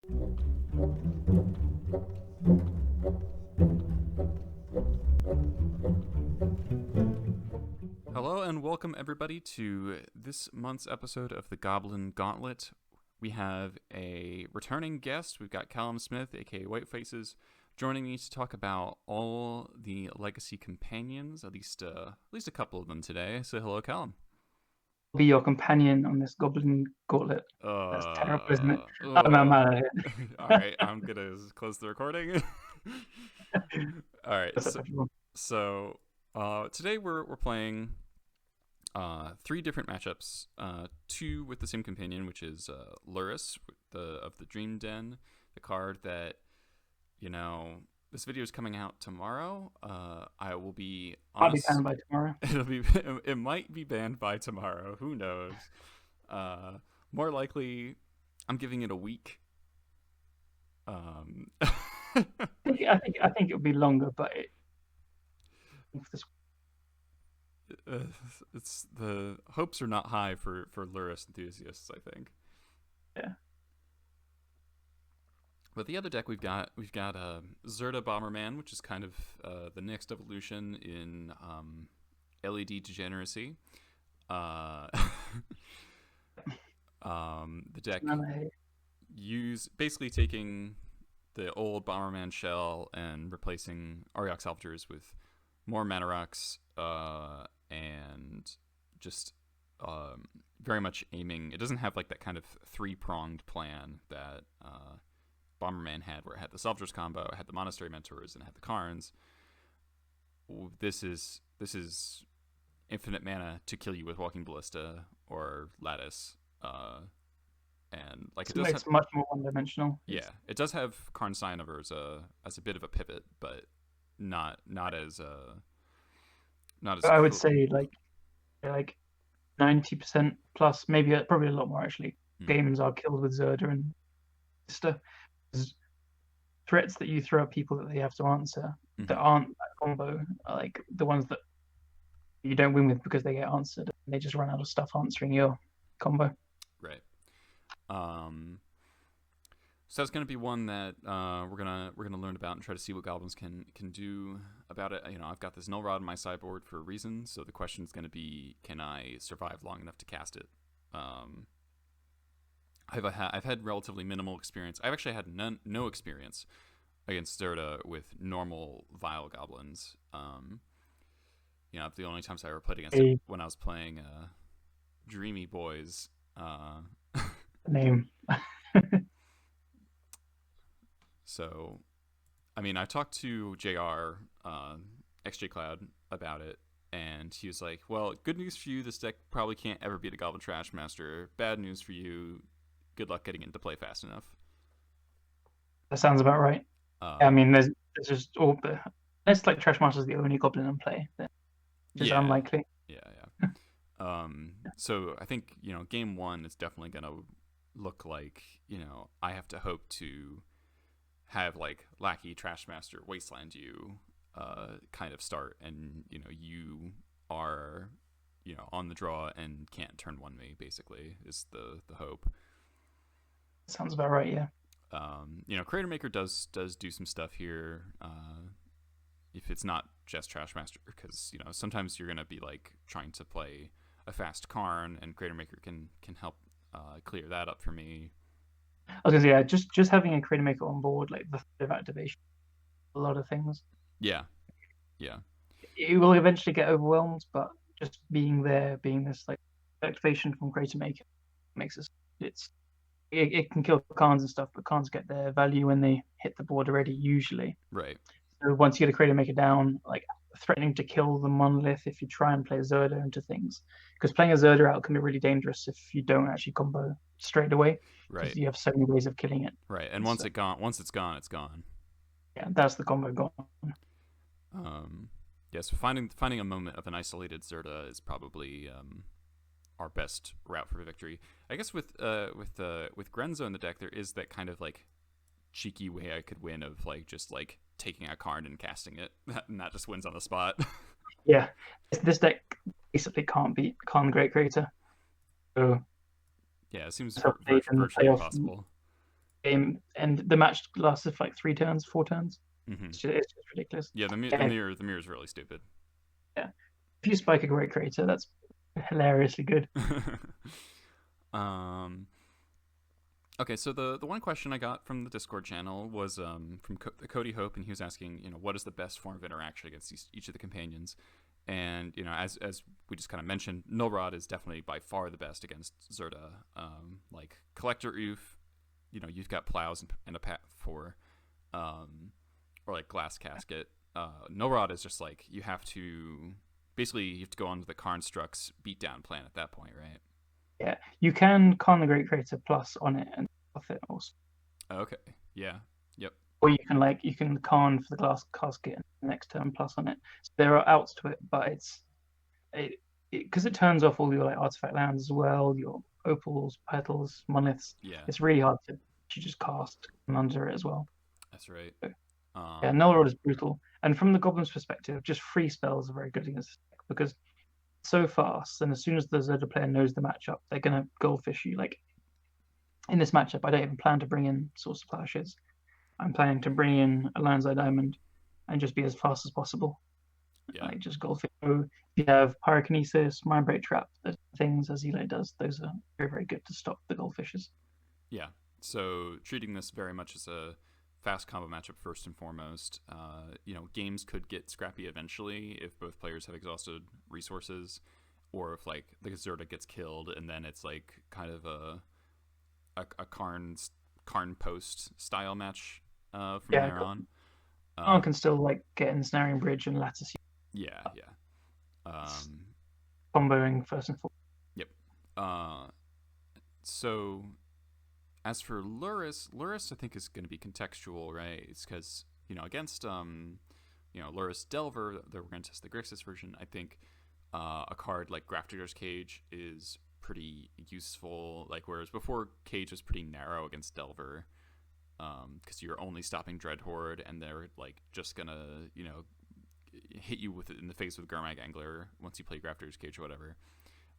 Hello and welcome everybody to this month's episode of the Goblin Gauntlet. We have a returning guest. We've got Callum Smith, aka WhiteFaces, joining me to talk about all the legacy companions, at least a couple of them today. So hello, Callum. Be your companion on this Goblin Gauntlet. That's terrible, isn't it? I'm out of here. All right, I'm gonna close the recording. All right, so today we're playing 3 different matchups. 2 with the same companion, which is Lurrus of the Dream Den, the card that, you know, this video is coming out tomorrow. I will be honest. Might be banned by tomorrow. It might be banned by tomorrow. Who knows? More likely, I'm giving it a week. I think it'll be longer, but it's the hopes are not high for Lurrus enthusiasts, I think. Yeah. But the other deck we've got Zirda Bomberman, which is kind of the next evolution in LED degeneracy. The deck basically taking the old Bomberman shell and replacing Auriok Salvators with more mana rocks, and just very much aiming. It doesn't have like that kind of 3-pronged plan that Bomberman had, where it had the Salvators combo, it had the Monastery Mentors, and it had the Karns. This is infinite mana to kill you with Walking Ballista or Lattice, and like it makes much more one-dimensional. Yeah, it does have Karn Signover as a bit of a pivot, but not as I would say like 90% plus, probably a lot more actually. Games are killed with Zirda and Ballista. Threats that you throw at people that they have to answer that aren't that combo are like the ones that you don't win with because they get answered. They just run out of stuff answering your combo. Right. So that's going to be one that we're gonna learn about and try to see what goblins can do about it. You know, I've got this Null Rod in my sideboard for a reason, so the question is going to be, can I survive long enough to cast it? I've had relatively minimal experience. I've actually had no experience against Zirda with normal Vial goblins. You know, the only times I ever played against it when I was playing Dreamy Boys. Name. So, I mean, I talked to JR, XJ Cloud, about it, and he was like, well, good news for you, this deck probably can't ever beat a Goblin Trashmaster. Bad news for you, good luck getting into play fast enough. That sounds about right. I mean, there's just all the... It's like Trashmaster's the only Goblin in play. Which is unlikely. Yeah. So I think, you know, game 1 is definitely going to look like, you know, I have to hope to have like Lackey, Trashmaster, Wasteland you kind of start, and you know you are, you know, on the draw and can't turn 1 me, basically is the hope. Sounds about right. Yeah. You know, Cratermaker does do some stuff here, if it's not just Trashmaster, because you know sometimes you're gonna be like trying to play a fast Karn, and Cratermaker can help clear that up for me. I was gonna say, yeah, just having a Cratermaker on board, like the third of activation, a lot of things. Yeah. It will eventually get overwhelmed, but just being there, being this like activation from Cratermaker makes it can kill Karns and stuff, but Karns get their value when they hit the board already, usually. Right. So once you get a Cratermaker down, like threatening to kill the monolith if you try and play Zirda into things, because playing a Zirda out can be really dangerous if you don't actually combo straight away. Right. You have so many ways of killing it. Right, and once it's gone, it's gone. Yeah, that's the combo gone. Yeah, so finding a moment of an isolated Zirda is probably our best route for victory. I guess with Grenzo in the deck, there is that kind of like cheeky way I could win of like just like taking a card and casting it, and that just wins on the spot. Yeah, this deck basically can't beat Khan the Great Creator. So yeah, it seems virtually impossible. game, and the match lasted for like 3 turns, 4 turns. Mm-hmm. It's just ridiculous. Yeah, the mirror is really stupid. Yeah, if you spike a Great Crater, that's hilariously good. Okay, so the one question I got from the Discord channel was from Cody Hope, and he was asking, what is the best form of interaction against each of the companions? And as we just kind of mentioned, Null Rod is definitely by far the best against Zirda. Like Collector Oof, you've got Plows and a Path for, or like Glass Casket. Null Rod is just like you have to go on to the Karnstruck's beatdown plan at that point, right? Yeah, you can con the Great Crater plus on it and off it also. Okay. Yeah. Yep. Or you can con for the Glass Casket and the next turn plus on it. So there are outs to it, but because it turns off all your like artifact lands as well, your opals, petals, monoliths. Yeah. It's really hard to just cast under it as well. That's right. So, yeah, Null Rod is brutal. And from the Goblin's perspective, just free spells are very good against this deck because so fast, and as soon as the Zirda player knows the matchup, they're gonna goldfish you. Like in this matchup, I don't even plan to bring in Source of Clashes. I'm planning to bring in a Land's Eye Diamond and just be as fast as possible. Yeah. Like just goldfish. So if you have Pyrokinesis, Mindbreak Trap, the things as Eli does, those are very, very good to stop the goldfishes. Yeah. So treating this very much as a fast combo matchup first and foremost. Games could get scrappy eventually if both players have exhausted resources, or if like the Zirda gets killed and then it's like kind of a Karn post style match from there on. Karn can still like get Ensnaring Bridge and Lattice. Yeah. Comboing first and foremost. Yep. So as for Lurrus I think is going to be contextual, right? It's because against Lurrus Delver, that we're going to test the Grixis version. I think a card like Grafdigger's Cage is pretty useful. Like whereas before Cage was pretty narrow against Delver, because you're only stopping Dreadhorde, and they're like just gonna hit you with it in the face with Gurmag Angler once you play Grafdigger's Cage or whatever.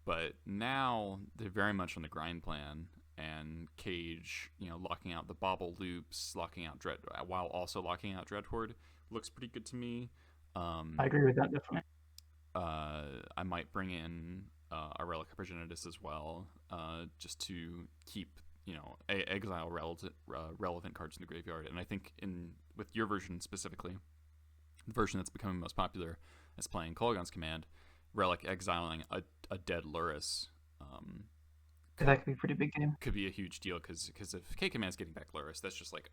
But now they're very much on the grind plan. And Cage, locking out the Bobble Loops, locking out while also locking out Dreadhorde looks pretty good to me. I agree with that definitely. I might bring in a Relic of Progenitus as well, just to keep exile relevant cards in the graveyard. And I think with your version specifically, the version that's becoming most popular is playing Kolaghan's Command, Relic exiling a dead Lurrus. That could be a pretty big game. Could be a huge deal because if K-Command's getting back Lurrus, that's just like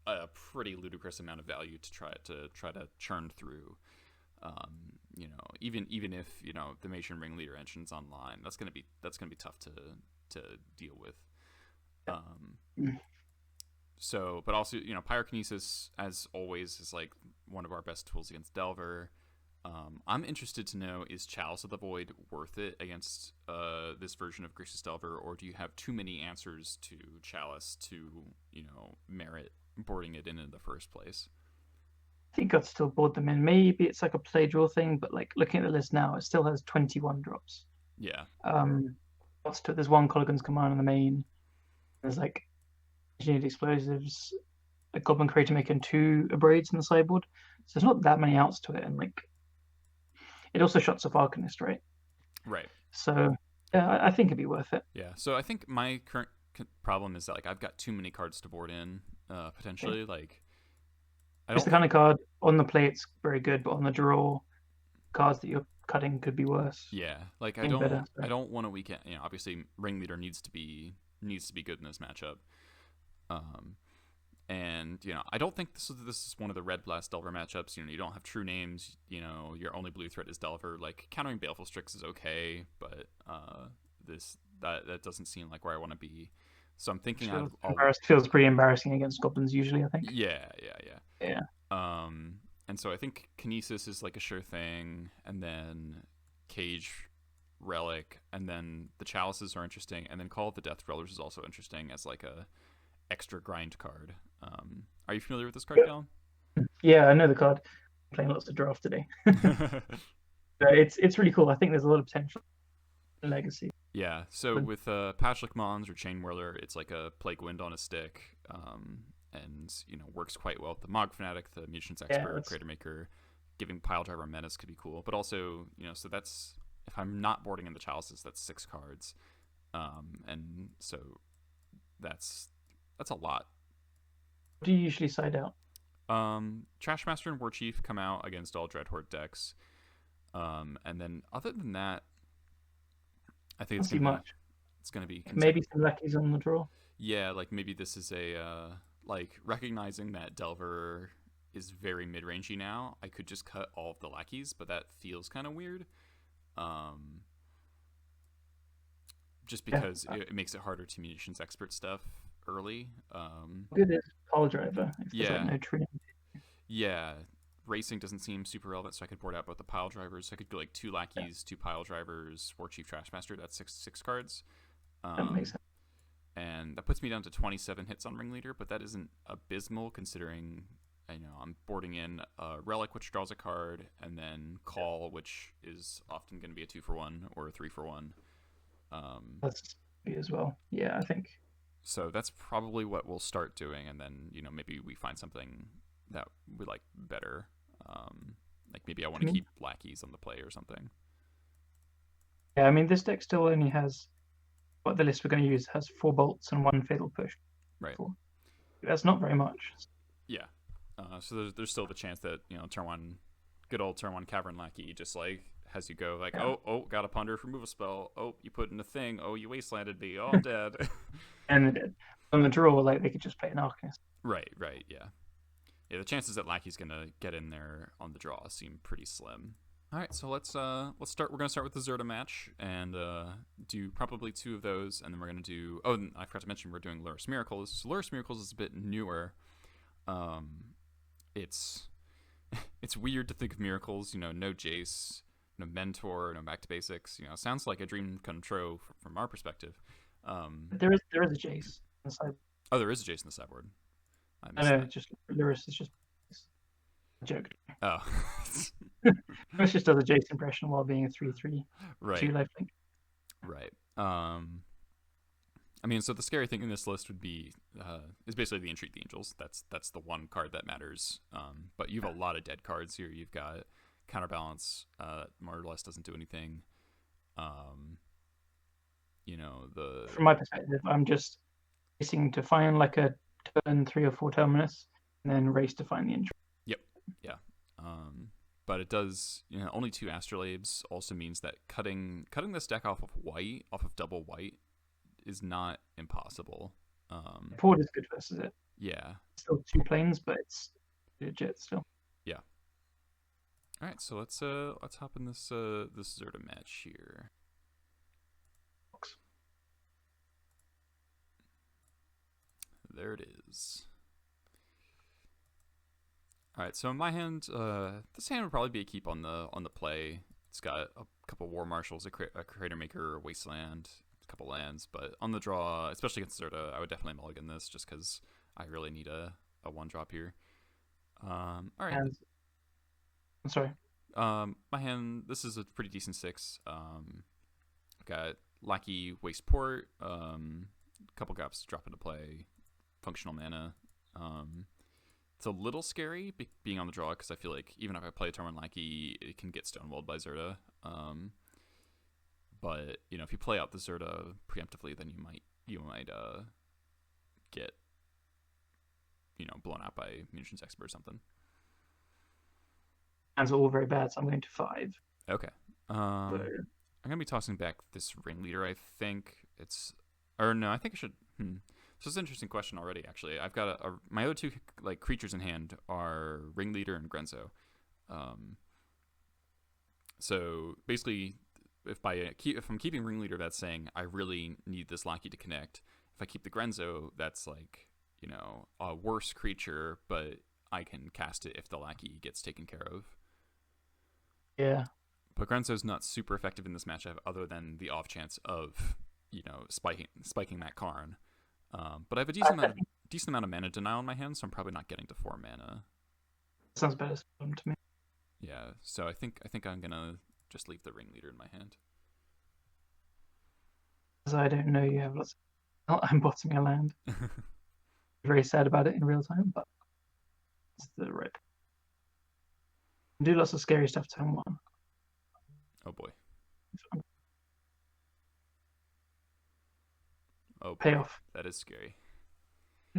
a pretty ludicrous amount of value to try to churn through. Even if the Goblin Ringleader engine's online, that's gonna be tough to deal with. So, but also Pyrokinesis as always is like one of our best tools against Delver. I'm interested to know, is Chalice of the Void worth it against this version of Grixis Delver, or do you have too many answers to Chalice to merit boarding it in the first place? I think I'd still board them in. Maybe it's like a play draw thing, but like looking at the list now, it still has 21 drops. Yeah. There's one Kolaghan's Command in the main. There's like Engineered Explosives, a Goblin Cratermaker, and 2 Abrades in the sideboard. So there's not that many outs to it, and like it also shuts off Arcanist, right? Right. So yeah, I think it'd be worth it. Yeah. So I think my current problem is that like I've got too many cards to board in potentially. Okay. Like it's the kind of card on the play it's very good, but on the draw, cards that you're cutting could be worse. Yeah. Like I don't want a weekend. Obviously Ringleader needs to be good in this matchup. And I don't think this is one of the Red Blast Delver matchups. You don't have true names. Your only blue threat is Delver. Like countering Baleful Strix is okay, but that doesn't seem like where I want to be. So I'm thinking feels pretty embarrassing against goblins usually, I think. Yeah. And so I think Kinesis is like a sure thing, and then Cage, Relic, and then the Chalices are interesting, and then Call of the Death Dwellers is also interesting as like a extra grind card. Are you familiar with this card, Callum? Yeah, I know the card. I'm playing lots of draft today. It's really cool. I think there's a lot of potential in Legacy. Yeah, so with Pashalik Mons or Chainwhirler, it's like a Plague Wind on a stick, and works quite well with the Mogg Fanatic, the Munitions Expert, Cratermaker. Giving Piledriver menace could be cool, but also so that's if I'm not boarding in the chalices, that's 6 cards, and so that's a lot. What do you usually side out? Trashmaster and Warchief come out against all Dreadhorde decks, and then other than that, I think it's gonna be maybe some Lackeys on the draw. Yeah, like maybe this is a like recognizing that Delver is very mid-rangey now. I could just cut all of the Lackeys, but that feels kind of weird. Just because it makes it harder to Munitions Expert stuff early. Good is Piledriver. Yeah. Yeah. Racing doesn't seem super relevant, so I could board out both the Piledrivers. So I could go like 2 Lackeys, 2 Piledrivers, Warchief, Trashmaster. That's 6 cards. That makes sense. And that puts me down to 27 hits on Ringleader, but that isn't abysmal considering I'm boarding in a Relic, which draws a card, and then Call, which is often going to be a 2-for-1 or a 3-for-1. That's me as well. Yeah, I think. So that's probably what we'll start doing, and then maybe we find something that we like better. Like maybe I want to keep Lackeys on the play or something. Yeah, I mean this deck still only has what the list we're going to use has 4 bolts and 1 fatal push. Right. That's not very much. Yeah. So there's still the chance that turn 1, good old turn 1 Cavern Lackey just like has you go like oh got a ponder, remove a spell, you put in a thing, you wastelanded me, I'm dead. And on the draw, like they could just play an Arcanist. Right, yeah. The chances that Lackey's gonna get in there on the draw seem pretty slim. All right, so let's start. We're gonna start with the Zirda match and do probably 2 of those, and then we're gonna do. Oh, and I forgot to mention we're doing Lurrus Miracles. So Lurrus Miracles is a bit newer. It's weird to think of miracles. No Jace, no Mentor, no Back to Basics. Sounds like a dream come true from our perspective. There is a Jace on the sideboard. Oh, there is a Jace on the sideboard. I know, just Lurrus is just a joke. Oh. Lurrus just does a Jace impression while being a 3/3. Right. 2 lifelink. Right. I mean, so the scary thing in this list would be is basically the Entreat the Angels. That's the one card that matters. But you have a lot of dead cards here. You've got Counterbalance, more or less doesn't do anything. From my perspective, I'm just racing to find like a turn 3 or 4 terminus, and then race to find the Entreat. Yep. Yeah. But it does. Only 2 Astrolabes also means that cutting this deck off of double white, is not impossible. Port is good versus it. Yeah. Still 2 planes, but it's legit still. Yeah. All right, so let's hop in this Zirda match here. There it is. All right, so in my hand, this hand would probably be a keep on the play. It's got a couple War Marshals, a Cratermaker, a Wasteland, a couple lands, but on the draw, especially against Zirda, I would definitely mulligan this just because I really need a 1-drop here. All right. I'm sorry. My hand, this is a pretty decent 6. I've got Lackey, Waste Port, a couple gaps to drop into play, functional mana. It's a little scary being on the draw because I feel like even if I play a turn 1 Lackey, it can get stonewalled by Zirda. But if you play out the Zirda preemptively, then you might get blown out by Munitions Expert or something. Hands are all very bad, so I'm going to 5. Okay. I'm gonna be tossing back this Ringleader. I think I think I should. So it's an interesting question already. Actually, I've got my other 2 creatures in hand are Ringleader and Grenzo. So basically, if I'm keeping Ringleader, that's saying I really need this Lackey to connect. If I keep the Grenzo, that's a worse creature, but I can cast it if the Lackey gets taken care of. Yeah. But Grenzo's not super effective in this matchup, other than the off chance of spiking that Karn. But I have a decent amount of mana denial in my hand, so I'm probably not getting to 4 mana. Sounds better to me. Yeah, so I think I'm gonna just leave the Ringleader in my hand. As I don't know, you have lots. I'm bottoming a land. Very sad about it in real time, but it's the right. Do lots of scary stuff turn 1. Oh boy. Oh boy. Payoff. That is scary.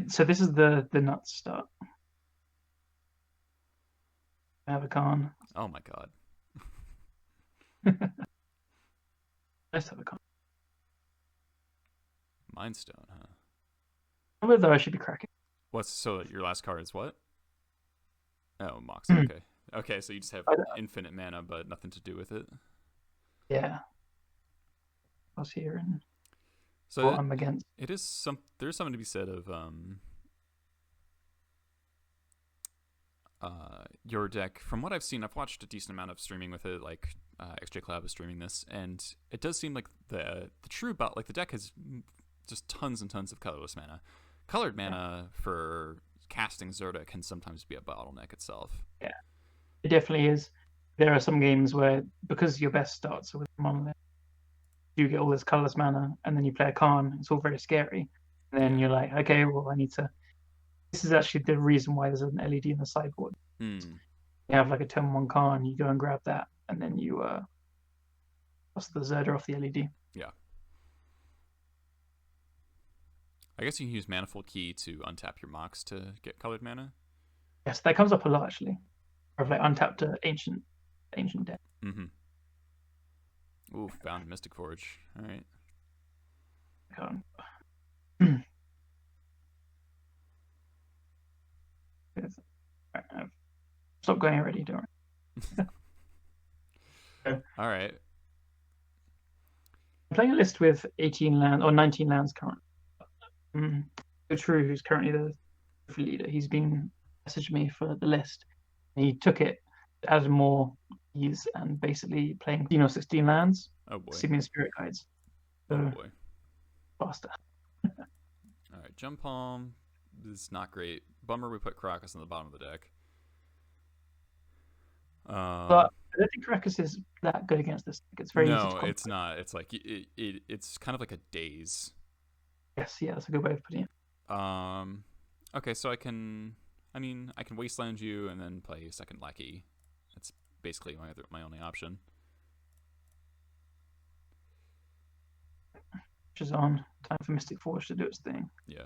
So this is the nuts start. I have a Khan. Oh my god. Let's have a Khan. Mind Stone, huh? Whether I should be cracking. What's so your last card is what? Oh, Mox. Okay. Okay, so you just have infinite mana, but nothing to do with it. Yeah. I was here and so I'm against. It is there's something to be said of your deck. From what I've seen, I've watched a decent amount of streaming with it, like XJ Collab is streaming this, and it does seem like the true like the deck has just tons and tons of colorless mana. Colored mana for casting Zirda can sometimes be a bottleneck itself. Yeah, it definitely is. There are some games where, because your best starts are with Monolith, you get all this colorless mana, and then you play a Khan. It's all very scary. And then you're like, okay, well, I need to. This is actually the reason why there's an LED in the sideboard. You have like a turn 1 Khan, you go and grab that, and then you toss the Zirda off the LED. Yeah. I guess you can use Manifold Key to untap your Mox to get colored mana. Yes, that comes up a lot actually. Or if like untapped ancient deck. Ooh, found Mystic Forge. All right. Stop going already, don't worry. All right. I'm playing a list with 18 land or 19 lands currently. True, who's currently the leader, he's been messaged me for the list. He took it, added more keys, and basically playing 15 or 16 lands. Oh boy. Simeon Spirit Guides. So oh boy. Faster. All right, Gempalm is not great. Bummer we put Karakas on the bottom of the deck. But I don't think Karakas is that good against this deck. It's very easy to combat. It's not. It's like it's kind of like a daze. Yes, yeah, that's a good way of putting it. Okay, so I can Wasteland you and then play second Lackey. That's basically my only option. Which is on. Time for Mystic Forge to do its thing. Yeah.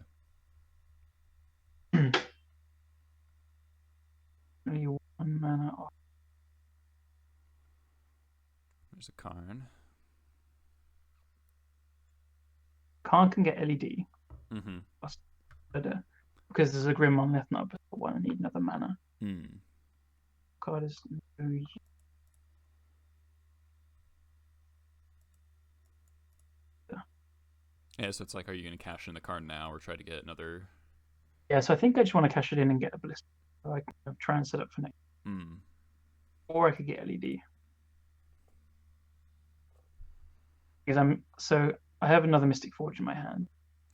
Only 1 mana off. There's a Karn. Karn can get LED. Because there's a Grim Monolith not but one. I need another mana. Card is no use. Yeah, so it's like, are you going to cash in the card now or try to get another? Yeah, so I think I just want to cash it in and get a Ballista. So I can try and set up for next. Or I could get LED. Because I have another Mystic Forge in my hand.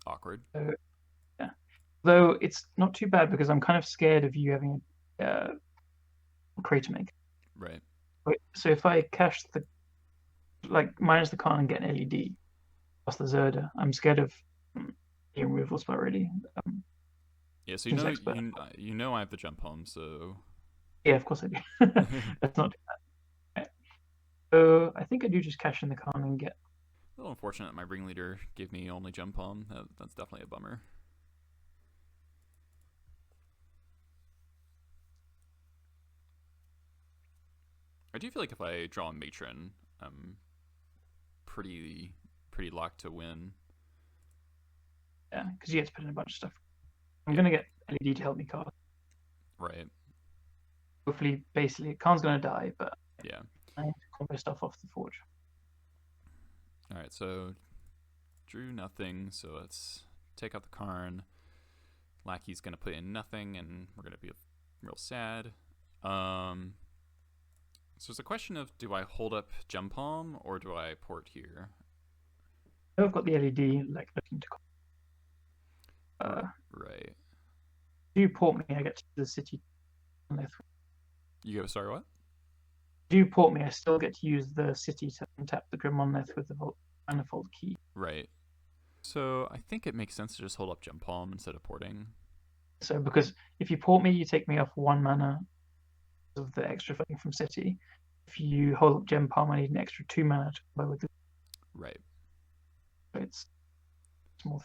Awkward. So, yeah. Though it's not too bad because I'm kind of scared of you having a Cratermaker. Right. So if I cash minus the Khan and get an LED plus the Zirda, I'm scared of the removal spell already. Yeah, so you know I have the Gempalm, so yeah, of course I do. That's not too bad. Right. So I think I do just cash in the Khan and get. A little unfortunate my Ringleader gave me only Gempalm. That's definitely a bummer. I do feel like if I draw a Matron, I'm pretty locked to win. Yeah, because you get to put in a bunch of stuff. I'm gonna get LED to help me cast. Right. Hopefully, basically, Khan's gonna die, but yeah, I need to combo stuff off the forge. All right, so drew nothing. So let's take out the Karn. Lackey's gonna put in nothing, and we're gonna be real sad. So it's a question of, do I hold up Gempalm or do I port here? I've got the LED looking to. Right. If you port me, I get to the city. You go. Sorry, what? If you port me, I still get to use the city to untap the Grim Monolith with the Manifold Key. Right. So I think it makes sense to just hold up Gempalm instead of porting. So because if you port me, you take me off 1 mana of the extra thing from City. If you hold up Gempalm, I need an extra 2 mana to combo with it. Right. So it's small.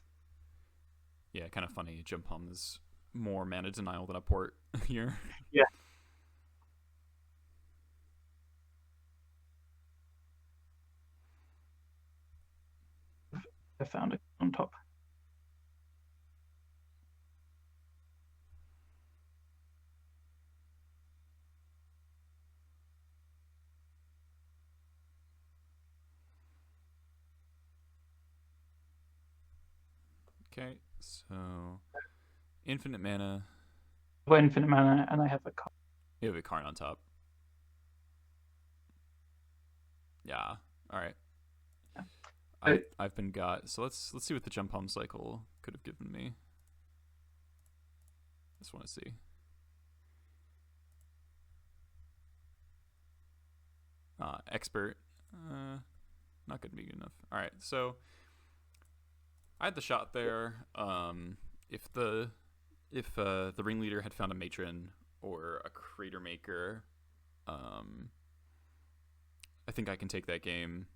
Yeah, kind of funny. Gempalm is more mana denial than a port here. Yeah. I found it on top. Okay, so infinite mana. I've got infinite mana, and I have a card. You have a card on top. Yeah. All right. Yeah. I've been got. So let's see what the Gempalm cycle could have given me. Just want to see. Expert. Not gonna be good enough. All right. So I had the shot there. If the Ringleader had found a Matron or a Cratermaker, I think I can take that game.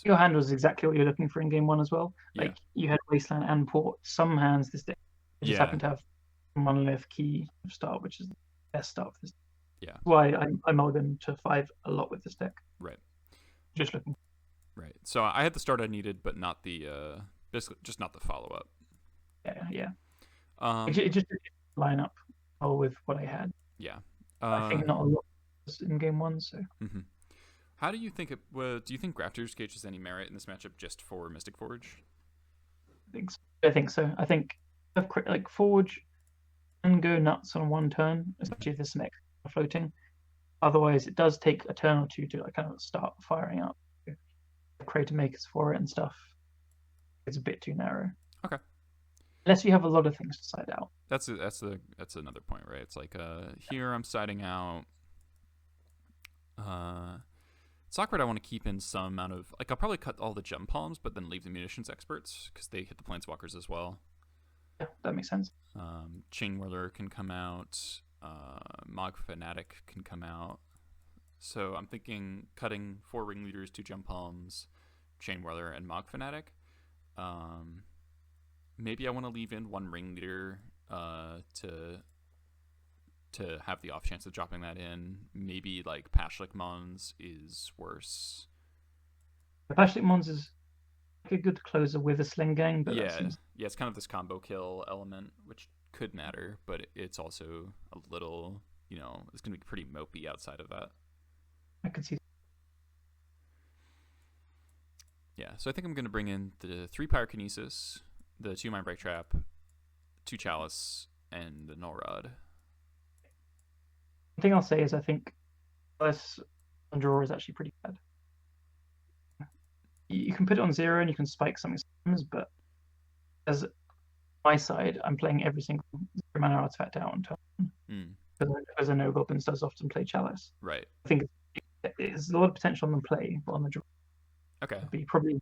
Your hand was exactly what you're looking for in game 1 as well. Yeah. Like you had Wasteland and Port. Some hands this deck just happen to have Monolith Key start, which is the best start for this. Yeah. Why I mulligan to 5 a lot with this deck. Right. Just looking. Right. So I had the start I needed, but not the basically just not the follow up. Yeah. It just didn't line up well with what I had. Yeah. I think not a lot in game 1. So. Mm-hmm. How do you think it? Do you think Grafter's Cage has any merit in this matchup just for Mystic Forge? I think so. I think like Forge can go nuts on 1 turn, especially if there's some extra floating. Otherwise, it does take a turn or 2 to like kind of start firing up. The Cratermakers for it and stuff. It's a bit too narrow. Okay. Unless you have a lot of things to side out. That's another point, right? It's like here I'm siding out. It's awkward. I want to keep in some amount of I'll probably cut all the Gempalms, but then leave the Munitions Experts because they hit the Planeswalkers as well. Yeah, that makes sense. Chainwhirler can come out. Mogg Fanatic can come out. So I'm thinking cutting 4 Ringleaders, 2 Gempalms, Chainwhirler, and Mogg Fanatic. Maybe I want to leave in 1 Ringleader to have the off chance of dropping that in. Maybe like Pashalik Mons is worse. Pashalik Mons is like a good closer with a Sling-Gang, but yeah, it's kind of this combo kill element, which could matter, but it's also a little, it's going to be pretty mopey outside of that. I could see. Yeah, so I think I'm going to bring in the 3 Pyrokinesis, the 2 Mindbreak Trap, 2 Chalice, and the Null Rod. One thing I'll say is I think Chalice on draw is actually pretty bad. You can put it on 0 and you can spike something, but as my side, I'm playing every single 0 mana artifact out on turn. Because I know Goblins does often play Chalice. Right. I think there's a lot of potential on the play, but on the draw. Okay. But you're probably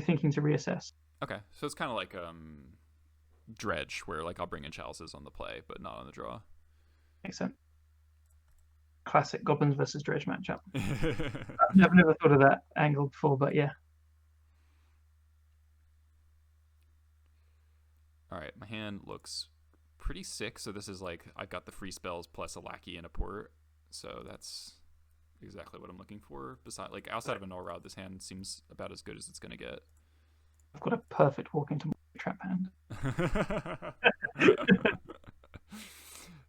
thinking to reassess. Okay, so it's kind of like Dredge, where like I'll bring in Chalices on the play, but not on the draw. Makes sense. Classic Goblins versus Dredge matchup. I've never thought of that angle before, but yeah. All right, my hand looks pretty sick. So this is like I've got the free spells plus a Lackey and a Port. So that's exactly what I'm looking for. Besides, like outside of a Null Rod, this hand seems about as good as it's gonna get. I've got a perfect walk into my trap hand.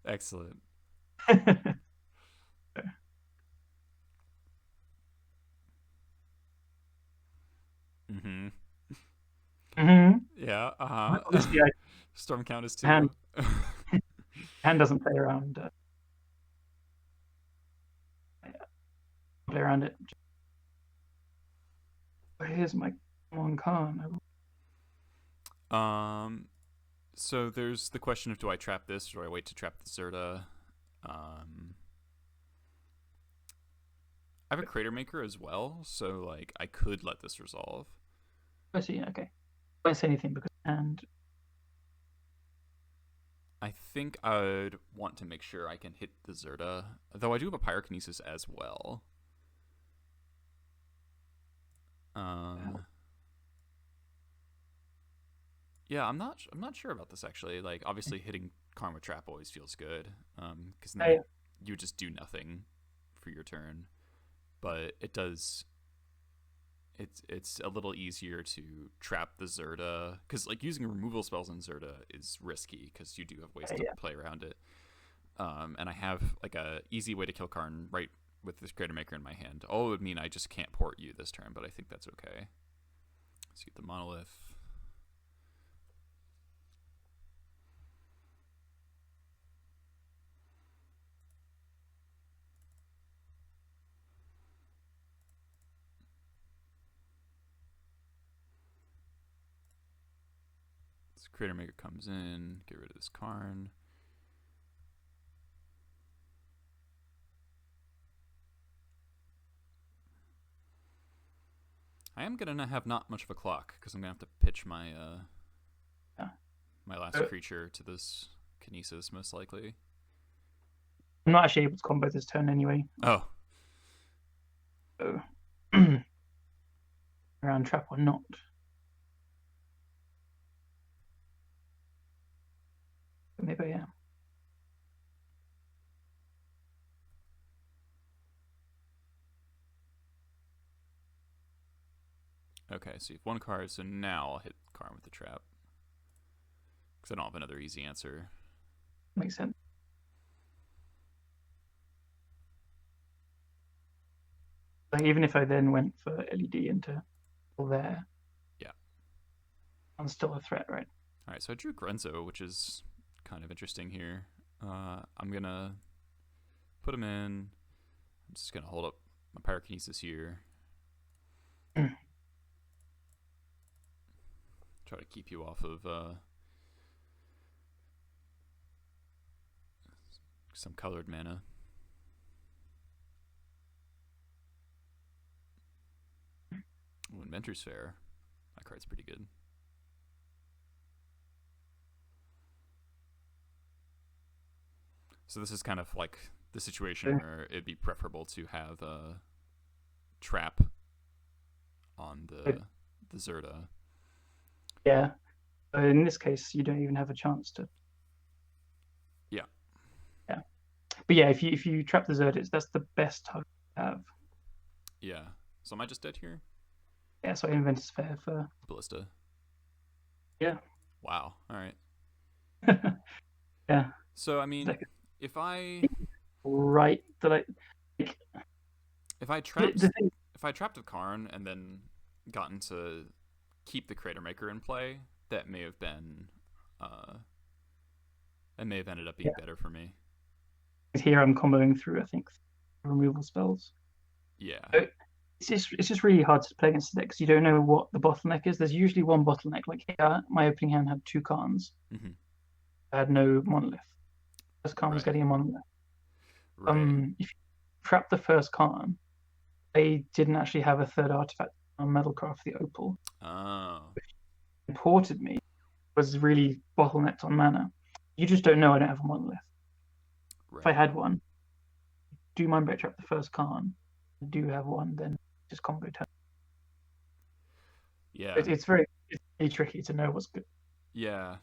Excellent. Yeah. Honestly, Storm Count is 2. Hand doesn't play around. Play around it. Here's my one card. So there's the question of do I trap this or do I wait to trap the Zirda? I have a Cratermaker as well, so like I could let this resolve. I see. Okay. won't say anything because and I think I'd want to make sure I can hit the Zirda, though I do have a Pyrokinesis as well. Yeah, I'm not sure about this actually. Like, obviously, hitting Karma Trap always feels good, because then you just do nothing for your turn. But it does. It's a little easier to trap the Zirda, because like using removal spells in Zirda is risky because you do have ways to play around it. And I have like a easy way to kill Karn right with this Cratermaker in my hand. Oh, it would mean I just can't port you this turn, but I think that's okay. Let's get the Monolith. This Cratermaker comes in, get rid of this Karn. I am gonna have not much of a clock because I'm gonna have to pitch my my last creature to this Kinesis most likely. I'm not actually able to combo this turn anyway. Oh. So, around trap or not. Maybe I am. Okay, so you have one card, so now I'll hit Karn with the trap. Because I don't have another easy answer. Makes sense. Like, even if I then went for LED into there, yeah, I'm still a threat, right? All right, so I drew Grenzo, which is kind of interesting here. I'm gonna put him in. I'm just gonna hold up my Pyrokinesis here. Try to keep you off of some colored mana. Ooh, Inventor's Fair. That card's pretty good. So this is kind of like the situation where it'd be preferable to have a trap on the Zirda. Yeah. But in this case, you don't even have a chance to. Yeah. Yeah. But yeah, if you trap the Zirda, that's the best type to have. Yeah. So am I just dead here? Yeah, so I invented Fair for Ballista. Yeah. Wow. All right. Yeah. So I mean, if I trapped a Karn and then gotten to keep the Cratermaker in play, that may have been ended up being better for me. Here I'm comboing through, I think, removal spells. Yeah. So it's just really hard to play against the deck because you don't know what the bottleneck is. There's usually one bottleneck. Like here, my opening hand had 2 Karns. Mm-hmm. I had no Monolith. First Karn was getting a Monolith. Right. If you trap the first Karn, they didn't actually have a third artifact on Metalcraft the Opal. Oh. Which imported me was really bottlenecked on mana. You just don't know I don't have a Monolith. Right. If I had one, do Mindbreak Trap the first Karn, I do have one, then just combo turn. Yeah. It's really tricky to know what's good. Yeah.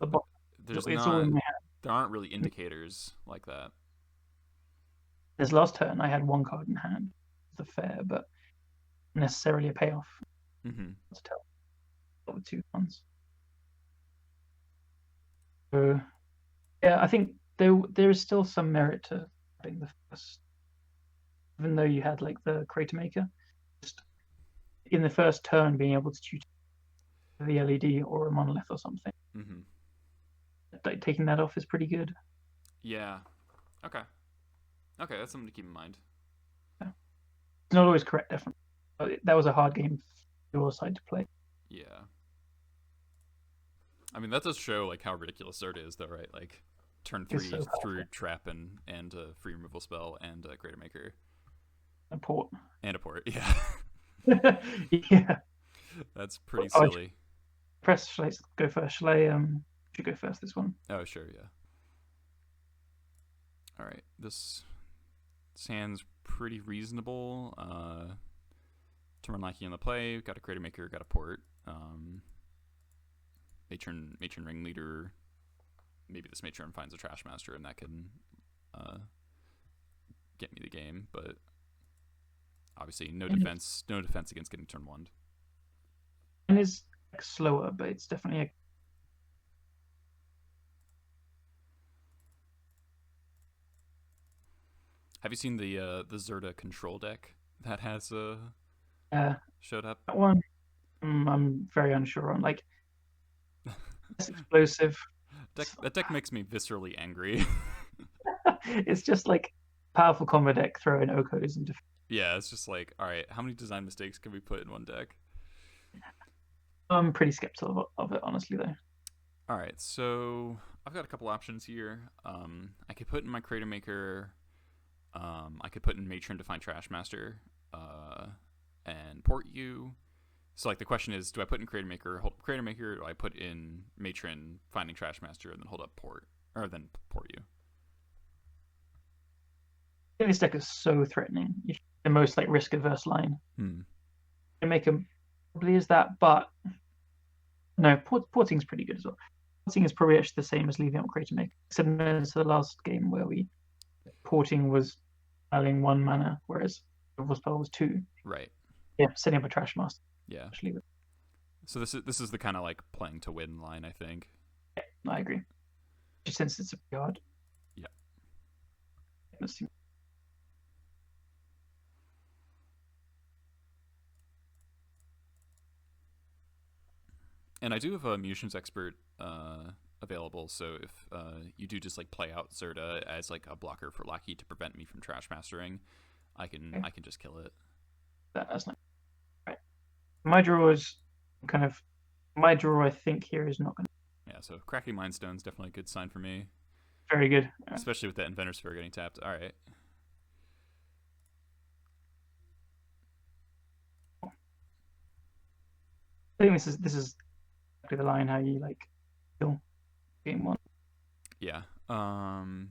It's all in my hand. There aren't really indicators like that. This last turn, I had 1 card in hand. The Fair, but necessarily a payoff. Mm-hmm. To tell. With 2 ones. So, yeah, I think there is still some merit to having the first, even though you had like the Cratermaker, just in the first turn being able to choose the LED or a Monolith or something. Mm-hmm. Like, taking that off is pretty good. Yeah. Okay, that's something to keep in mind. Yeah. It's not always correct, definitely. But that was a hard game for your side to play. Yeah. I mean, that does show like how ridiculous Zirda is, though, right? Like, turn 3 through trap and a free removal spell and a Cratermaker. A port. And a port, yeah. Yeah. That's pretty silly. Press, shall I go first? Shall I should go first this one? Oh, sure, yeah. All right, this sounds pretty reasonable. Goblin Lackey in the play. Got a Cratermaker, got a port. Matron Ringleader. Maybe this Matron finds a Trashmaster and that can get me the game, but obviously no defense against getting turn 1. It is slower, but it's definitely a... Have you seen the Zirda control deck that has showed up? That one, I'm very unsure on. Like, it's explosive. That deck makes me viscerally angry. It's just like powerful combo deck, throw in Okos and yeah, it's just like, all right, how many design mistakes can we put in one deck? I'm pretty skeptical of it, honestly, though. All right, so I've got a couple options here. I could put in my Cratermaker. I could put in Matron to find Trashmaster and port you. So like the question is, do I put in Cratermaker, hold up Cratermaker, or do I put in Matron finding Trashmaster and then hold up port, or then port you? This deck is so threatening. It's the most like risk averse line. Cratermaker probably is that, but no, porting's pretty good as well. Porting is probably actually the same as leaving out Cratermaker, similar to the last game where porting was spelling 1 mana, whereas the spell was 2. Right. Yeah, setting up a Trashmaster. Yeah. Actually. So this is the kind of like playing to win line, I think. Yeah, I agree. Just since it's a card. Yeah. Let's see. And I do have a Munitions Expert available, so if you do just like play out Zirda as like a blocker for Lackey to prevent me from Trashmastering, I can just kill it. That's nice. Right. My draw is kind of I think here is not going to. Yeah, so cracking Mindstone's definitely a good sign for me. Very good, especially with that Inventor Sphere getting tapped. All right. I think this is exactly the line how you like kill game 1. Yeah. And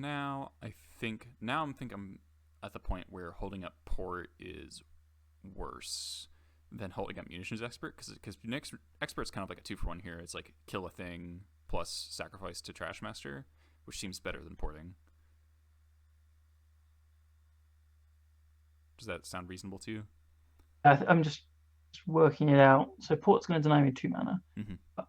now I'm at the point where holding up port is worse than holding up Munitions Expert, because Munitions Expert's kind of like a 2-for-1 here. It's like kill a thing plus sacrifice to Trashmaster, which seems better than porting. Does that sound reasonable to you? I'm just working it out. So port's going to deny me 2 mana. But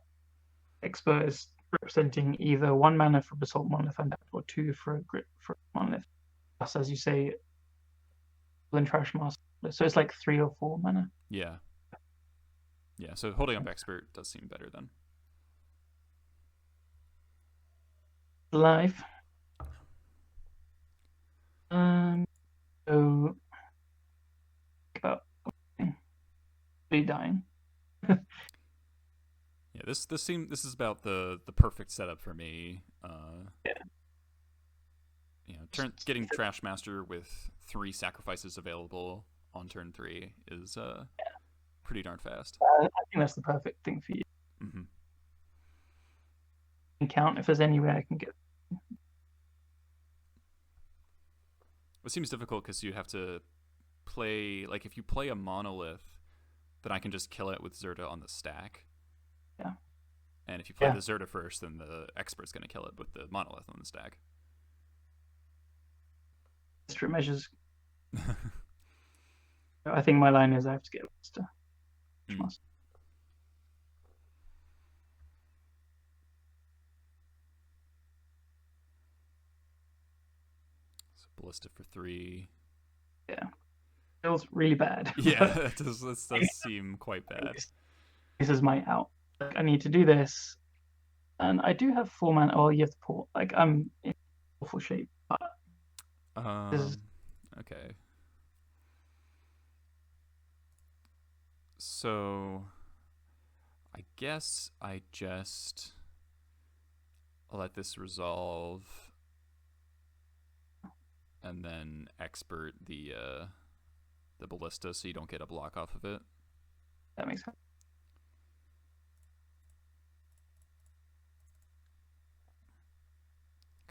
Expert is representing either 1 mana for Basalt Monolith Untapped or 2 for a Grit for Monolith. Plus, as you say, Goblin Trashmaster. So it's like 3 or 4 mana. Yeah. Yeah, so holding up Expert does seem better then. Live. So about dying. Yeah, this is about the perfect setup for me. Yeah. You know, getting Trashmaster with 3 sacrifices available on turn 3 is pretty darn fast. I think that's the perfect thing for you. And count if there's any way I can get. It seems difficult because you have to play, like, if you play a Monolith, then I can just kill it with Zirda on the stack. Yeah. And if you play the Zirda first, then the Expert's going to kill it with the Monolith on the stack. Extra measures. I think my line is I have to get Ballista. So Ballista for 3. Yeah. Feels really bad. Yeah, this does seem quite bad. This is my out. Like, I need to do this. And I do have 4 mana. Oh, you have to port. Like, I'm in awful shape. But okay. So I guess I just let this resolve and then Expert the Ballista so you don't get a block off of it. That makes sense.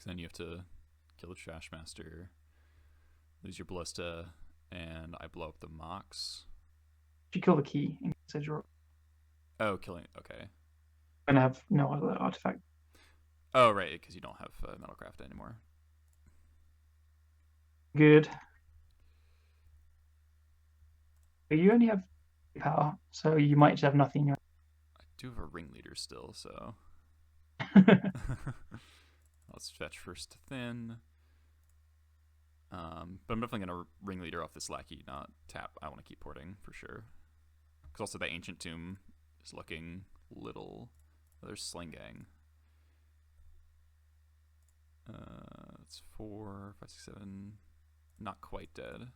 because then you have to kill the Trashmaster, lose your Ballista, and I blow up the Mox. You kill the key in case you're... Oh, killing. Okay. I'm gonna have no other artifact. Oh, right, because you don't have Metalcraft anymore. Good. But you only have power, so you might just have nothing in your... I do have a Ringleader still, so... Let's fetch first to thin. But I'm definitely going to Ringleader off this Lackey, not tap. I want to keep porting for sure. Because also the Ancient Tomb is looking little... There's Sling-Gang. It's 4, 5, 6, 7. Not quite dead.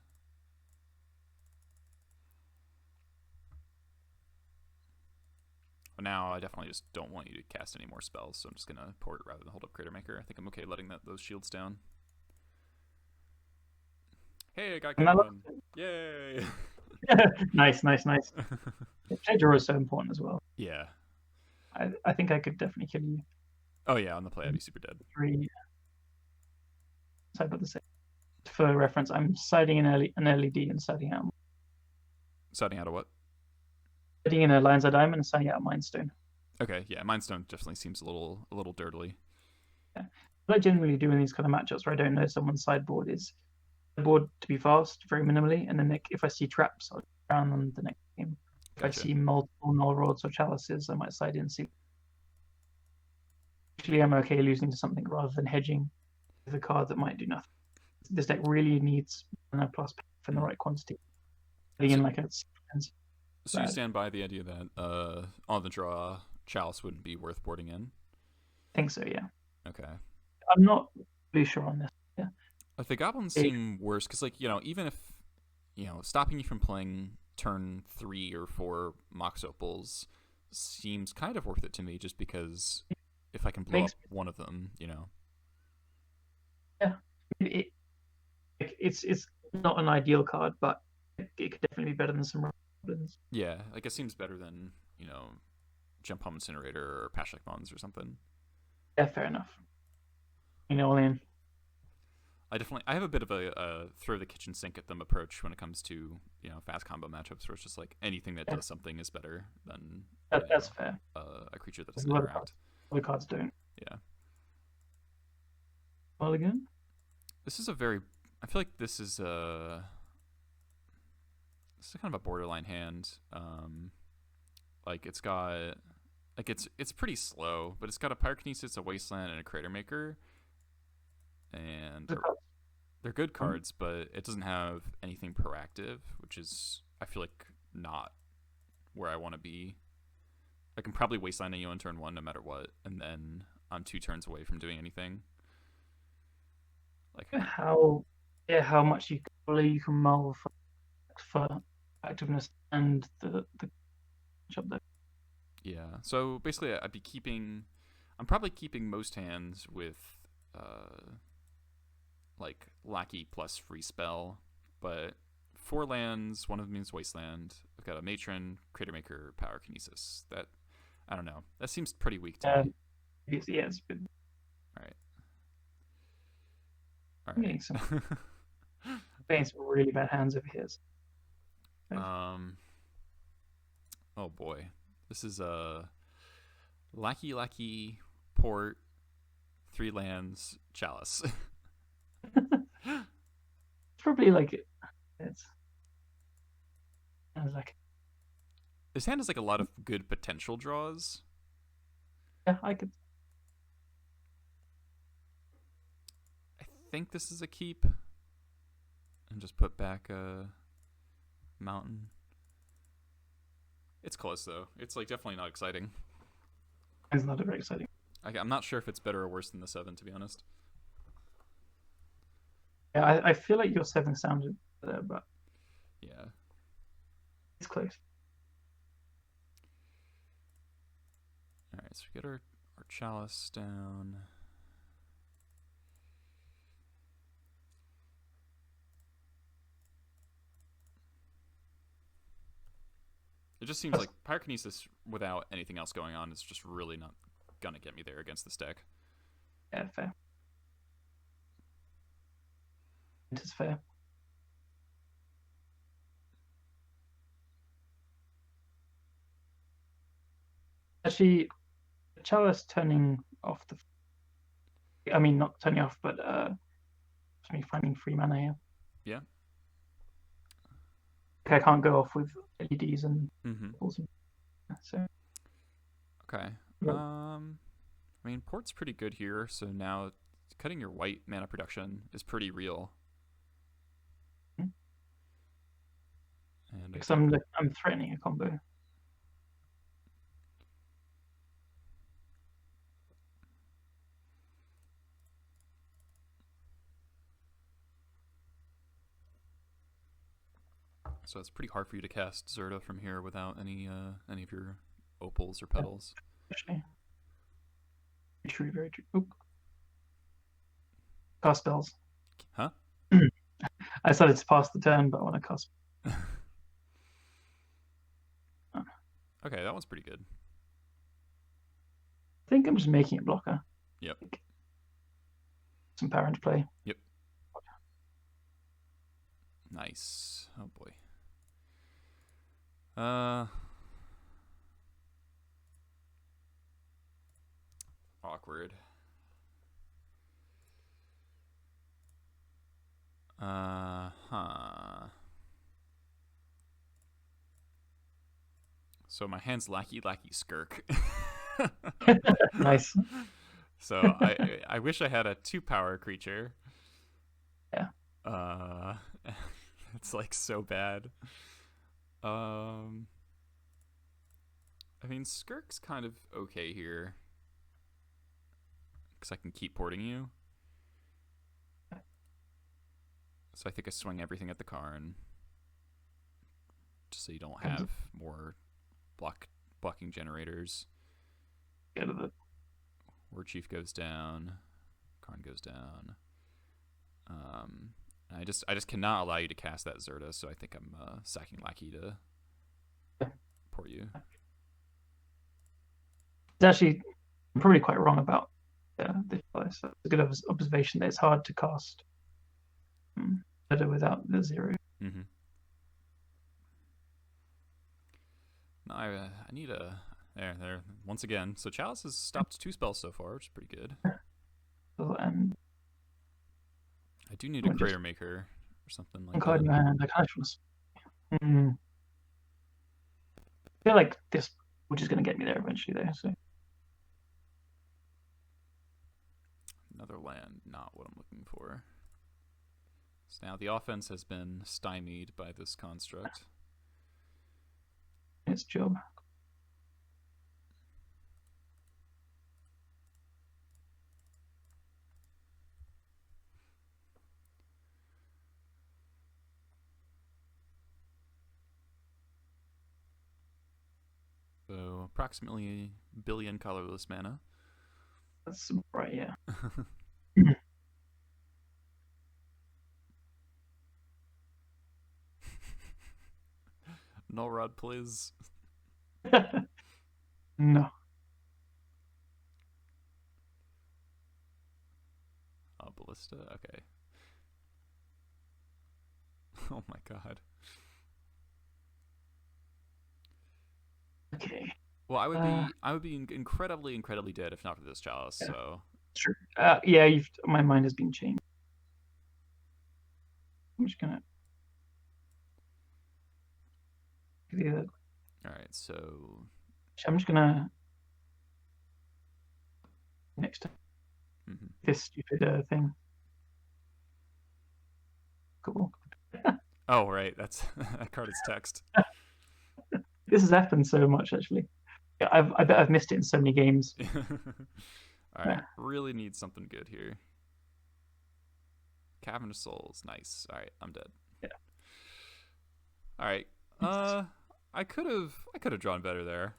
But now I definitely just don't want you to cast any more spells, so I'm just going to port rather than hold up Cratermaker. I think I'm okay letting those shields down. Hey, I got Goblin. Yay! Nice. Play draw is so important as well. Yeah. I think I could definitely kill you. Oh yeah, on the play I'd be super dead. 3. So about the same. For reference, I'm siding an LED and siding out. Siding out of what? Siding in a Lion's Eye Diamond and siding out Mind Stone. Okay, yeah, Mind Stone definitely seems a little dirtily. Yeah. What I generally do in these kind of matchups where I don't know someone's sideboard is board to be fast, very minimally, and then if I see traps, I'll round on the next game. If Gotcha. I see multiple null rods or chalices, I might side in and see. Usually I'm okay losing to something rather than hedging with a card that might do nothing. This deck really needs mana plus in the right quantity. In like a... So you stand by the idea that on the draw, Chalice wouldn't be worth boarding in? I think so, yeah. Okay. I'm not really sure on this. Yeah. Like the goblins seem worse because, like, even if stopping you from playing turn 3 or 4 Mox Opals seems kind of worth it to me, just because if I can blow up one of them, Yeah. It's not an ideal card, but it could definitely be better than some goblins. Yeah, like it seems better than Gempalm Incinerator or Pashalik Mons or something. Yeah, fair enough. Liam. I have a bit of a throw the kitchen sink at them approach when it comes to fast combo matchups, where it's just like anything that does something is better than that's fair. A creature that doesn't interact. Other cards don't. Yeah. Mulligan. This is I feel like this is kind of a borderline hand. Like it's got, like it's pretty slow, but it's got a Pyrokinesis, a Wasteland, and a Cratermaker, and they're good cards, but it doesn't have anything proactive, which is, I feel like, not where I want to be. I can probably Wasteland you on turn 1 no matter what, and then I'm 2 turns away from doing anything. Like how much you can mull for activeness and the job there. Yeah, so basically I'm probably keeping most hands with like Lackey plus free spell, but 4 lands, one of them is Wasteland. I've got a Matron, Cratermaker, Pyrokinesis. That, I don't know, that seems pretty weak to me. Yeah, it's good. Alright. I'm getting some really bad hands over here. Oh boy. This is a Lackey, Port, 3 lands, Chalice. It's probably like this hand has like a lot of good potential draws. Yeah, I think this is a keep. And just put back a mountain. It's close though. It's like definitely not exciting. It's not very exciting. I'm not sure if it's better or worse than the 7, to be honest. Yeah, I feel like your 7 sounded better, but yeah, it's close. All right, so we get our Chalice down. It just seems like Pyrokinesis without anything else going on is just really not gonna get me there against this deck. Yeah, fair. It's fair. Actually, Chalice turning off the. I mean, not turning off, but me finding free mana here. Yeah. I can't go off with LEDs and so. Okay. I mean, Port's pretty good here, so now cutting your white mana production is pretty real. And because I'm threatening a combo. So it's pretty hard for you to cast Zirda from here without any of your opals or petals. Actually. True, very true. Oop. Cast spells. Huh? I started to pass the turn, but I want to cast. Okay, that one's pretty good. I think I'm just making it blocker. Yep. Some power into play. Yep. Nice. Oh boy. Awkward. So my hand's Lackey Skirk. Nice. So I wish I had a 2-power creature. Yeah. It's like so bad. I mean, Skirk's kind of okay here because I can keep porting you. So I think I swing everything at the Karn just so you don't have more blocking generators. Get it. Warchief goes down. Karn goes down. I just cannot allow you to cast that Zirda, so I think I'm sacking Lackey to port you. It's actually, I'm probably quite wrong about this place. It's a good observation that it's hard to cast Zirda without the 0. Mm-hmm. No, I need a... There. Once again. So Chalice has stopped 2 spells so far, which is pretty good. And I do need a Cratermaker or something like that. Man, I kind of want to... I feel like this, which is going to get me there eventually, though. So another land, not what I'm looking for. So now the offense has been stymied by this construct. Its job. So approximately a billion colorless mana. That's right, yeah. No rod, please. No. Oh, Ballista. Okay. Oh my god. Okay. Well, I would be incredibly dead if not for this Chalice. Yeah. So. Sure. Yeah, my mind has been changed. I'm just gonna. All right, so. I'm just gonna. Next time. Mm-hmm. This stupid thing. Cool. Oh right, that's that card is text. This has happened so much actually. Yeah, I bet I've missed it in so many games. All right, really need something good here. Cavern of Souls, nice. All right, I'm dead. Yeah. All right. I could have drawn better there.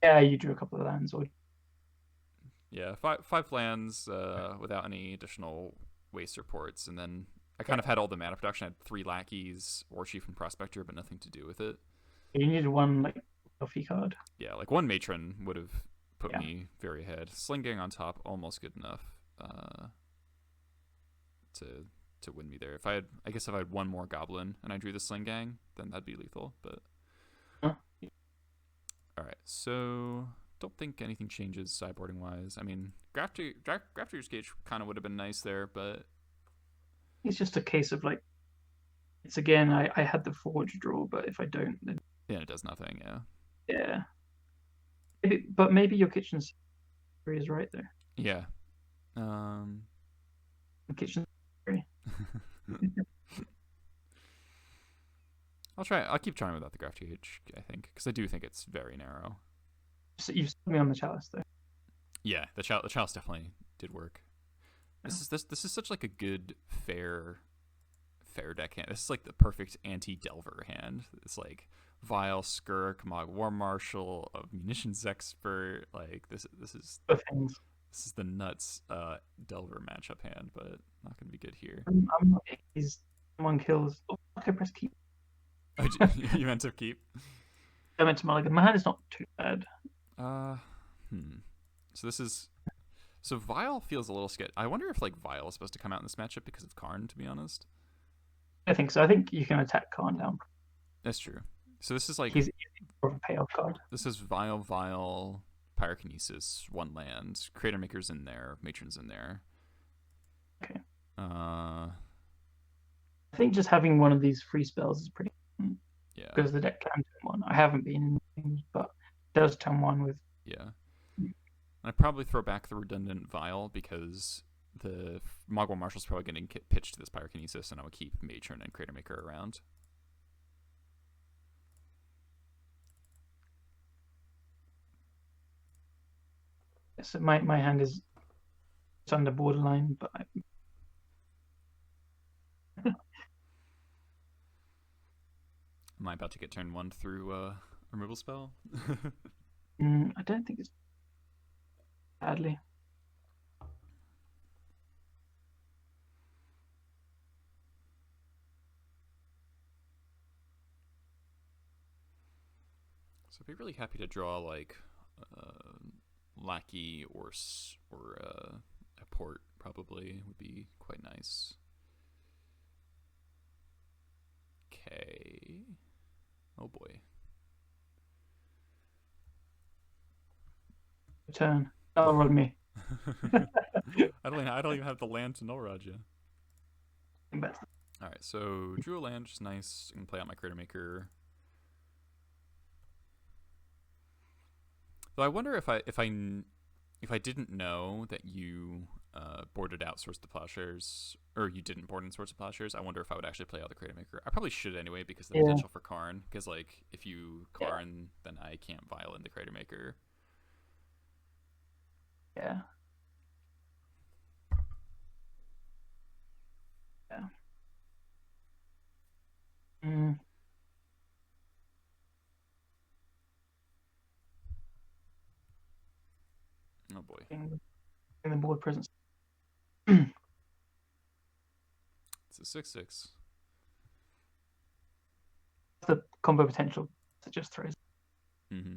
Yeah, you drew a couple of lands, or. Yeah, five lands without any additional waste reports, and then I kind of had all the mana production. I had 3 lackeys, Warchief and Prospector, but nothing to do with it. You needed one like coffee card. Yeah, like 1 Matron would have put me very ahead. Sling-Gang on top, almost good enough to to win me there. I guess if I had one more goblin and I drew the Sling-Gang, then that'd be lethal. But Huh? all right, so don't think anything changes sideboarding wise. I mean, Grafter's Cage kind of would have been nice there, but it's just a case of like, it's again, I had the Forge draw, but if I don't, then yeah, it does nothing. Yeah. yeah. But maybe your kitchen is right there. Yeah. The kitchen. I'll keep trying without the Grafter Cage, I think, because I do think it's very narrow. So you've sold me on the Chalice though. Yeah, the Chalice definitely did work. This is such like a good fair deck hand. This is like the perfect anti-Delver hand. It's like Vial, Skirk, Mogg War Marshal, Munitions Expert. Like this is the nuts Delver matchup hand, but not gonna be good here. I'm not. Someone kills. Oh, okay, press keep. Oh, you meant to keep? I meant to mulligan. My hand is not too bad. So Vial feels a little sketchy. I wonder if like Vial is supposed to come out in this matchup because of Karn, to be honest. I think so. I think you can attack Karn down. That's true. So this is like he's more of a payoff card. This is Vial, Pyrokinesis, one land, Cratermaker's in there, Matron's in there. Okay. I think just having one of these free spells is pretty. Yeah. Because the deck can turn one. I haven't been in things, but it does turn one with. Yeah. I'd probably throw back the redundant Vial because the Mogg War Marshal's probably getting pitched to this Pyrokinesis, and I would keep Matron and Cratermaker around. So my hand is under borderline, but Am I about to get turn one through a removal spell? I don't think it's badly. So I'd be really happy to draw like Lackey or a Port probably would be quite nice. Okay. Oh boy. Turn. Null rod me. I don't even have the land to null rod you. Alright, so drew a land, which is nice. I can play out my Cratermaker. Though I wonder if I didn't know that you boarded out Swords to Plowshares, or you didn't board in Swords to Plowshares, I wonder if I would actually play out the Cratermaker. I probably should anyway because of the potential for Karn. Because like if you Karn, then I can't Vial in the Cratermaker. Yeah. Yeah. Oh boy. In the board presence. It's a 6/6. The combo potential that just throws. Mm-hmm.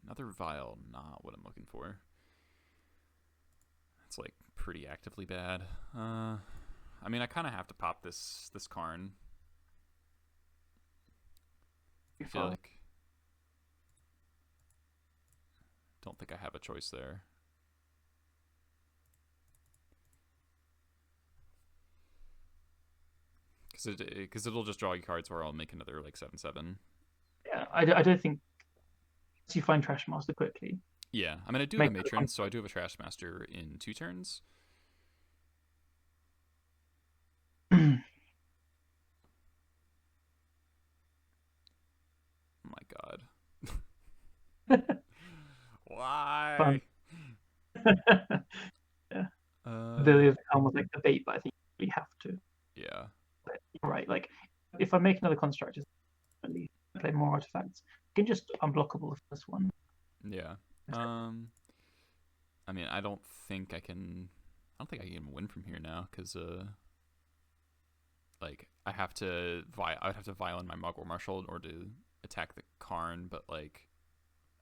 Another Vial, not what I'm looking for. It's like pretty actively bad. I mean, I kind of have to pop this Karn. I feel like. Don't think I have a choice there. Because it'll just draw you cards where I'll make another like 7/7. Yeah, I don't think you find Trashmaster quickly. Yeah, I mean I do have a Matron, so I do have a Trashmaster in 2 turns. Oh my god. Why? Yeah. Ability of almost like the bait, but I think we have to. Yeah. But you're right. Like if I make another construct, just at least play more artifacts. I can just unblockable for this one. Yeah. I mean, I don't think I can even win from here now because like I'd have to Vial in my Mogg War Marshal in order to attack the Karn, but like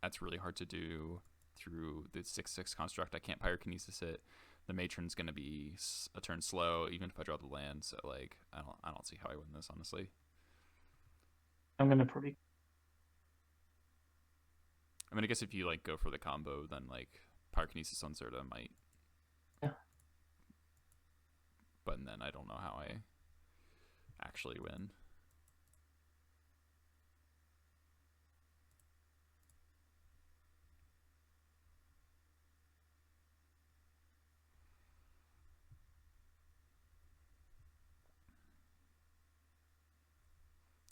that's really hard to do through the 6/6 construct. I can't Pyrokinesis it. the Matron's gonna be a turn slow, even if I draw the land. So like, I don't see how I win this, honestly. I'm gonna probably. I mean, I guess if you like go for the combo, then like Pyrokinesis on Zirda might. Yeah. But then I don't know how I actually win.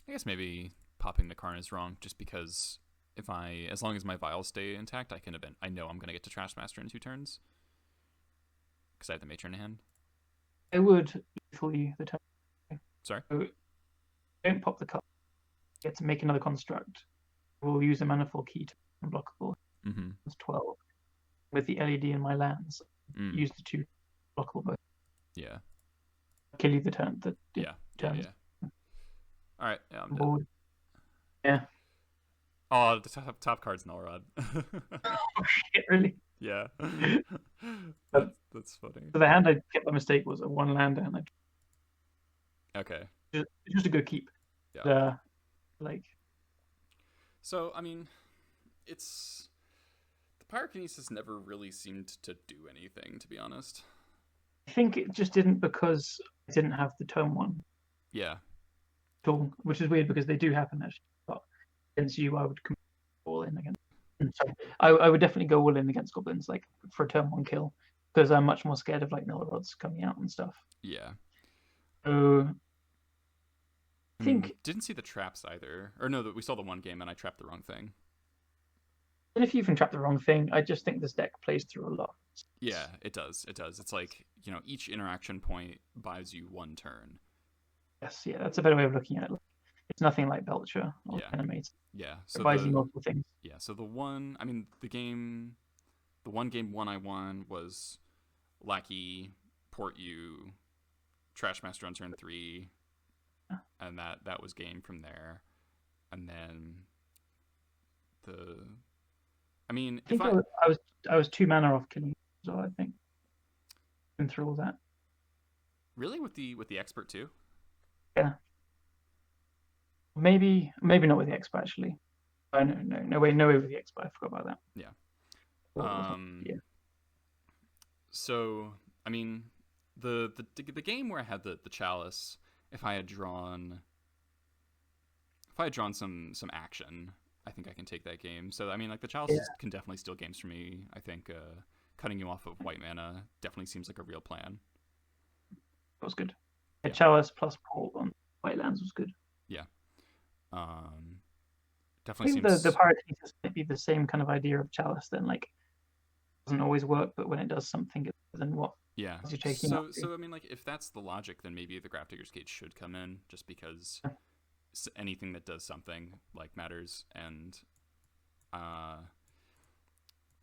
I guess maybe popping the Karn is wrong, just because as long as my vials stay intact, I know I'm gonna get to Trashmaster in 2 turns because I have the Matron in hand. I would lethal you the turn. Sorry. So don't pop the card. You get to make another construct. We'll use a manifold key to unblockable. Mm-hmm. It's 12 with the LED in my lands. Use the 2 blockable both. Yeah. Kill you the turn. Yeah. All right. Yeah, I'm bored. dead. Yeah. Oh, the top card's Nullrod. Oh shit! Really? Yeah. That's funny. So the hand I kept by mistake was a 1 land hand. Okay. Just a good keep. Yeah. Like. So I mean, the Pyrokinesis never really seemed to do anything, to be honest. I think it just didn't because I didn't have the turn 1. Yeah. Tool, which is weird because they do happen actually. But against you, I would come all in against. So I would definitely go all in against goblins, like for a turn 1 kill, because I'm much more scared of like Nullrods coming out and stuff. Yeah. So I think didn't see the traps either, or no, we saw the 1 game and I trapped the wrong thing. And if you even trap the wrong thing, I just think this deck plays through a lot. Yeah, it does. It's like, each interaction point buys you 1 turn. Yes, yeah, that's a better way of looking at it. It's nothing like Belcher or Animate. Yeah, so it buys you multiple things. Yeah, so the 1 game 1 I won was Lackey, Port U, Trashmaster on turn 3, and that was game from there. And then I was 2 mana off killing as well, I think. And through all that. Really? With the expert too? Yeah. Maybe not with the expert actually. Oh, no way with the expert. I forgot about that. Yeah. Yeah. So I mean, the game where I had the chalice, if I had drawn some action, I think I can take that game. So I mean, like the chalice can definitely steal games for me. I think cutting you off of white mana definitely seems like a real plan. That was good. Yeah. Chalice plus Port on white lands was good. Yeah. Definitely I think seems the Pyrokinesis might be the same kind of idea of chalice. Then like doesn't always work, but when it does something, it's better than what. Yeah. You're taking so I mean, like if that's the logic, then maybe the Grafdigger's Cage should come in, just because anything that does something like matters. And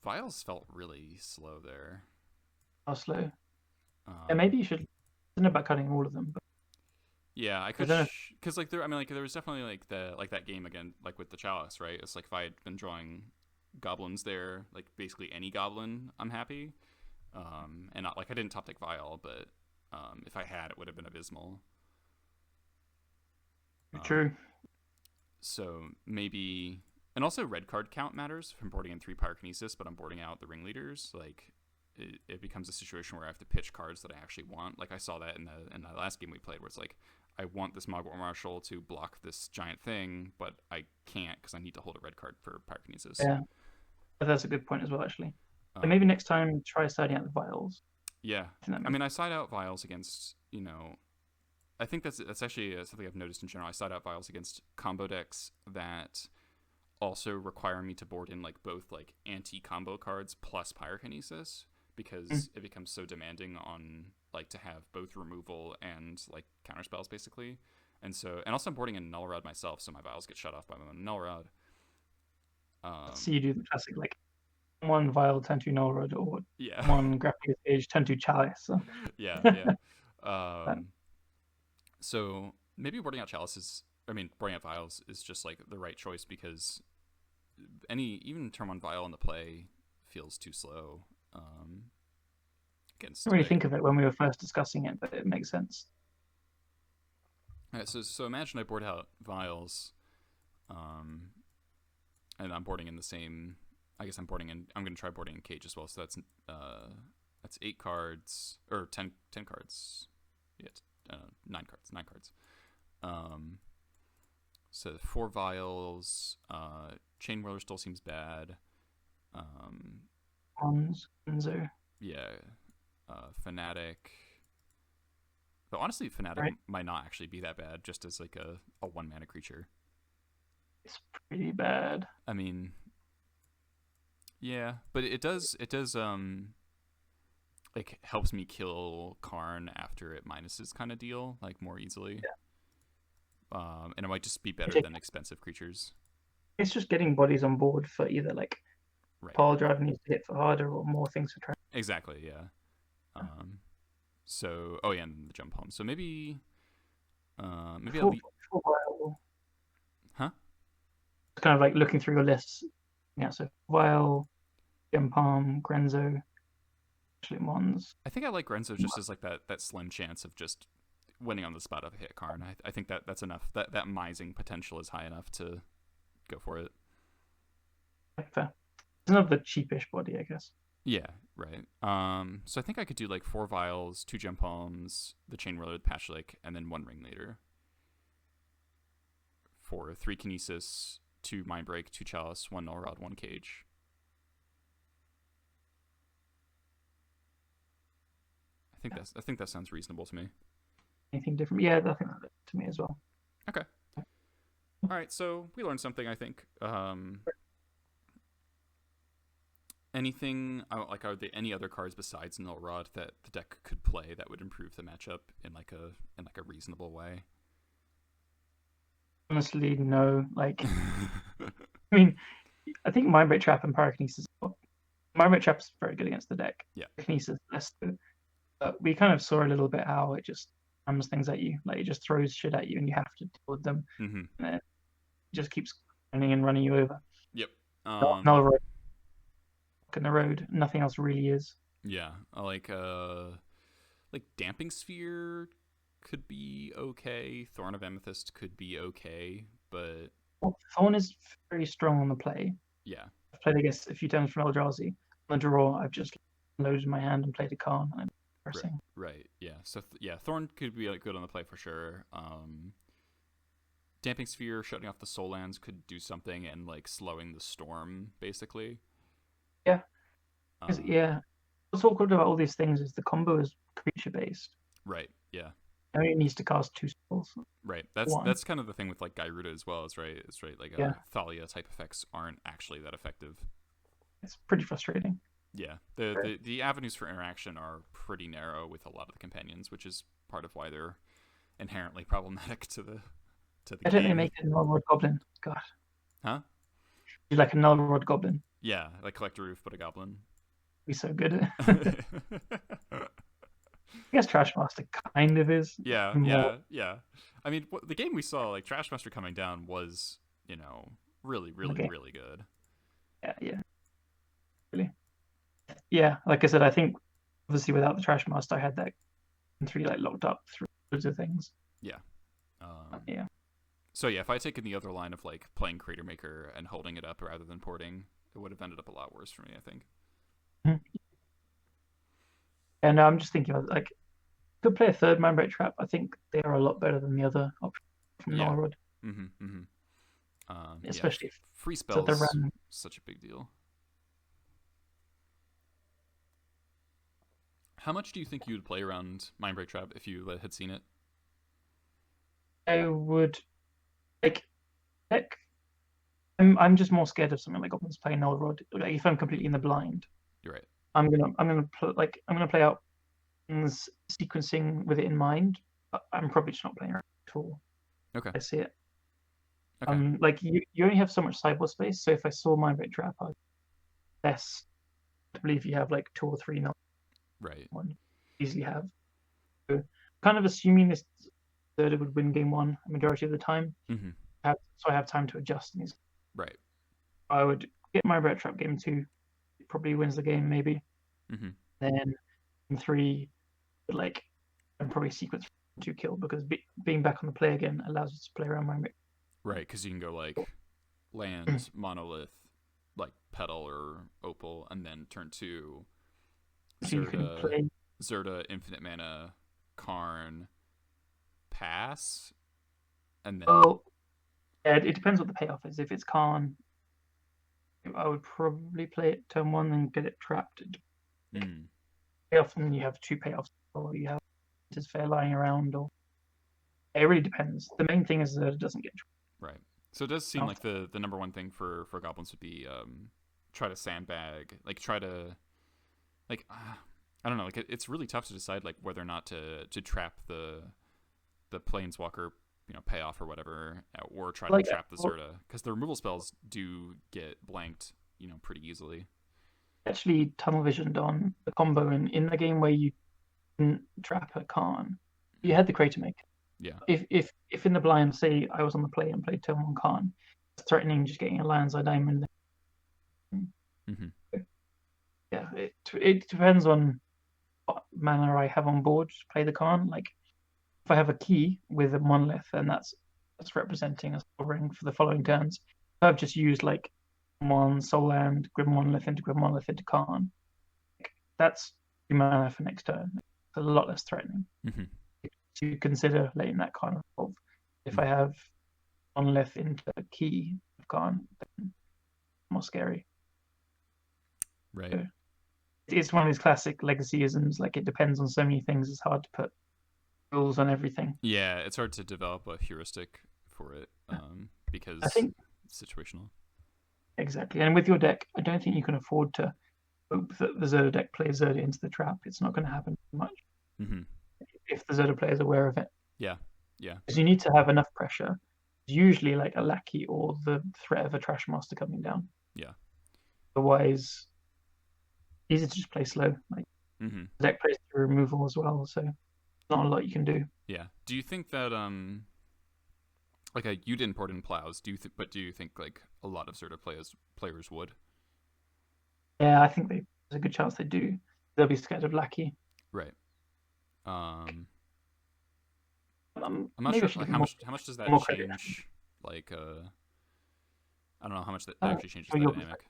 Vials felt really slow there. How slow? Yeah, maybe you should. I don't know about cutting all of them, but yeah, I could, because like there was definitely like that game again, like with the chalice, right? It's like if I had been drawing goblins there, like basically any goblin, I'm happy. And not like I didn't top deck Vial, but if I had, it would have been abysmal. True. So maybe, and also red card count matters. If I'm boarding in 3 Pyrokinesis, but I'm boarding out the Ringleaders, like it becomes a situation where I have to pitch cards that I actually want. Like I saw that in the last game we played, where it's like I want this Mogg War Marshal to block this giant thing, but I can't because I need to hold a red card for Pyrokinesis. Yeah, that's a good point as well, actually. So maybe next time try siding out the Vials. Yeah, I mean I side out Vials against I think that's actually something I've noticed in general. I side out Vials against combo decks that also require me to board in like both like anti-combo cards plus Pyrokinesis, because it becomes so demanding on like to have both removal and like counter spells basically. And also I'm boarding in Nullrod myself, so my Vials get shut off by my Nullrod. So you do the classic like 1 Vial, 10-2 Nullrod, or 1 Graphic Cage, 10-2 Chalice. So. Yeah. So maybe boarding out boarding out Vials is just like the right choice, because even turn 1 Vial in the play feels too slow. I didn't really think of it when we were first discussing it, but it makes sense. Alright, so imagine I board out vials, and I'm boarding in the same. I guess I'm boarding in. I'm gonna try boarding in cage as well. So that's 8 cards or 10 cards. Yeah, 9 cards. 9 cards. So 4 vials. Chainwhirler still seems bad. Grenzo. Yeah. Fanatic. But honestly, Fanatic might not actually be that bad, just as like a 1-mana creature. It's pretty bad. I mean, yeah, but it does like helps me kill Karn after it minuses kind of deal, like more easily. Yeah. And it might just be better than expensive creatures. It's just getting bodies on board for either like Piledriver needs to hit for harder or more things for trash. Exactly, yeah. So and the Gempalm. So maybe I'll be... Huh? Kind of like looking through your lists. Yeah, so Vial, Gempalm, Grenzo, Pashalik Mons. I think I like Grenzo just as like that slim chance of just winning on the spot of a hit Karn. I think that's enough. That mising potential is high enough to go for it. Fair. It's not the cheapish body, I guess. Yeah, right. So I think I could do like 4 vials, 2 Gempalms, the Chainwhirler with Pashalik, and then 1 Ringleader. For 3 Kinesis, 2 Mindbreak, 2 Chalice, 1 Null Rod, 1 Cage. I think that sounds reasonable to me. Anything different? Yeah, I think that to me as well. Okay. All right, so we learned something, I think. Anything like, are there any other cards besides Null Rod that the deck could play that would improve the matchup in like a reasonable way? Honestly, no. Like, I mean, I think Mindbreak Trap and Pyrokinesis. Mindbreak Trap is very good against the deck. Yeah. Pyrokinesis less good. But we kind of saw a little bit how it just rams things at you. Like, it just throws shit at you, and you have to deal with them. Mm-hmm. And it just keeps running you over. Yep. Null Rod in the road. Nothing else really is. Yeah, like Damping Sphere could be okay. Thorn of Amethyst could be okay, but Thorn is very strong on the play. Yeah, I've played against a few times from Eldrazi. On the draw, I've just loaded my hand and played a Karn. And I'm pressing. Right. Yeah. So Thorn could be good on the play for sure. Damping Sphere, shutting off the Soul Lands could do something, and like slowing the storm basically. Yeah. Yeah. What's awkward about all these things is the combo is creature based. Right. Yeah. It only needs to cast 2 spells. Right. That's kind of the thing with like Gyruda as well. It's right. Like Thalia type effects aren't actually that effective. It's pretty frustrating. Yeah. The avenues for interaction are pretty narrow with a lot of the companions, which is part of why they're inherently problematic to the Why don't they make a Null Rod Goblin? God. Huh? You like a Null Rod Goblin? Yeah, like collect a roof, but a goblin. Be so good at it. I guess Trashmaster kind of is. Yeah. I mean, the game we saw, like Trashmaster coming down, was really good. Yeah. Really. Yeah, like I said, I think obviously without the Trashmaster, I had that 3 like locked up through loads of things. Yeah. Yeah. So yeah, if I had taken the other line of like playing Cratermaker and holding it up rather than porting, it would have ended up a lot worse for me, I think. And I'm just thinking of like, could play a 3rd Mindbreak Trap. I think they are a lot better than the other options from Null Rod. Especially if free spells such a big deal. How much do you think you would play around Mindbreak Trap if you had seen it? I would I'm just more scared of something like Goblins playing Null Rod. Like if I'm completely in the blind, you're right. I'm gonna play out things sequencing with it in mind. But I'm probably just not playing around at all. Okay. I see it. Okay. Like you only have so much sideboard space. So if I saw Mindbreak Trap, I'd less. I believe you have like 2 or 3 Null. Right. One easily have. So kind of assuming this Zirda would win game 1 a majority of the time. Mm-hmm. So I have time to adjust these. Right. I would get my Mindbreak Trap game 2. It probably wins the game maybe. Mm-hmm. Then 3, but like and probably sequence 2 kill because being back on the play again allows you to play around Mindbreak. Right, because you can go like land, monolith, like petal or opal, and then turn 2 So you can play Zirda, infinite mana, Karn, pass, and then. Well, yeah, it depends what the payoff is. If it's Karn, I would probably play it turn 1 and get it trapped. Often you have 2 payoffs, or you have just fair lying around, or it really depends. The main thing is that it doesn't get trapped. Right. So it does seem like the number one thing for goblins would be try to sandbag, like try to, like I don't know, like it's really tough to decide like whether or not to trap the planeswalker, payoff or whatever, or try to trap the Zirda, because the removal spells do get blanked, pretty easily. Actually, tunnel visioned on the combo in the game where you didn't trap a Karn, you had the Cratermaker. Yeah. If in the blind, say I was on the play and played turn 1 Karn, it's threatening just getting a Lion's Eye Diamond. Yeah, it depends on what mana I have on board to play the Karn. Like if I have a key with a monolith, then that's representing a soul ring for the following turns. If I've just used like one soul land, Grim Monolith into Karn, that's 2 mana for next turn. It's a lot less threatening. To consider letting that Karn evolve. If I have monolith into a key of Karn, then more scary. Right. So it's one of these classic legacyisms. Like it depends on so many things. It's hard to put rules on everything. Yeah, it's hard to develop a heuristic for it because I think it's situational. Exactly. And with your deck, I don't think you can afford to hope that the Zirda deck plays Zirda into the trap. It's not going to happen much. If the Zirda player is aware of it. Yeah. Because you need to have enough pressure. Usually like a Lackey or the threat of a Trashmaster coming down. Yeah. Otherwise, easy to just play slow. Like the deck plays through removal as well, so not a lot you can do. Yeah. Do you think that like you didn't port in plows? Do you think like a lot of Zirda players would? Yeah, I think there's a good chance they do. They'll be scared of Lackey. Right. I'm not sure like, how much does that change? Like I don't know how much that actually changes the dynamic.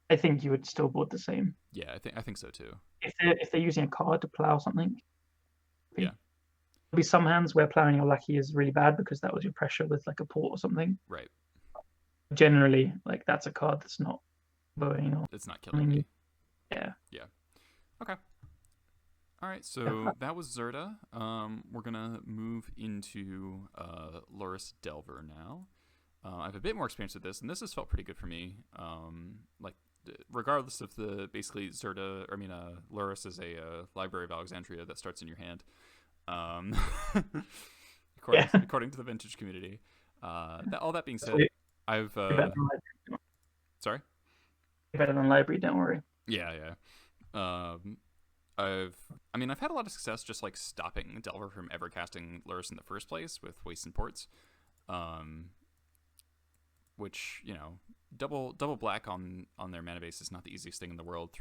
I think you would still board the same. Yeah, I think so too. If they're using a card to plow something. Yeah. There'll be some hands where plowing your Lackey is really bad because that was your pressure with like a port or something. Right. Generally, like that's a card that's not bowing or it's not killing me. Yeah. Okay. All right, so that was Zirda. We're gonna move into Lurrus Delver now. I have a bit more experience with this, and this has felt pretty good for me. Like, regardless of the basically Lurrus is a Library of Alexandria that starts in your hand. According to the vintage community. All that being said, I've sorry. Better than Library, don't worry. Yeah. I've had a lot of success just like stopping Delver from ever casting Lurrus in the first place with Wasteland Ports, which double black on their mana base is not the easiest thing in the world.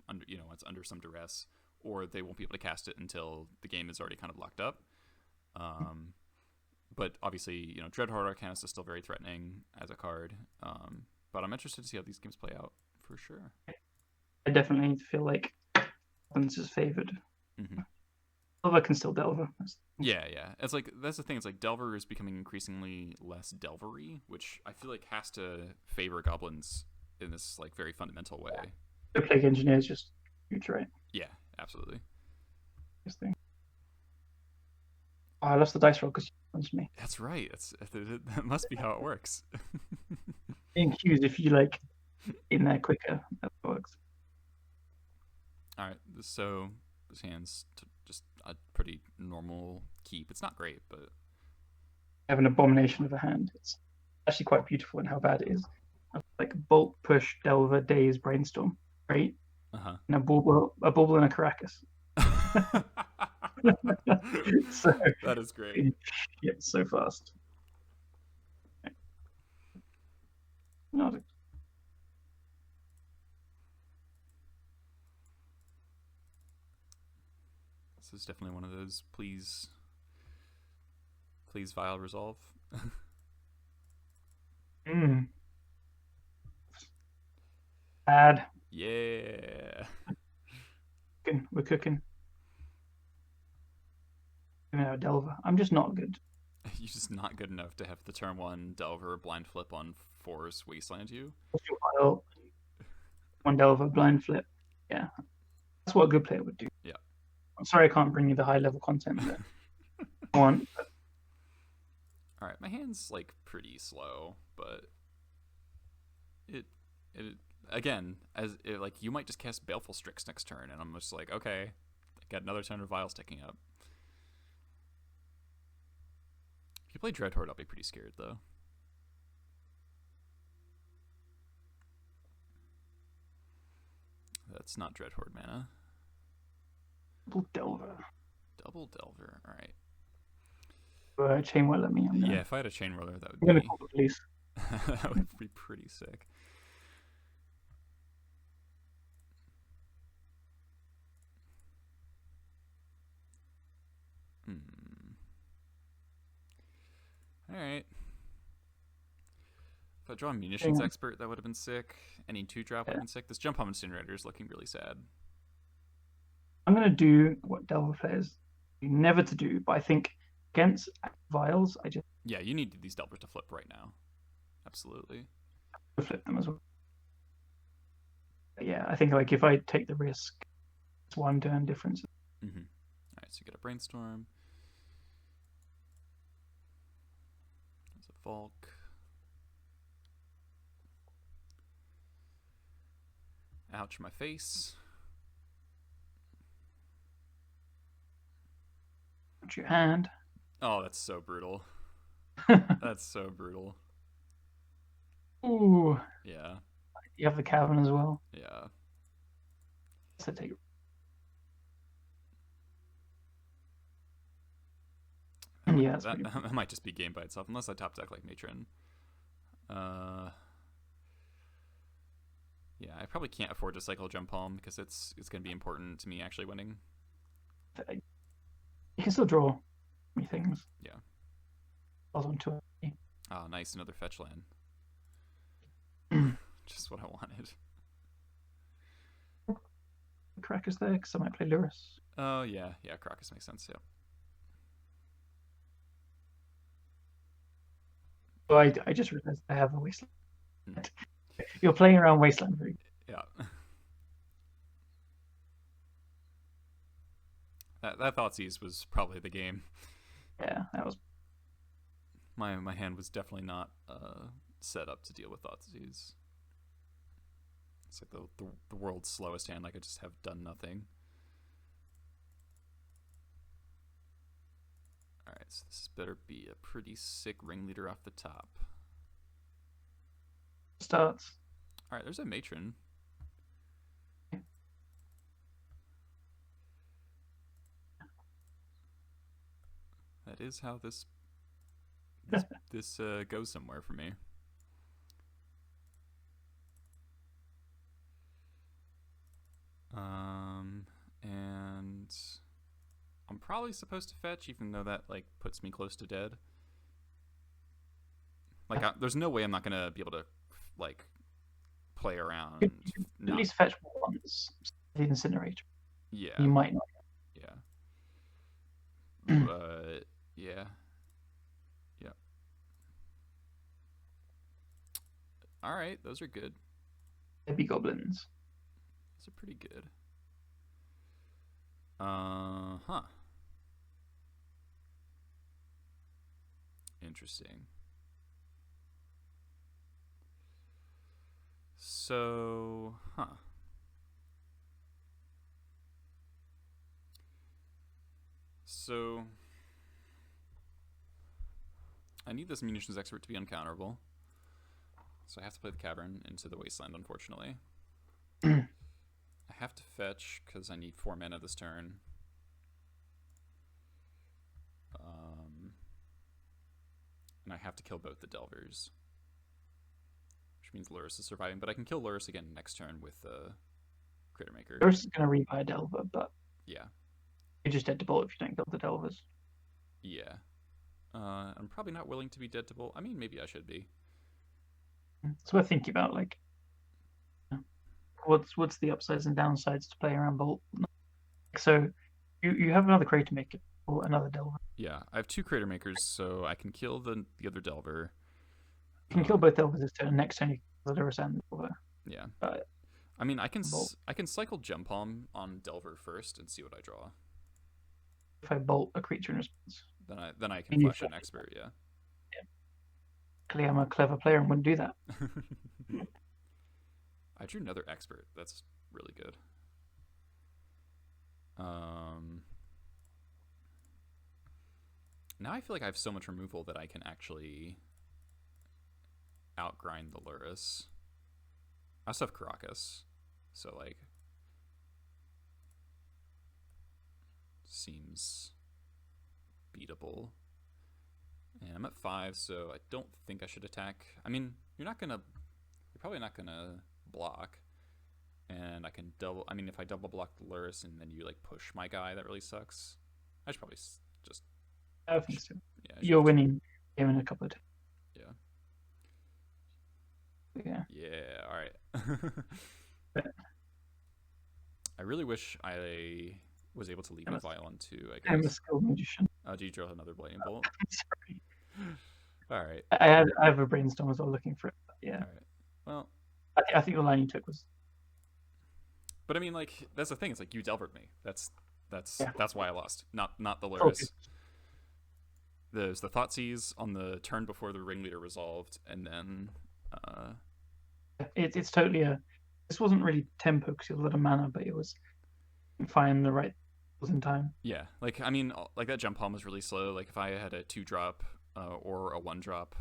It's under some duress, or they won't be able to cast it until the game is already kind of locked up. But obviously, Dreadhorde Arcanist is still very threatening as a card. But I'm interested to see how these games play out for sure. I definitely feel like Goblins is favored. Delver can still Delver. Yeah. It's like that's the thing. It's like Delver is becoming increasingly less Delvery, which I feel like has to favor Goblins in this like very fundamental way. The Plague Engineer is just huge, right? Yeah, absolutely. Interesting. Oh, I lost the dice roll because you punched me. That's right. That must be how it works. Being cues if you like in there quicker. That works. All right, so this hand's just a pretty normal keep. It's not great, but I have an abomination of a hand. It's actually quite beautiful in how bad it is. Like Bolt, Push, Delver, Daze, Brainstorm, right? And a Bauble and a Caracas. So that is great. Yeah, so fast. This is definitely one of those please Vial resolve. Bad. Yeah. We're cooking. Delver. I'm just not good. You're just not good enough to have the turn 1 Delver blind flip on Force Wasteland you. One Delver blind flip. Yeah. That's what a good player would do. Yeah. I'm sorry I can't bring you the high level content that I want. Alright, my hand's like pretty slow, but it again, like you might just cast Baleful Strix next turn, and I'm just like, okay, I got another turn of Vial sticking up. If you play Dreadhorde, I'll be pretty scared though. That's not Dreadhorde mana. Double Delver. Double Delver, alright. Chainwhirler me. Yeah, if I had a Chainwhirler, that would be... Call the police. That would be pretty sick. Alright. If I draw a Munitions Expert, that would have been sick. Any 2-drop would have been sick. This Gempalm Incinerator is looking really sad. I'm going to do what Delver players never to do, but I think against Vials, I just... Yeah, you need these Delvers to flip right now. Absolutely. Flip them as well. But yeah, I think like if I take the risk, it's 1 turn difference. Mm-hmm. Alright, so you get a Brainstorm. There's a Volk. Ouch, my face. Watch your hand. Oh, that's so brutal. That's so brutal. Ooh. Yeah. You have the Cavern as well. Yeah. So take... Yeah, that might just be game by itself, unless I top deck like Matron. Yeah, I probably can't afford to cycle Gempalm because it's going to be important to me actually winning. You can still draw me things. Yeah. Onto it. Oh, nice, another fetch land. Just what I wanted. Krakus there, because I might play Lurrus. Oh, yeah. Yeah, Krakus makes sense, yeah. Well, I just realized I have a Wasteland. You're playing around Wasteland. Yeah. That Thoughtseize was probably the game. Yeah, that was... My hand was definitely not set up to deal with Thoughtseize. It's like the world's slowest hand. Like I just have done nothing. Alright, so this better be a pretty sick Ringleader off the top. Starts. Alright, there's a Matron. That is how this goes somewhere for me. And I'm probably supposed to fetch, even though that like puts me close to dead. Like, there's no way I'm not gonna be able to like play around. At least fetch once. The Incinerator. Yeah. You might not. Yeah. But yeah. Yeah. All right, those are good. Baby goblins. Those are pretty good. Huh. Interesting. So, huh. So, I need this Munitions Expert to be uncounterable. So I have to play the Cavern into the Wasteland, unfortunately. I have to fetch because I need 4 mana this turn. And I have to kill both the Delvers. Which means Lurrus is surviving, but I can kill Lurrus again next turn with Cratermaker. Lurrus is going to rebuy Delver, but... Yeah. You're just dead to bolt if you don't kill the Delvers. Yeah. I'm probably not willing to be dead to bolt. I mean, maybe I should be. It's worth thinking about, like, what's the upsides and downsides to play around bolt. So you have another Cratermaker or another Delver. Yeah, I have 2 Cratermakers, so I can kill the other Delver. You can kill both Delvers this turn. Next turn you kill the Lurrus and Delver. Yeah. I mean, I can cycle Gempalm on Delver first and see what I draw. If I bolt a creature in response, then I can flash an expert. Yeah. Clearly, I'm a clever player and wouldn't do that. I drew another expert. That's really good. Now I feel like I have so much removal that I can actually outgrind the Lurrus. I also have Caracas, so like seems beatable. And I'm at 5, so I don't think I should attack. I mean, you're probably not gonna block. And I can double. I mean, if I double block the Lurrus and then you like push my guy, that really sucks. I should probably just. I think so. Yeah. You're winning game in a couple of times. Yeah. Yeah. All right. I really wish I was able to leave a vial on 2. I guess. I'm a skilled magician. Do you draw another Blazing Bolt? Sorry. All right. I have a brainstorm as well looking for it. Yeah. All right. Well. I think the line you took was. But I mean, like, that's the thing. It's like you Delvered me. That's why I lost. Not the Lurrus. Okay. There's the Thoughtseize on the turn before the Ringleader resolved, and then. It's totally This wasn't really tempo because you had a lot of mana, but it was find the right tools in time. Yeah, like I mean, like that Gempalm was really slow. Like if I had a 2-drop or a 1-drop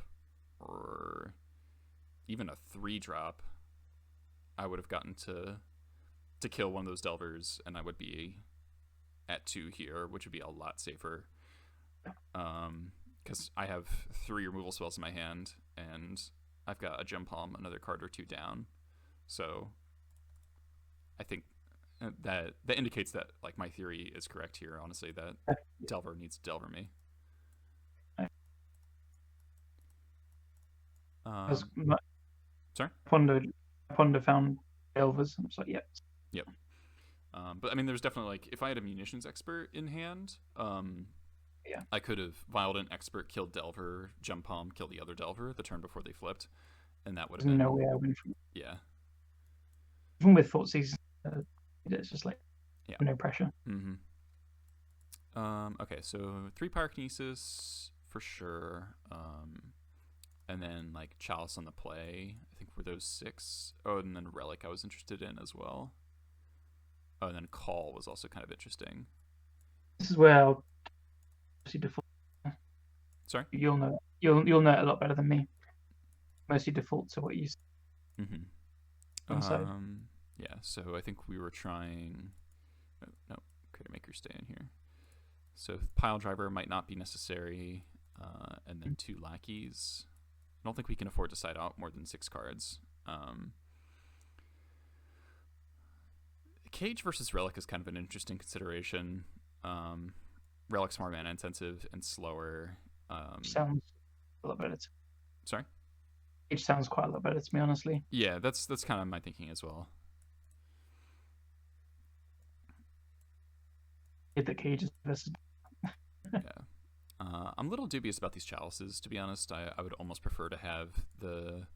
or even a 3-drop, I would have gotten to kill one of those Delvers, and I would be at 2 here, which would be a lot safer. Because I have 3 removal spells in my hand, and I've got a Gempalm, another card or 2 down. So I think that indicates that like my theory is correct here. Honestly, that Delver needs to Delver me. Sorry? Pondo found Delvers. I was like, yep. Yep. But I mean, there's definitely like if I had a Munitions Expert in hand, yeah, I could have vialed an Expert, killed Delver, Gempalm, killed the other Delver the turn before they flipped, and that would have been no way I win from. Yeah. Even with Thoughtseize, it's just like no pressure. Mm-hmm. Okay, so 3 Pyrokinesis for sure. And then like Chalice on the play. I think were those 6. Oh, and then Relic I was interested in as well. Oh, and then Call was also kind of interesting. This is where I'll default. Sorry? You'll know it a lot better than me. Mostly default to what you say. Mm-hmm. Yeah, so I think we were trying. No, Cratermaker stay in here. So Piledriver might not be necessary, and then 2 lackeys. I don't think we can afford to side out more than 6 cards. Cage versus Relic is kind of an interesting consideration. Relic's more mana intensive and slower. Sounds a lot better. Sorry? Cage sounds quite a lot better to me, honestly. Yeah, that's kind of my thinking as well. Hit the Cages versus. Yeah. I'm a little dubious about these Chalices, to be honest. I would almost prefer to have the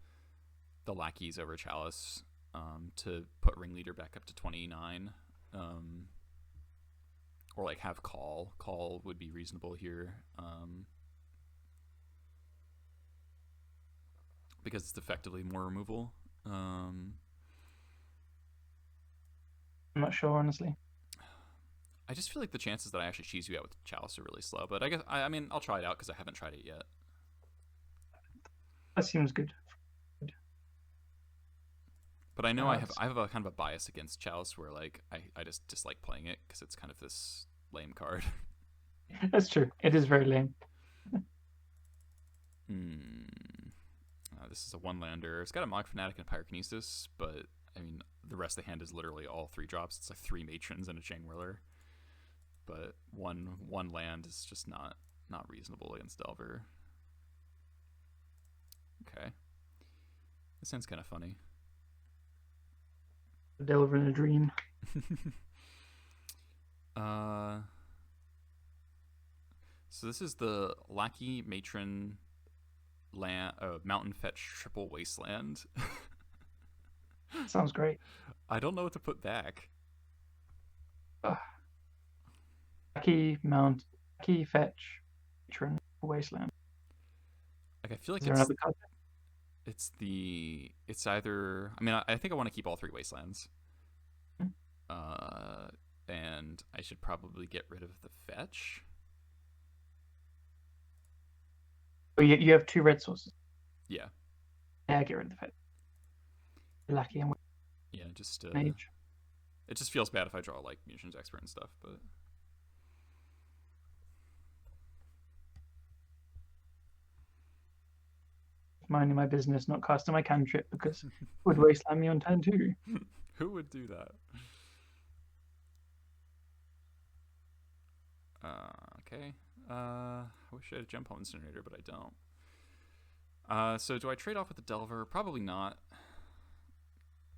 lackeys over Chalice to put Ringleader back up to 29. Or like have Call. Call would be reasonable here. Because it's effectively more removal. I'm not sure, honestly. I just feel like the chances that I actually cheese you out with Chalice are really slow, but I guess I mean I'll try it out because I haven't tried it yet. That seems good. But I know I have a kind of a bias against Chalice where like I just dislike playing it because it's kind of this lame card. That's true. It is very lame. This is a 1-lander. It's got a Mogg Fanatic and Pyrokinesis, but I mean the rest of the hand is literally all 3 drops. It's like 3 Matrons and a Chainwhirler. but one land is just not reasonable against Delver. Okay. This sounds kind of funny. Delver in a dream. So this is the Lackey Matron Mountain Fetch Triple Wasteland. Sounds great. I don't know what to put back. Lackey Fetch Matron Wasteland. Like I feel like it's either. I mean, I think I want to keep all 3 Wastelands. And I should probably get rid of the fetch. Oh, you have 2 red sources. Yeah. Yeah, get rid of the fetch. Lucky and yeah, just mage. It just feels bad if I draw like Munitions Expert and stuff, but minding my business, not casting my cantrip because it would wasteland me on turn 2. Who would do that? Okay. I wish I had a Gempalm Incinerator, but I don't. So do I trade off with the Delver? Probably not.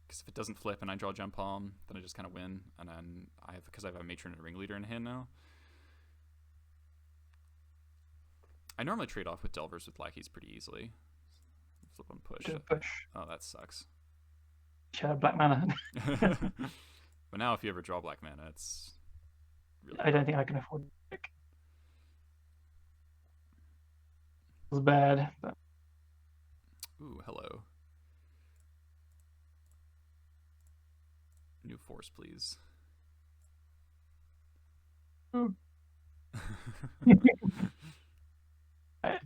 Because if it doesn't flip and I draw Gempalm, then I just kind of win. And then because I have a Matron and a Ringleader in hand now. I normally trade off with Delvers with Lackeys pretty easily. Flip on push. Oh, that sucks. Black mana. But now if you ever draw black mana, it's really I don't think I can afford it. It was bad, but ooh, hello. New force, please. Ooh. Let's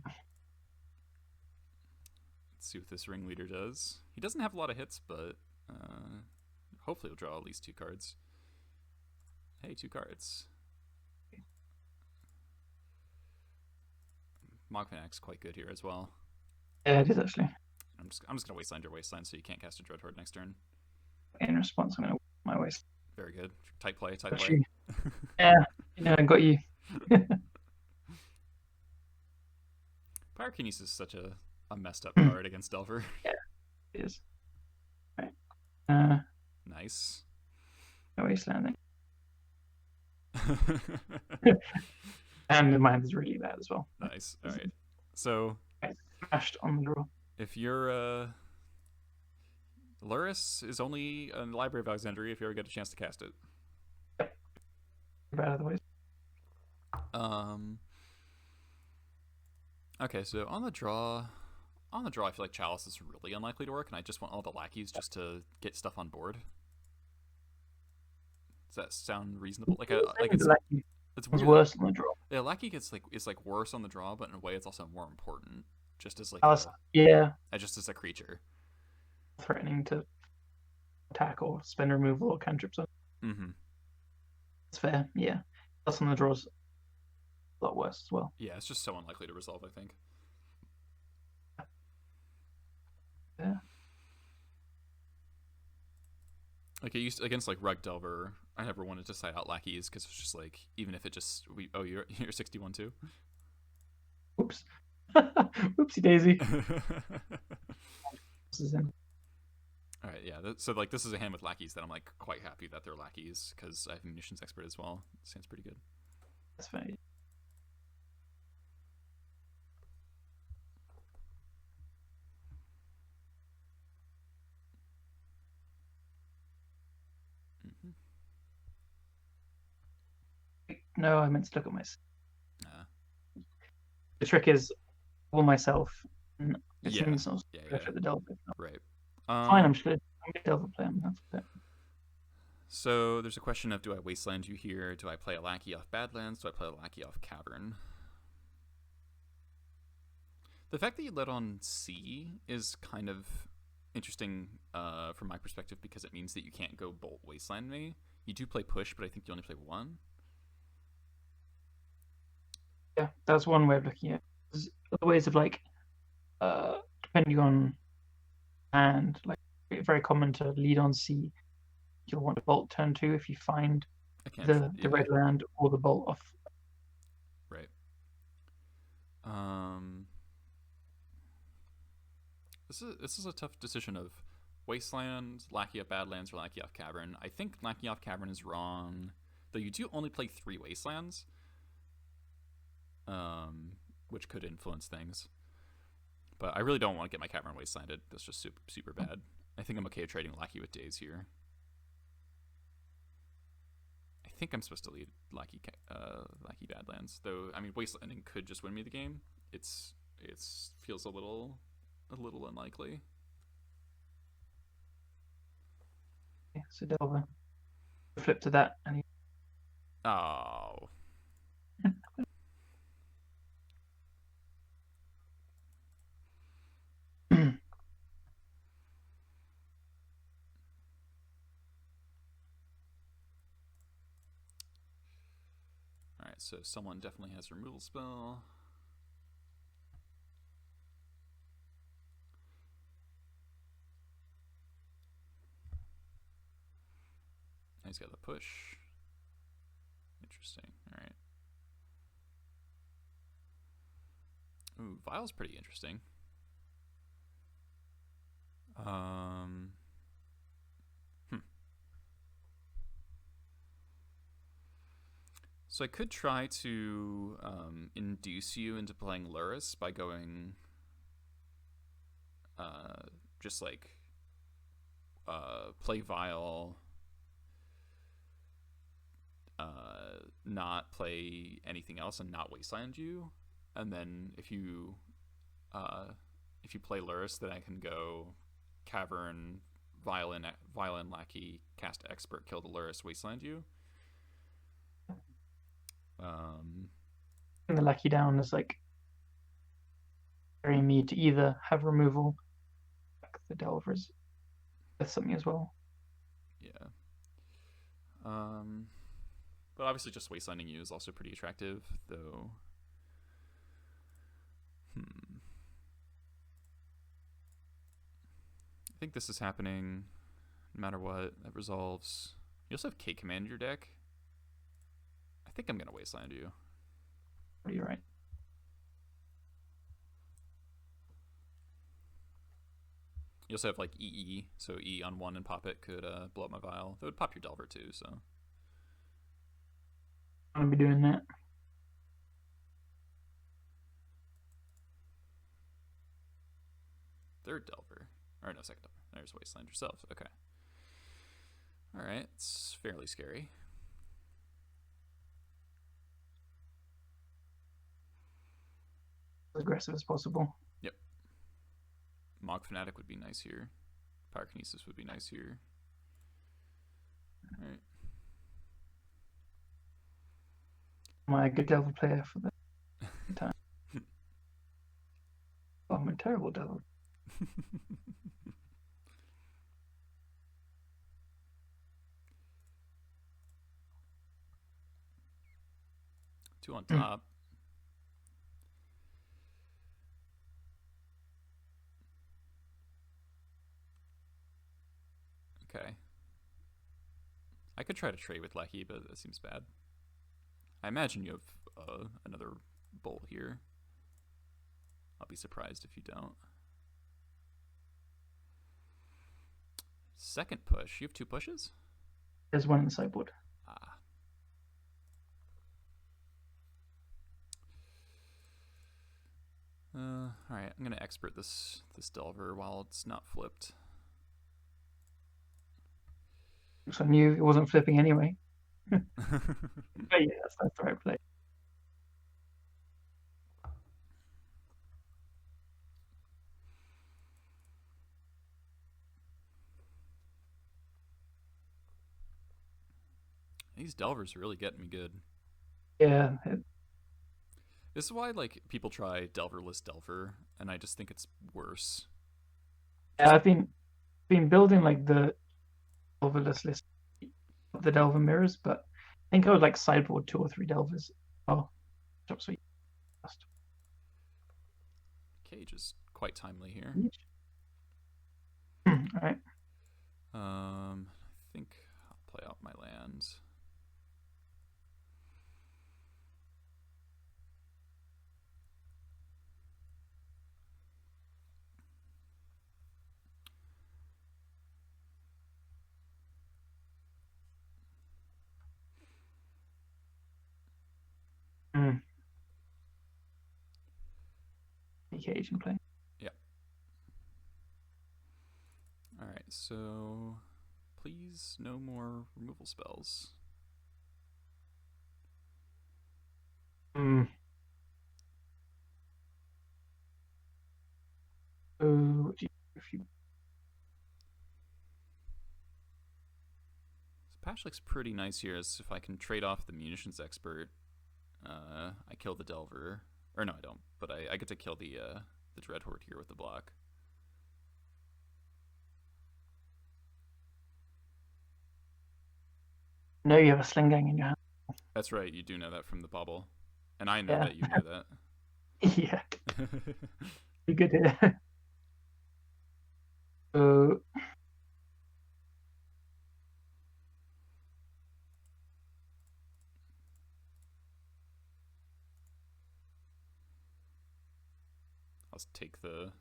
see what this Ringleader does. He doesn't have a lot of hits, but hopefully he'll draw at least 2 cards. Hey, 2 cards. Mogg Fanatic's quite good here as well. Yeah, it is actually. I'm just gonna wasteland your wasteland so you can't cast a Dreadhorde next turn. In response, I'm gonna my waste. Very good. Tight play, tight play. Yeah, I got you. Pyrokinesis is such a messed up card against Delver. Yeah, it is. Right. Nice. No wastelanding. And mine is really bad as well. Nice. All right. So smashed on the draw. If you're Lurrus is only in the Library of Alexandria if you ever get a chance to cast it. Yep. Bad otherwise. Okay, so on the draw, I feel like Chalice is really unlikely to work, and I just want all the lackeys just to get stuff on board. Does that sound reasonable? It's weird. Worse on the draw. Yeah, lackey is worse on the draw, but in a way it's also more important, just as just as a creature. Threatening to attack or spend removal or cantrips on. Mm-hmm. It's fair, yeah. Plus on the draws a lot worse as well. Yeah, it's just so unlikely to resolve, I think. Yeah. Like I used against like Rug Delver, I never wanted to side out lackeys because it's just like even if it just you're 61 too. Oops. Oopsie daisy. All right, yeah. So like this is a hand with lackeys that I'm like quite happy that they're lackeys because I have Munitions Expert as well. It sounds pretty good. That's funny. No, I meant to look at myself. The trick is all myself. The Delver. Right. Fine, I'm just gonna Delver play him. That's it. So there's a question of do I wasteland you here? Do I play a lackey off Badlands? Do I play a lackey off Cavern? The fact that you let on C is kind of interesting from my perspective because it means that you can't go bolt wasteland me. You do play push, but I think you only play 1. Yeah, that's one way of looking at it. There's other ways of depending on and it's very common to lead on C. You'll want to bolt turn 2 if you find can't. The red land or the bolt off. Right. This is a tough decision of Wasteland, Lackey off Badlands, or Lackey off Cavern. I think Lackey off Cavern is wrong, though you do only play 3 Wastelands, which could influence things. But I really don't want to get my Cavern Wastelanded. That's just super, super bad. I think I'm okay trading Lackey with Daze here. I think I'm supposed to lead Lackey Badlands, though. I mean, Wastelanding could just win me the game. It feels a little unlikely. Yeah, so Delver. Flip to that, and Oh. Alright, so someone definitely has a removal spell. He's got the push. Interesting. Alright. Ooh, Vial's pretty interesting. So I could try to induce you into playing Lurrus by going just like play Vial, not play anything else and not Wasteland you, and then if you play Lurrus, then I can go Cavern, Violin, Lackey, cast Expert, kill the Lurrus, Wasteland you. And the Lackey down is like carrying me to either have removal, like the Delvers, with something as well. Yeah. But obviously just Wastelanding you is also pretty attractive, though. I think this is happening no matter what. That resolves. You also have K-Command in your deck. I think I'm going to Wasteland you. You're right. You also have like EE, so E on 1 and pop it could blow up my Vial. That would pop your Delver too, so. I'm going to be doing that. Third Delver. Or no, second Delver. There's Wasteland yourself. Okay. Alright, it's fairly scary. As aggressive as possible. Yep. Mogg Fanatic would be nice here. Pyrokinesis would be nice here. Alright. Am I a good Delver player for the time? Oh, I'm a terrible Delver. Two on top. Okay. I could try to trade with Lackey, but that seems bad. I imagine you have another bolt here. I'll be surprised if you don't. Second push. You have 2 pushes? There's one in the sideboard. Ah. Alright, I'm going to expert this Delver while it's not flipped. So I knew it wasn't flipping anyway. But yeah, that's the right play. These Delvers are really getting me good. Yeah. This is why like people try Delverless Delver, and I just think it's worse. Yeah, I've been building like the Delverless list of the Delver mirrors, but I think I would like sideboard 2 or 3 Delvers. Oh, top sweet. Cage is quite timely here. All right. I think I'll play out my lands. cage in play. Yeah. All right, so please no more removal spells. Oh, if you... So Pashalik's pretty nice here, as if I can trade off the Munitions Expert, I kill the Delver. Or no, I don't, but I get to kill the Dreadhorde here with the block. No, you have a Sling-Gang in your hand. That's right, you do know that from the bubble. And I know that you know that. Yeah. Be good here. So... Let's take the...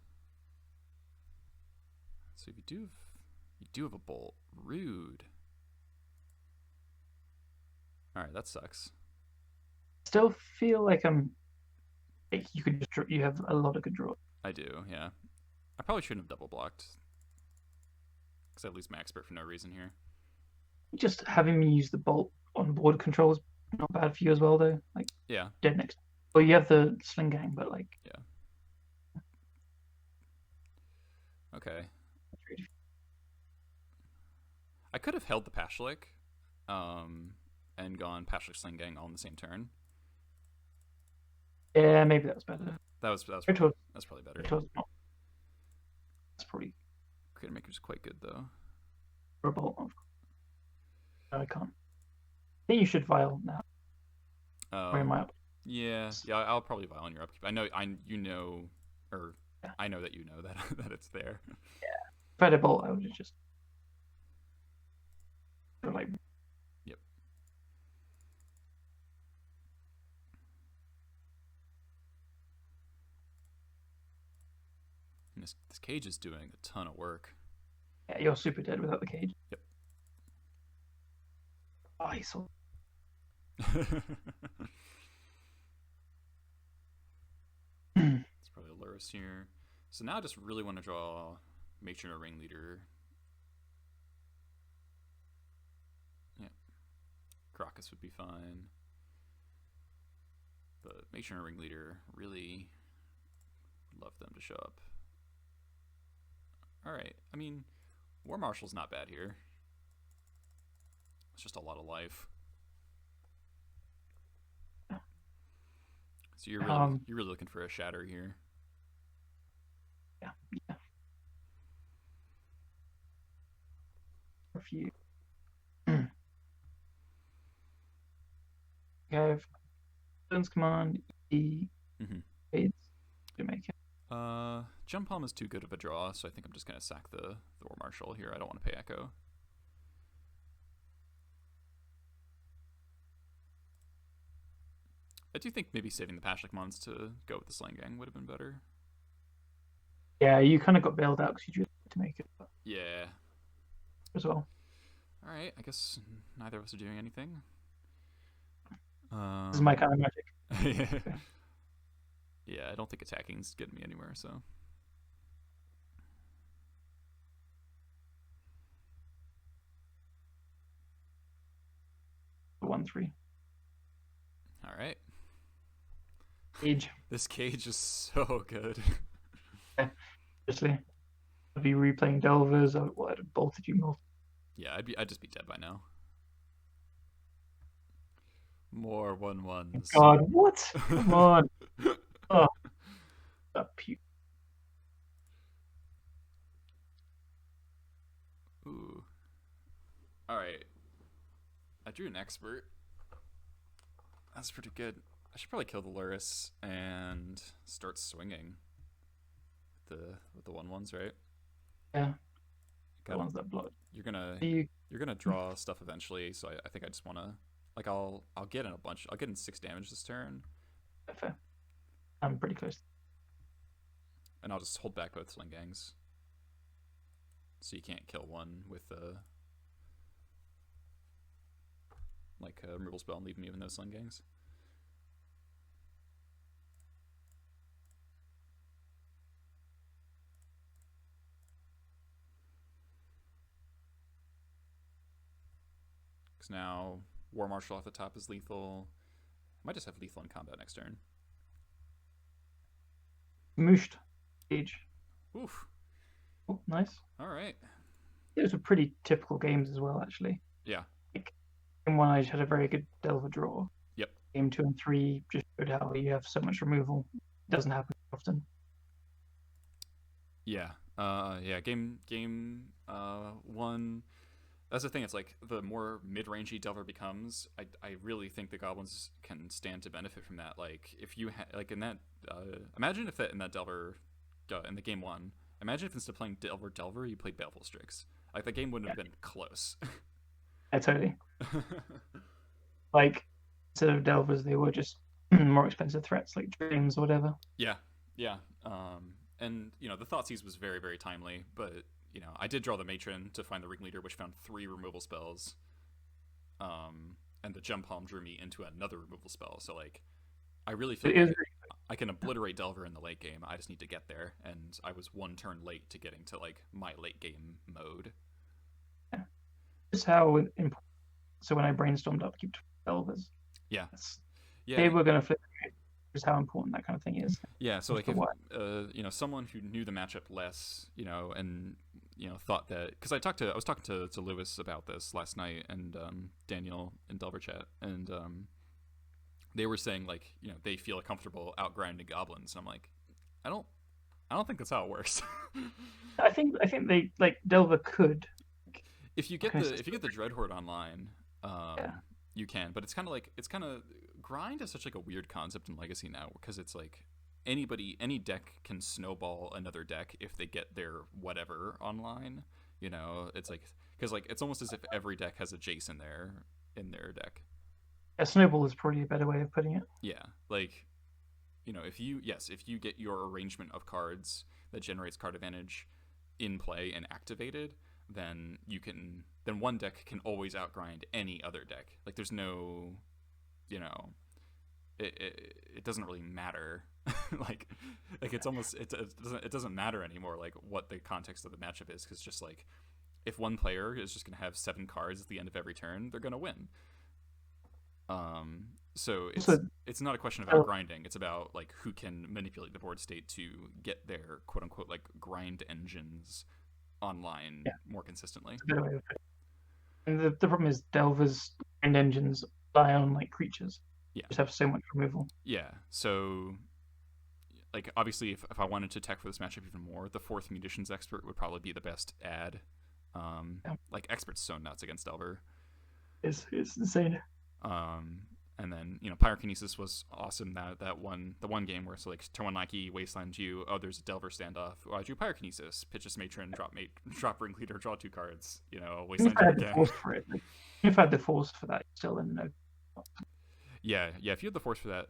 So if you do have a bolt. Rude. Alright, that sucks. Still feel like you could just you have a lot of good draw. I do, yeah. I probably shouldn't have double blocked, because I lose my expert for no reason here. Just having me use the bolt on board control is not bad for you as well, though. Like, yeah, dead next. Well, you have the Sling-Gang, but like, yeah. Okay. I could have held the Pashalik, and gone Pashalik Sling-Gang all in the same turn. Yeah, maybe that was better. That's probably better. That's probably... Cratermaker's quite good though. For a bolt. No, I can't. I think you should Vial now. Yeah, I'll probably Vial on your upkeep. I know that you know that that it's there. Yeah. If I had a bolt, I would have just like... Yep. And this cage is doing a ton of work. Yeah, you're super dead without the cage. Yep. Oh, he's so... It's probably a Lurrus here. So now I just really want to draw Matron or Ringleader. Yeah. Crocus would be fine. But Matron or Ringleader, really would love them to show up. Alright, I mean, War Marshal's not bad here. It's just a lot of life. So you're really looking for a shatter here. Yeah. A few. You have Stone's Command, aids to make it. Gempalm is too good of a draw, so I think I'm just gonna sack the War Marshal here. I don't want to pay Echo. I do think maybe saving the Pashalik Mons to go with the Sling-Gang would have been better. Yeah, you kind of got bailed out because you drew to make it. Yeah. As well. Alright, I guess neither of us are doing anything. This is my kind of magic. Yeah, I don't think attacking's getting me anywhere, so. 1-3. Alright. Cage. This cage is so good. Yeah, seriously. I'd be replaying Delvers. I'd have bolted you more. Yeah, I'd just be dead by now. More 1/1s. God, what? Come on. Oh, that puke. Ooh. Alright. I drew an expert. That's pretty good. I should probably kill the Lurrus and start swinging with the 1/1s, right? Yeah. The ones that block. You're gonna draw stuff eventually, so I think I just wanna, like, I'll get in a bunch. I'll get in 6 damage this turn. Fair. I'm pretty close. And I'll just hold back both Sling-Gangs. So you can't kill one with like a removal spell and leave me even those Sling-Gangs. attacks now. War Marshal off the top is lethal. Might just have lethal in combat next turn. Mooshed. Age. Oof. Oh, nice. All right. Those were pretty typical games as well, actually. Yeah. Like, game 1, I just had a very good Delver draw. Yep. Game 2 and 3 just showed how you have so much removal. It doesn't happen often. Yeah. Game 1. That's the thing. It's like the more mid-rangey Delver becomes, I really think the goblins can stand to benefit from that. Like if you like in that, imagine if that in that Delver, in the game 1, imagine if instead of playing Delver, you played Baleful Strix. Like the game wouldn't have been close. Yeah, totally. Like instead of Delvers, they were just more expensive threats like Dreams or whatever. Yeah. And the Thoughtseize was very, very timely, but I did draw the Matron to find the Ringleader, which found 3 removal spells. And the Gempalm drew me into another removal spell. So like, I really feel like I can obliterate Delver in the late game. I just need to get there, and I was 1 turn late to getting to like my late game mode. Yeah. Just how important. So when I brainstormed upkeep Delvers, they were going to flip. Just how important that kind of thing is. Yeah, so like if someone who knew the matchup less, and thought that, because I was talking to Lewis about this last night, and Daniel in Delver chat, and they were saying like they feel comfortable outgrinding goblins, and I'm like, I don't think that's how it works. I think they like Delver could. If you get the Dreadhorde online, you can, but it's kind of grind is such like a weird concept in Legacy now, because it's like any deck can snowball another deck if they get their whatever online. It's like, because like it's almost as if every deck has a Jace in their deck. A snowball is probably a better way of putting it. Yeah, like if you get your arrangement of cards that generates card advantage in play and activated, then one deck can always outgrind any other deck. Like there's no, it doesn't really matter. like it's almost it doesn't matter anymore like what the context of the matchup is, because just like if one player is just gonna have 7 cards at the end of every turn, they're gonna win. So it's not a question of outgrinding. It's about like who can manipulate the board state to get their quote unquote like grind engines online more consistently. And the problem is Delver's grind engines rely on like creatures. Yeah. Just have so much removal. Yeah. So like obviously if I wanted to tech for this matchup even more, the 4th Munitions Expert would probably be the best add. Like Expert's so nuts against Delver. It's insane. And then Pyrokinesis was awesome. The one game where so like turn 1 Lackey, Wasteland you. Oh, there's a Delver standoff. Oh, I drew Pyrokinesis, pitch this Matron, drop Ringleader, draw 2 cards. Wasteland you again. If I had the force for that, still in no. Yeah. If you had the force for that,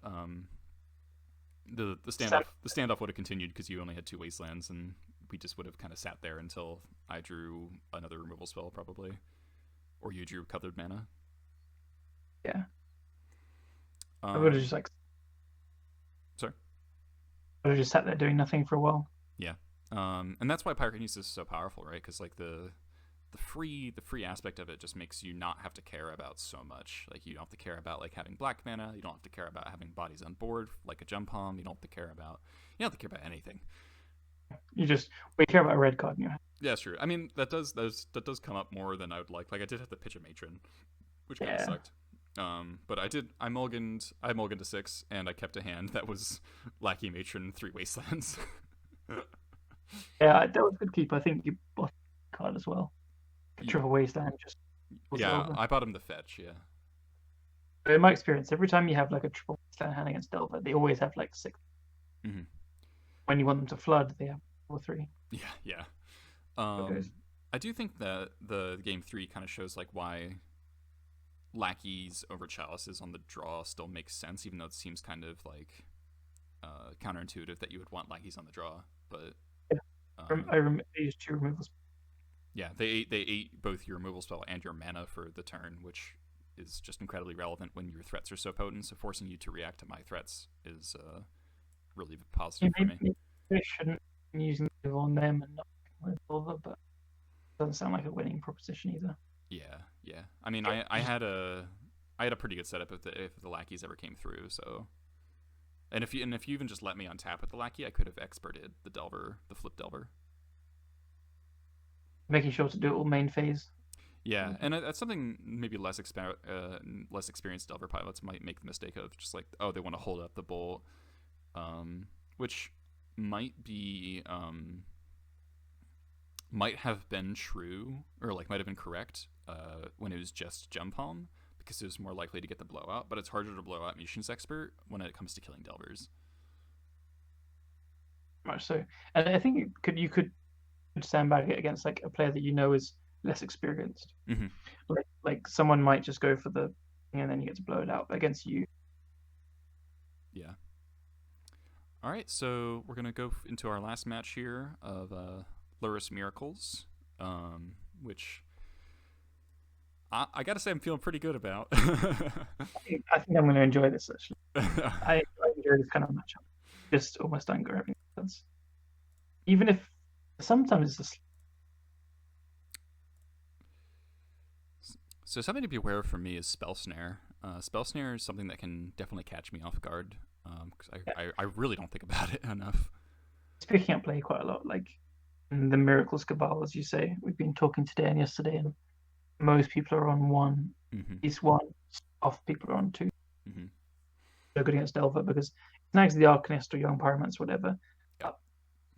the standoff would have continued, because you only had 2 Wastelands, and we just would have kind of sat there until I drew another removal spell probably, or you drew Colored Mana. Yeah. I would have just sorry. I would have just sat there doing nothing for a while. Yeah. And that's why Pyrokinesis is so powerful, right? Because like the free aspect of it just makes you not have to care about so much. Like you don't have to care about like having black mana. You don't have to care about having bodies on board like a Gempalm. You don't have to care about anything. We care about a red card in your hand. Yeah, that's true. I mean that does come up more than I would like. Like I did have to pitch a Matron, which kind of sucked. But I mulliganed to 6, and I kept a hand that was Lackey, Matron, 3 Wastelands. Yeah, that was a good keep. I think you bought a card as well. Triple Wasteland just. Yeah, I bought him the fetch. Yeah. In my experience, every time you have like a triple Wasteland hand against Delver, they always have like 6. Mm-hmm. When you want them to flood, they have 2 or 3. Yeah. I do think that the game 3 kind of shows like why Lackeys over Chalices on the draw still makes sense, even though it seems kind of like counterintuitive that you would want Lackeys on the draw. But I remember they used 2 removals. Yeah, they ate both your removal spell and your mana for the turn, which is just incredibly relevant when your threats are so potent. So forcing you to react to my threats is really positive for me. They shouldn't be using it on them and not with Delver, but it doesn't sound like a winning proposition either. Yeah. Yeah. I mean, I had a pretty good setup if the lackeys ever came through. So, and if you even just let me untap with the lackey, I could have experted the Delver, the flip Delver. Making sure to do it all main phase. Yeah, and that's something maybe less experienced Delver pilots might make the mistake of, just like, oh, they want to hold up the bolt, which might be might have been true, or like might have been correct when it was just Gempalm, because it was more likely to get the blowout, but it's harder to blow out Munitions Expert when it comes to killing Delvers. Much so, and I think you could sandbag it against like a player that you know is less experienced. Mm-hmm. Like someone might just go for the thing and then you get to blow it out against you. Yeah. All right, so we're gonna go into our last match here of Lurrus Miracles, which I gotta say I'm feeling pretty good about. I think I'm going to enjoy this actually. I enjoy this kind of matchup. Just almost anger everything else. Even if sometimes it's just... So something to be aware of for me is Spell Snare. Spell Snare is something that can definitely catch me off guard, because I really don't think about it enough. It's picking up play quite a lot, like in the Miracles Cabal, as you say. We've been talking today and yesterday, and most people are on one. Mm-hmm. At least one. Off people are on two. Mm-hmm. They're good against Delver because it snags the Arcanist or Young Pyromancer, whatever. Yep.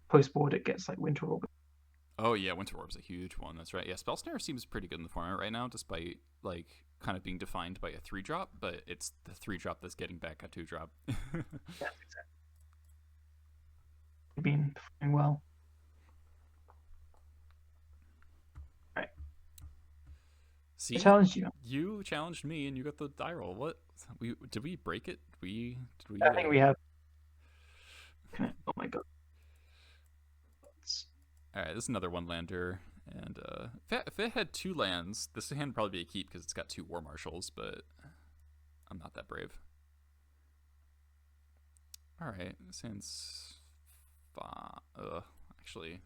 Post board, it gets like Winter Orb. Oh yeah, Winter Orb's a huge one. That's right. Yeah, Spell Snare seems pretty good in the format right now, despite like kind of being defined by a 3-drop, but it's the 3-drop that's getting back a 2-drop. Yeah, exactly. Been performing well. Right. See, I challenged you. You challenged me, and you got the die roll. What? Did we break it? Did we? I think we have. Oh my god. All right, this is another 1-lander, and if it had 2 lands, this hand would probably be a keep because it's got 2 War Marshals, but I'm not that brave. All right, this hand's fine. Actually,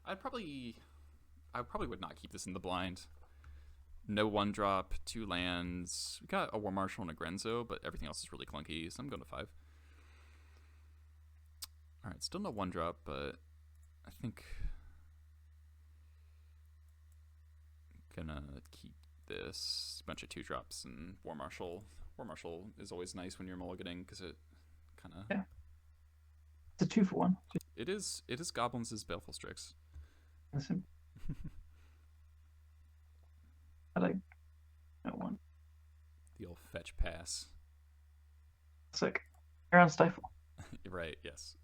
I probably would not keep this in the blind. No 1-drop, 2 lands. We got a War Marshal and a Grenzo, but everything else is really clunky, so I'm going to 5. All right, still no 1-drop, but I think I'm gonna keep this bunch of 2-drops and War Marshal. War Marshal is always nice when you're mulliganing because it kind of... Yeah. It's a 2-for-1. It is Goblins' Baleful Strix. Listen. I like that one. The old fetch pass. It's like around Stifle. Right, yes.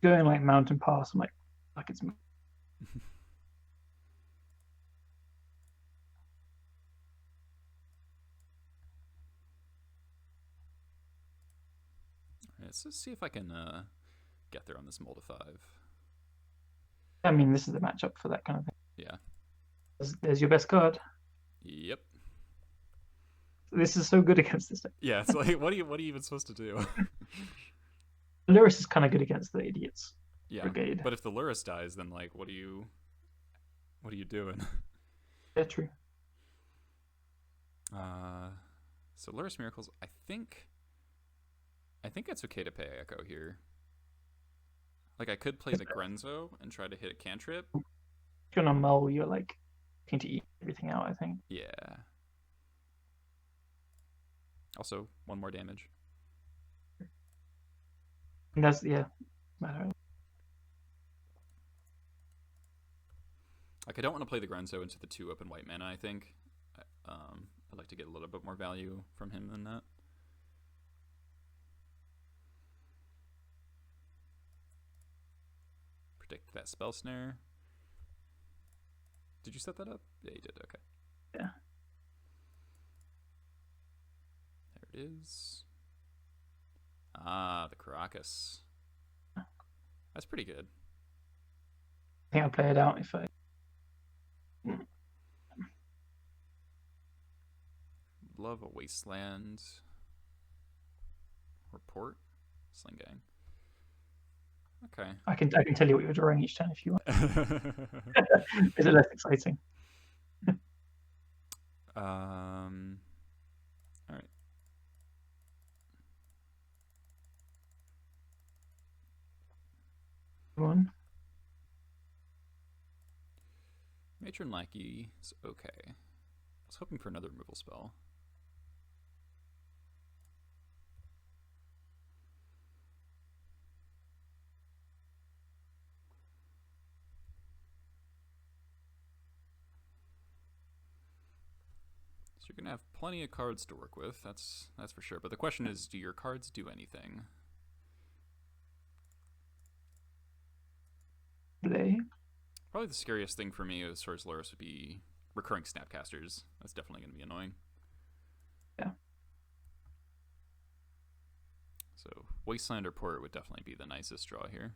Going like Mountain Pass, I'm like it's me. Let's see if I can get there on this mold of 5. I mean, this is the matchup for that kind of thing. Yeah. There's your best card. Yep. This is so good against this deck. Yeah, it's like, what are you even supposed to do? Lurrus is kind of good against the idiots. Yeah, brigade. But if the Lurrus dies, then like, what are you doing? Yeah, true. So Lurrus Miracles, I think it's okay to pay Echo here. Like, I could play the Grenzo and try to hit a cantrip. If you're on a mull, you're like looking to eat everything out, I think. Yeah. Also, 1 more damage. And that's, yeah, matter. Like, I don't want to play the Grenzo into the 2 open white mana, I think. I'd like to get a little bit more value from him than that. Predict that Spell Snare. Did you set that up? Yeah, you did. Okay. Yeah. There it is. Ah, the Caracas. That's pretty good. I think I'll play it out if I... Love a Wasteland. or Port? Sling-Gang. Okay. I can tell you what you're drawing each turn if you want. Is it less exciting? All right. One. Matron Lackey is okay. I was hoping for another removal spell. So you're gonna have plenty of cards to work with. That's for sure. But the question is, do your cards do anything? Play. Probably the scariest thing for me as far as Lurrus would be recurring Snapcasters. That's definitely gonna be annoying. Yeah. So Wasteland or Port would definitely be the nicest draw here.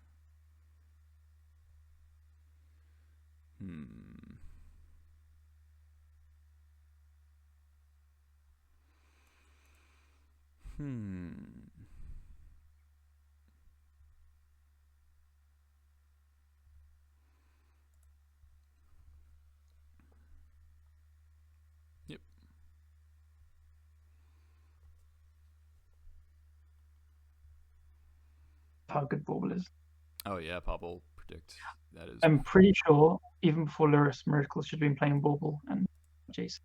Yep. How good Bauble is. Oh yeah, Bauble predict. That is. I'm pretty sure even before Lurrus Miracles should have been playing Bauble and Jason.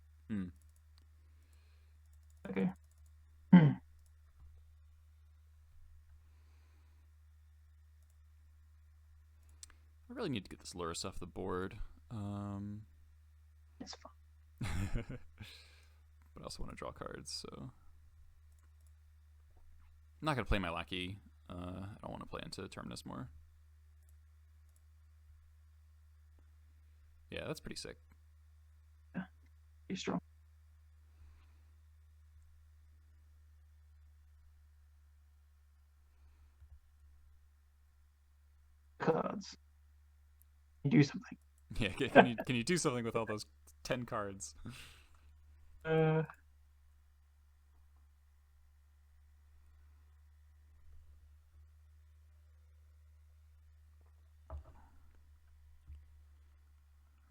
Okay. I really need to get this Lurrus off the board. It's fun. But I also want to draw cards, so I'm not gonna play my Lackey. I don't want to play into Terminus more. Yeah, that's pretty sick. Yeah, pretty strong. Cards. You do something. Yeah, can you do something with all those 10 cards?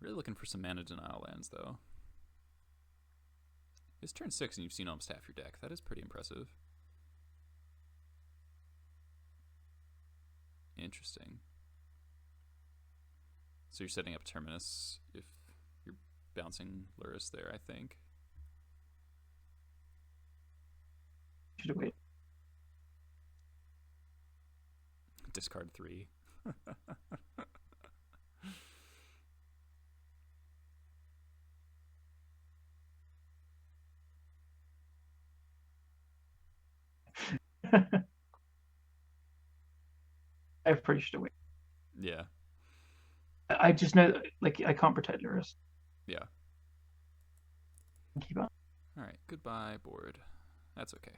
Really looking for some mana denial lands, though. It's turn 6 and you've seen almost half your deck. That is pretty impressive. Interesting. So you're setting up Terminus if you're bouncing Lurrus there, I think. Should wait. Discard 3. I pretty should wait. Yeah. I just know that, like, I can't protect Lurrus. Yeah. Keep up. All right. Goodbye, board. That's okay.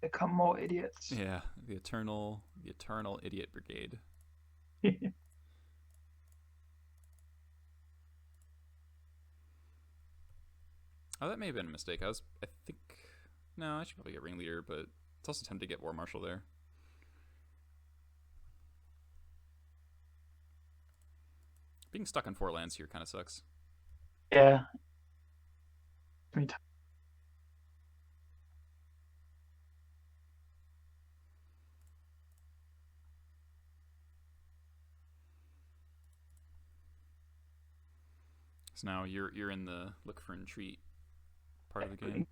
Become more idiots. Yeah, the eternal idiot brigade. Oh, that may have been a mistake. I think, no, I should probably get Ringleader, but it's also tempting to get War Marshal there. Being stuck on 4 lands here kind of sucks. Yeah. Me too. So now you're in the look for entreat part of the game.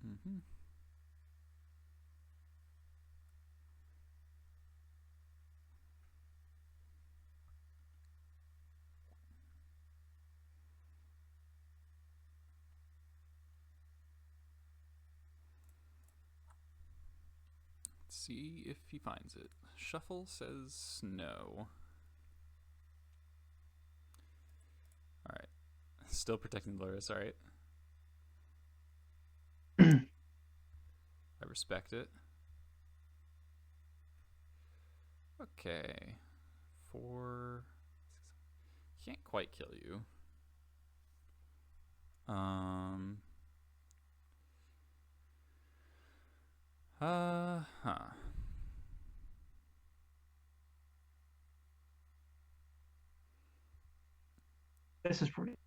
Mm-hmm. Let's see if he finds it. Shuffle says no. Alright. Still protecting Lurrus, alright. I respect it. Okay. 4. Can't quite kill you. This is probably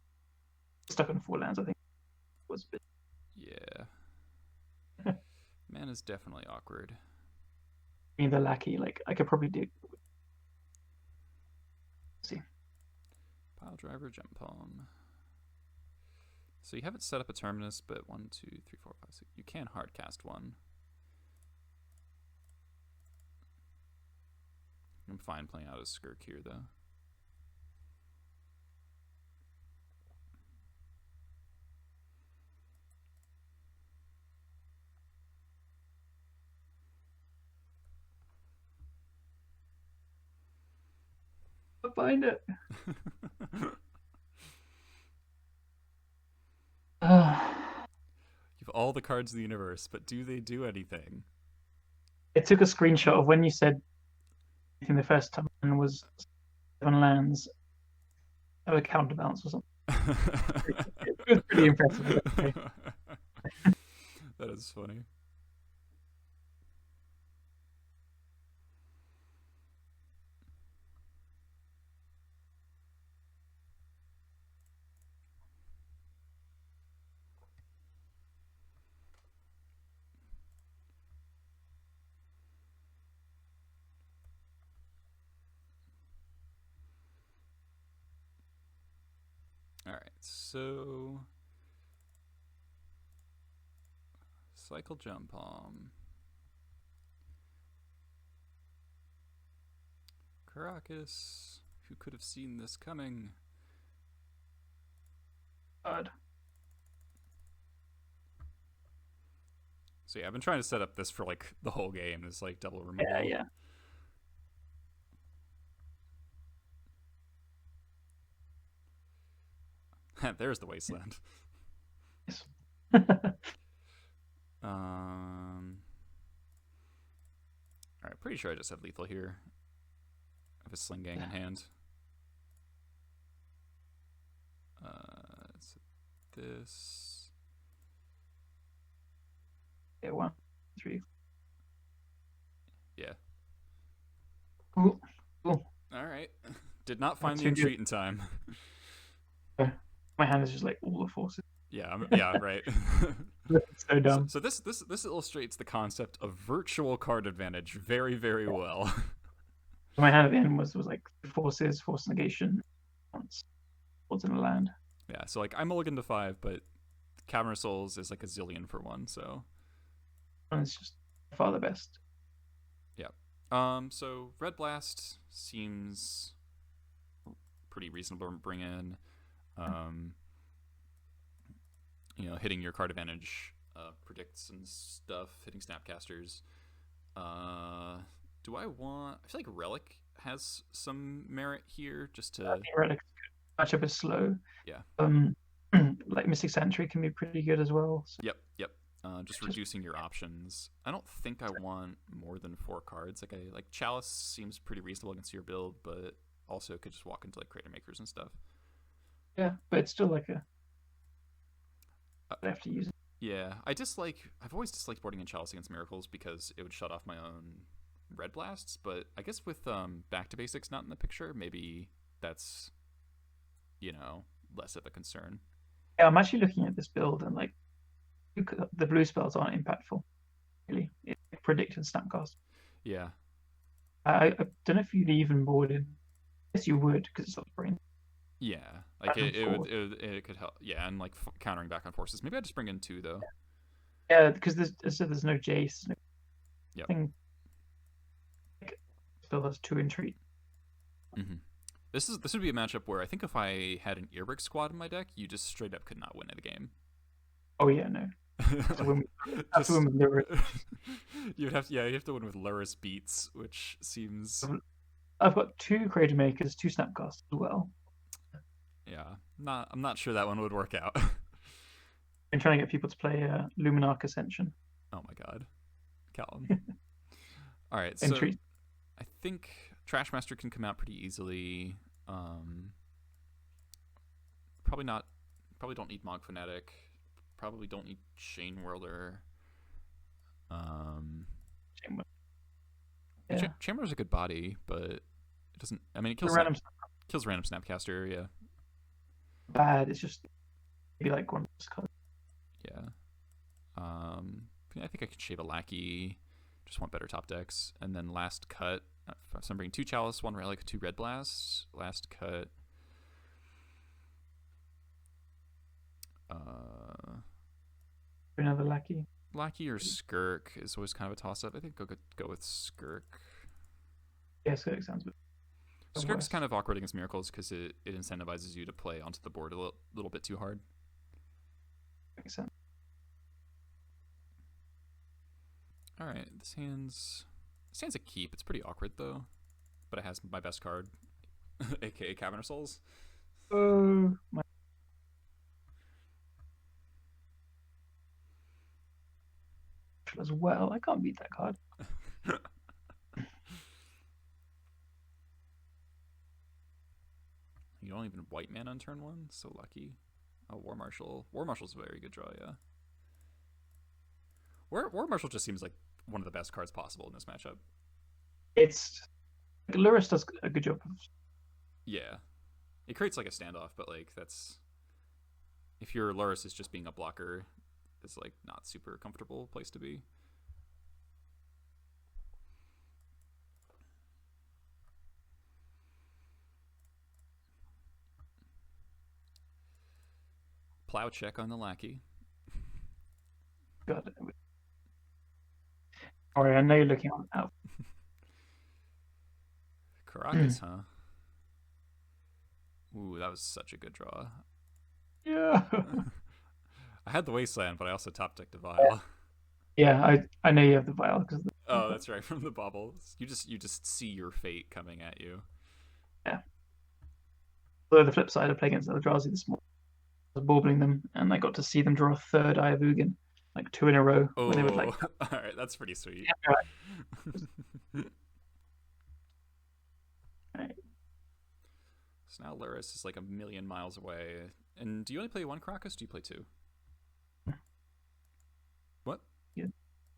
stuck on 4 lands, I think. Was a bit. Yeah. Man is definitely awkward. The Lackey, like I could probably do. Let's see. Piledriver, Gempalm. So you haven't set up a terminus, but 1, 2, 3, 4, 5, 6. You can hardcast one. I'm fine playing out a Skirk here, though. I'll find it. You've all the cards in the universe, but do they do anything? I took a screenshot of when you said I think the first time was 7 lands of a counterbalance or something. It was pretty impressive. That is funny. Alright, so cycle Gempalm. Caracas, who could have seen this coming? God. So yeah, I've been trying to set up this for like the whole game, this like double removal. Yeah. There's the Wasteland. Yes. Alright, pretty sure I just have lethal here. I have a Sling-Gang in hand. So this. Yeah, 1, 3. Yeah. Cool. Alright. Did not find the entreat in time. My hand is just like all the forces. Yeah, right. So dumb. So this illustrates the concept of virtual card advantage very, very well. My hand at the end was like forces, force negation, once in a land. Yeah, so like I mulligan to 5, but Cavern of Souls is like a zillion for 1, so. And it's just far the best. Yeah. So Red Blast seems pretty reasonable to bring in. Hitting your card advantage predicts and stuff, hitting Snapcasters. Do I want... I feel like Relic has some merit here, just to... I think Relic matchup is slow. Yeah. Like Mystic Sanctuary can be pretty good as well. So. Yep. Just reducing your options. I don't think I want more than 4 cards. Like Chalice seems pretty reasonable against your build, but also could just walk into like Cratermakers and stuff. Yeah, but it's still like a... I have to use it. Yeah, I've always disliked boarding in Chalice against Miracles because it would shut off my own Red Blasts, but I guess with Back to Basics not in the picture, maybe that's, less of a concern. Yeah, I'm actually looking at this build and like the blue spells aren't impactful, really. It's predict and snapcast. Yeah. I don't know if you'd even board in. Yes, you would, because it's not brain. Yeah, like it could help. Yeah, and like countering back on forces. Maybe I just bring in 2 though. Yeah, because there's no Jace. Yeah. Still has 2 entreat. Mm-hmm. This would be a matchup where I think if I had an Earbrick squad in my deck, you just straight up could not win the game. Oh yeah, no. That's win with Lurrus. You have to win with Lurrus Beats, which seems. I've got 2 Cratermakers, 2 Snapcasts as well. Yeah, I'm not sure that one would work out. I'm trying to get people to play Luminarch Ascension. Oh my god, Callum. All right, so Entreat. I think Trashmaster can come out pretty easily. Probably not. Probably don't need Mogg Fanatic. Probably don't need Chainwhirler. Chainwhirler's a good body, but it doesn't. I mean, it kills random Snapcaster. Yeah. Bad. It's just maybe like one. Yeah. I think I could shave a Lackey. Just want better top decks, and then last cut. So I'm bringing 2 Chalice, 1 Relic, 2 Red Blasts. Last cut. Another Lackey. Lackey or Skirk is always kind of a toss-up. I think go with Skirk. Yeah, Skirk sounds good. Skirk's kind of awkward against Miracles because it incentivizes you to play onto the board a little bit too hard. Makes sense. All right, this hand's a keep. It's pretty awkward though, but it has my best card, aka Cavern of Souls. As well, I can't beat that card. You don't even white mana on turn 1. So lucky. Oh, War Marshal. War Marshal's a very good draw. Yeah. War Marshal just seems like one of the best cards possible in this matchup. It's Lurrus does a good job. Yeah, it creates like a standoff, but like that's if your Lurrus is just being a blocker, it's like not super comfortable place to be. Plow check on the Lackey. God. Sorry, I know you're looking on out. Caracas, huh? Ooh, that was such a good draw. Yeah. I had the Wasteland, but I also top decked the Vial. Yeah, I know you have the Vial because. Oh, that's right, from the bubbles. You just see your fate coming at you. Yeah. Although the flip side, I play against Eldrazi this morning. I was baubles them, and I got to see them draw a third Eye of Ugin, like 2 in a row. Oh, when they would like. All right, that's pretty sweet. Yeah, right. Right. So now Lurrus is like a million miles away. And do you only play 1 Caracas? Do you play 2? What? Yeah,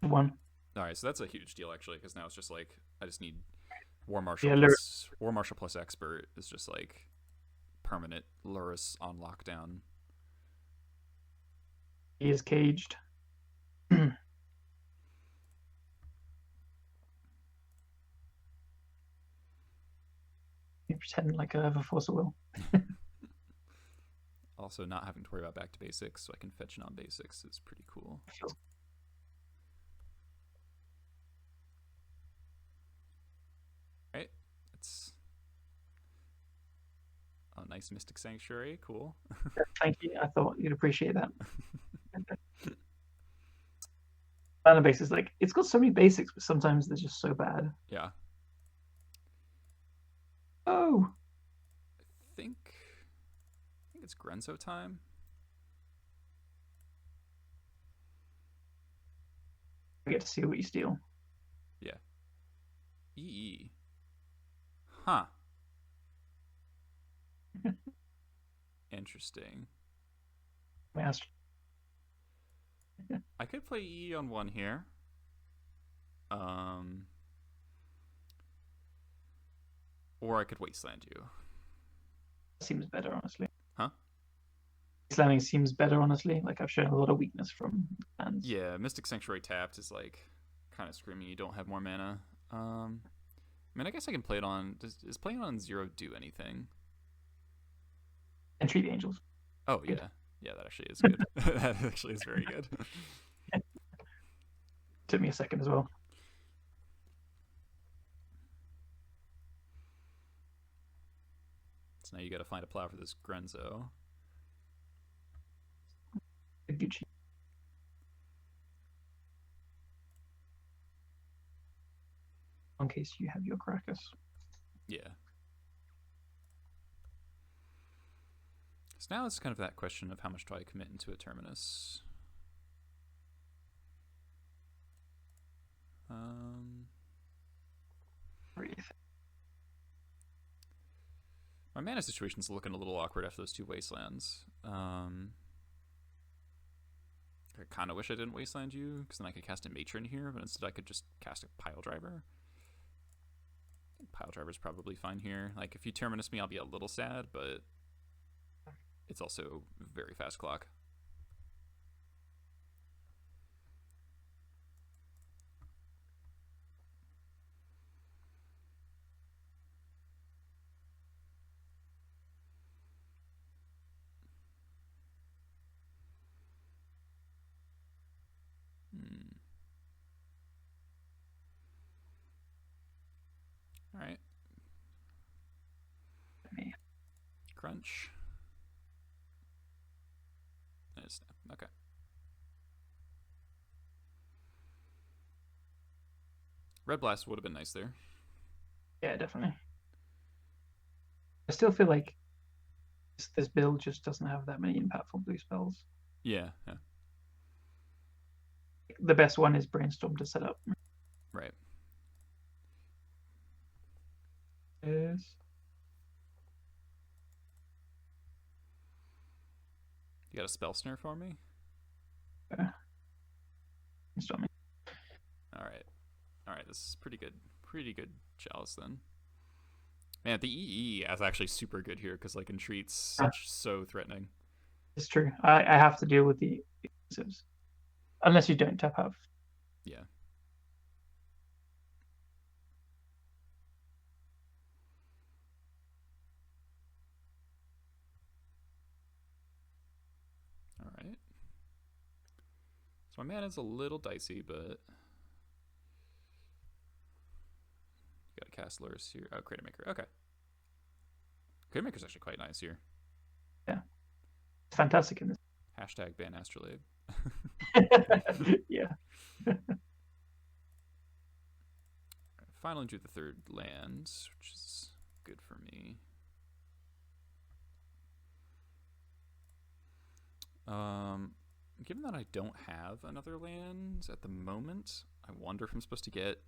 1. All right, so that's a huge deal actually, because now it's just like I just need War Marshal. Yeah, War Marshal plus Expert is just like permanent Lurrus on lockdown. He is caged. You pretend like I have a Force of Will. Also, not having to worry about back to basics, so I can fetch non-basics is pretty cool. Right, it's a nice Mystic Sanctuary. Cool. Thank you. I thought you'd appreciate that. Mana basics, like it's got so many basics, but sometimes they're just so bad. Yeah. Oh. I think it's Grenzo time. I get to see what you steal. Yeah. EE. Huh. Interesting. I could play EE on 1 here. Or I could Wasteland you. Seems better, honestly. Huh? Wastelanding seems better, honestly. Like I've shown a lot of weakness from hands. Yeah, Mystic Sanctuary tapped is like kind of screaming you don't have more mana. I mean, I guess I can play it on. Is playing on 0 do anything? And treat the angels. Oh Good. Yeah, that actually is good. That actually is very good. Took me a second as well. So now you got to find a plow for this Grenzo. Gucci. In case you have your Caracas. Yeah. So now it's kind of that question of how much do I commit into a Terminus. What do you think? My mana situation's looking a little awkward after those 2 Wastelands. I kind of wish I didn't Wasteland you, because then I could cast a Matron here, but instead I could just cast a Piledriver. Piledriver's probably fine here. Like, if you Terminus me, I'll be a little sad, but it's also very fast clock. All right. Crunch. And snap. Okay. Red Blast would have been nice there. Yeah, definitely. I still feel like this build just doesn't have that many impactful blue spells. Yeah. The best one is Brainstorm to set up. Right. Yes. You got a spell snare for me? Brainstorming. All right. This is pretty good. Pretty good Chalice then. Man, the EE is actually super good here because like Entreat's so threatening. It's true. I have to deal with the exclusives. Unless you don't tap out. Yeah. All right. So my mana's a little dicey, but gotta cast Lurrus here. Oh, Cratermaker. Okay. Cratermaker's actually quite nice here. Yeah. It's fantastic in this. Hashtag ban Astrolabe. Yeah. Finally drew the 3rd land, which is good for me. Given that I don't have another land at the moment, I wonder if I'm supposed to get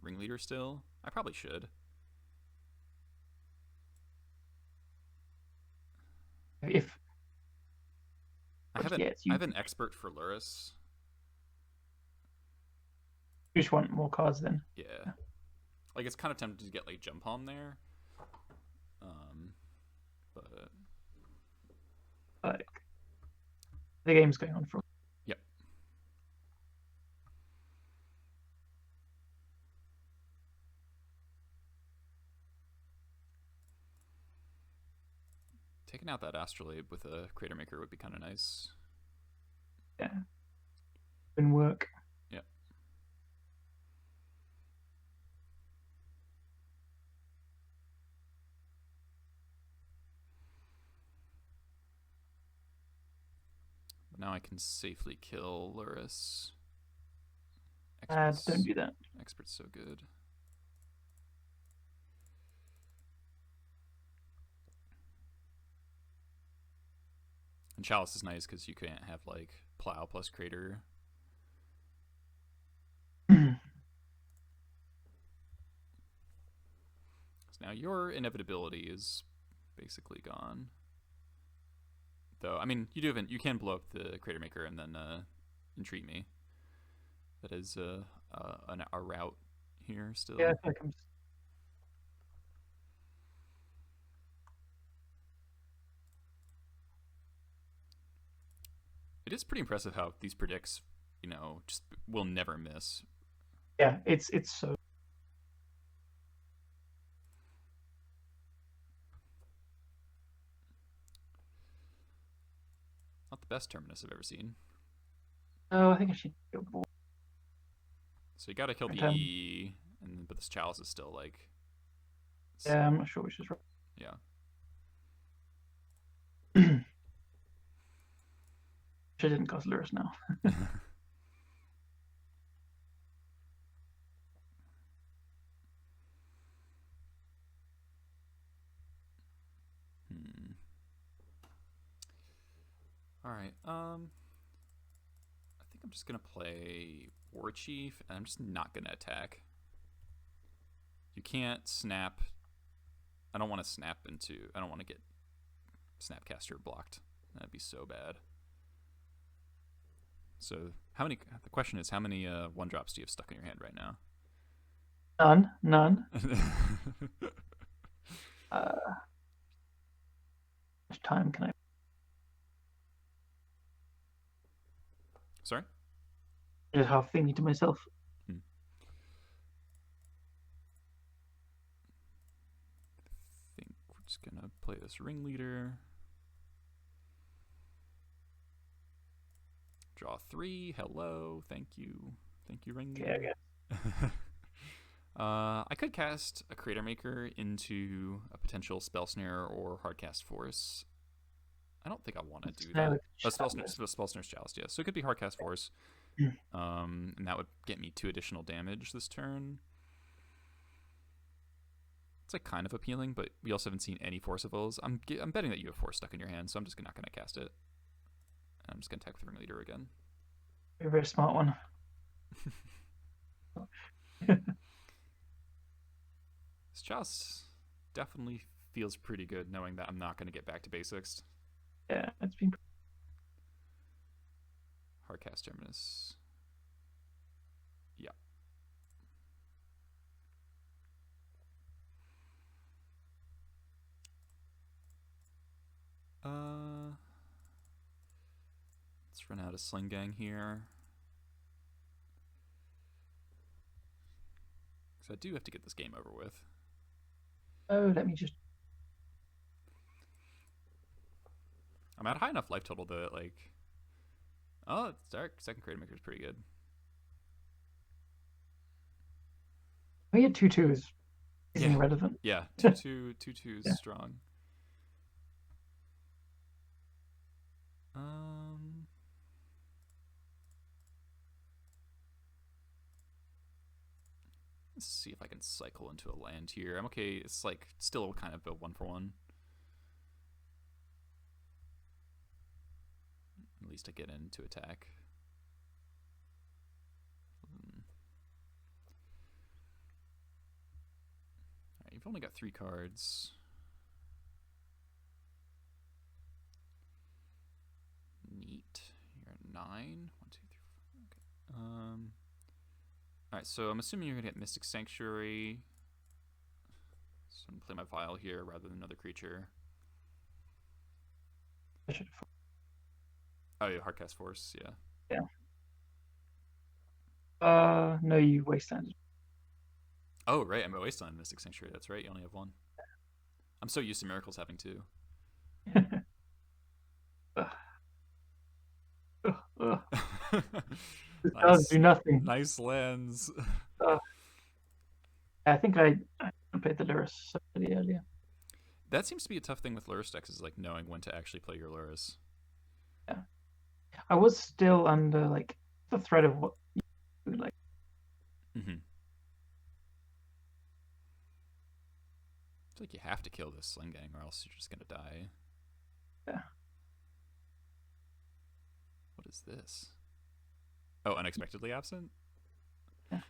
Ringleader still. I probably should. If I have an expert for Lurrus. You just want more cards then. Yeah. Like it's kind of tempted to get like Gempalm there. But like the game's going on for. Yep. Taking out that Astrolabe with a Cratermaker would be kind of nice. Yeah. Can work. Yep. But now I can safely kill Lurrus. Don't do that. Expert's so good. And Chalice is nice because you can't have like Plow plus Crater. So now your inevitability is basically gone. Though, I mean, you can blow up the Cratermaker and then entreat me. That is a route here still. Yeah, I feel like I'm just... It is pretty impressive how these predicts, just will never miss. Yeah, it's so... Not the best Terminus I've ever seen. Oh, I think I should go board. So you gotta kill the E, but this Chalice is still like... Yeah, I'm not sure which is right. Yeah. She didn't cost Lurrus now. All right. I think I'm just gonna play Warchief, and I'm just not gonna attack. You can't snap I don't want to snap into. I don't want to get Snapcaster blocked. That'd be so bad. So how many? The question is, how many 1-drops do you have stuck in your hand right now? None. How much time can I? Sorry? Just half thinking to myself. I think we're just gonna play this Ringleader. Draw 3. Hello. Thank you. Thank you, Ringleader. Okay, I could cast a Cratermaker into a potential Spell Snare or Hardcast Force. I don't think I want to do that. Spell Snare's Chalice, yeah. So it could be Hardcast Force. And that would get me 2 additional damage this turn. It's like kind of appealing, but we also haven't seen any Forcivals. I'm betting that you have Force stuck in your hand, so I'm just not going to cast it. I'm just going to attack with Ringleader again. You're a very smart one. This Chalice definitely feels pretty good knowing that I'm not going to get back to basics. Yeah, it's been... Hardcast Terminus. Yeah. Let's run out of Sling-Gang here. Because I do have to get this game over with. Oh, let me just... I'm at a high enough life total that, like... Oh, it's dark. Second Cratermaker is pretty good. We had 2/2s. Isn't irrelevant. Yeah, 2/2 is Yeah. strong. Let's see if I can cycle into a land here. I'm okay. It's like still kind of a 1-for-1. At least I get into attack. Alright, you've only got 3 cards. Neat. You're at 9. 1, 2, 3, 4. Okay. Alright, so I'm assuming you're going to get Mystic Sanctuary. So I'm going to play my Vial here rather than another creature. Oh, yeah, Hardcast Force, yeah. Yeah. No, you Wasteland. Oh, right, I'm at Wasteland Mystic Sanctuary. That's right, you only have 1. I'm so used to Miracles having 2. This does do nothing. Nice lands. I think I played the Lurrus really earlier. That seems to be a tough thing with Lurrus decks, is like knowing when to actually play your Lurrus. Yeah, I was still under like the threat of what you like. It's like you have to kill this Sling-Gang or else you're just gonna die. Yeah. What is this? Oh, unexpectedly absent? Yeah.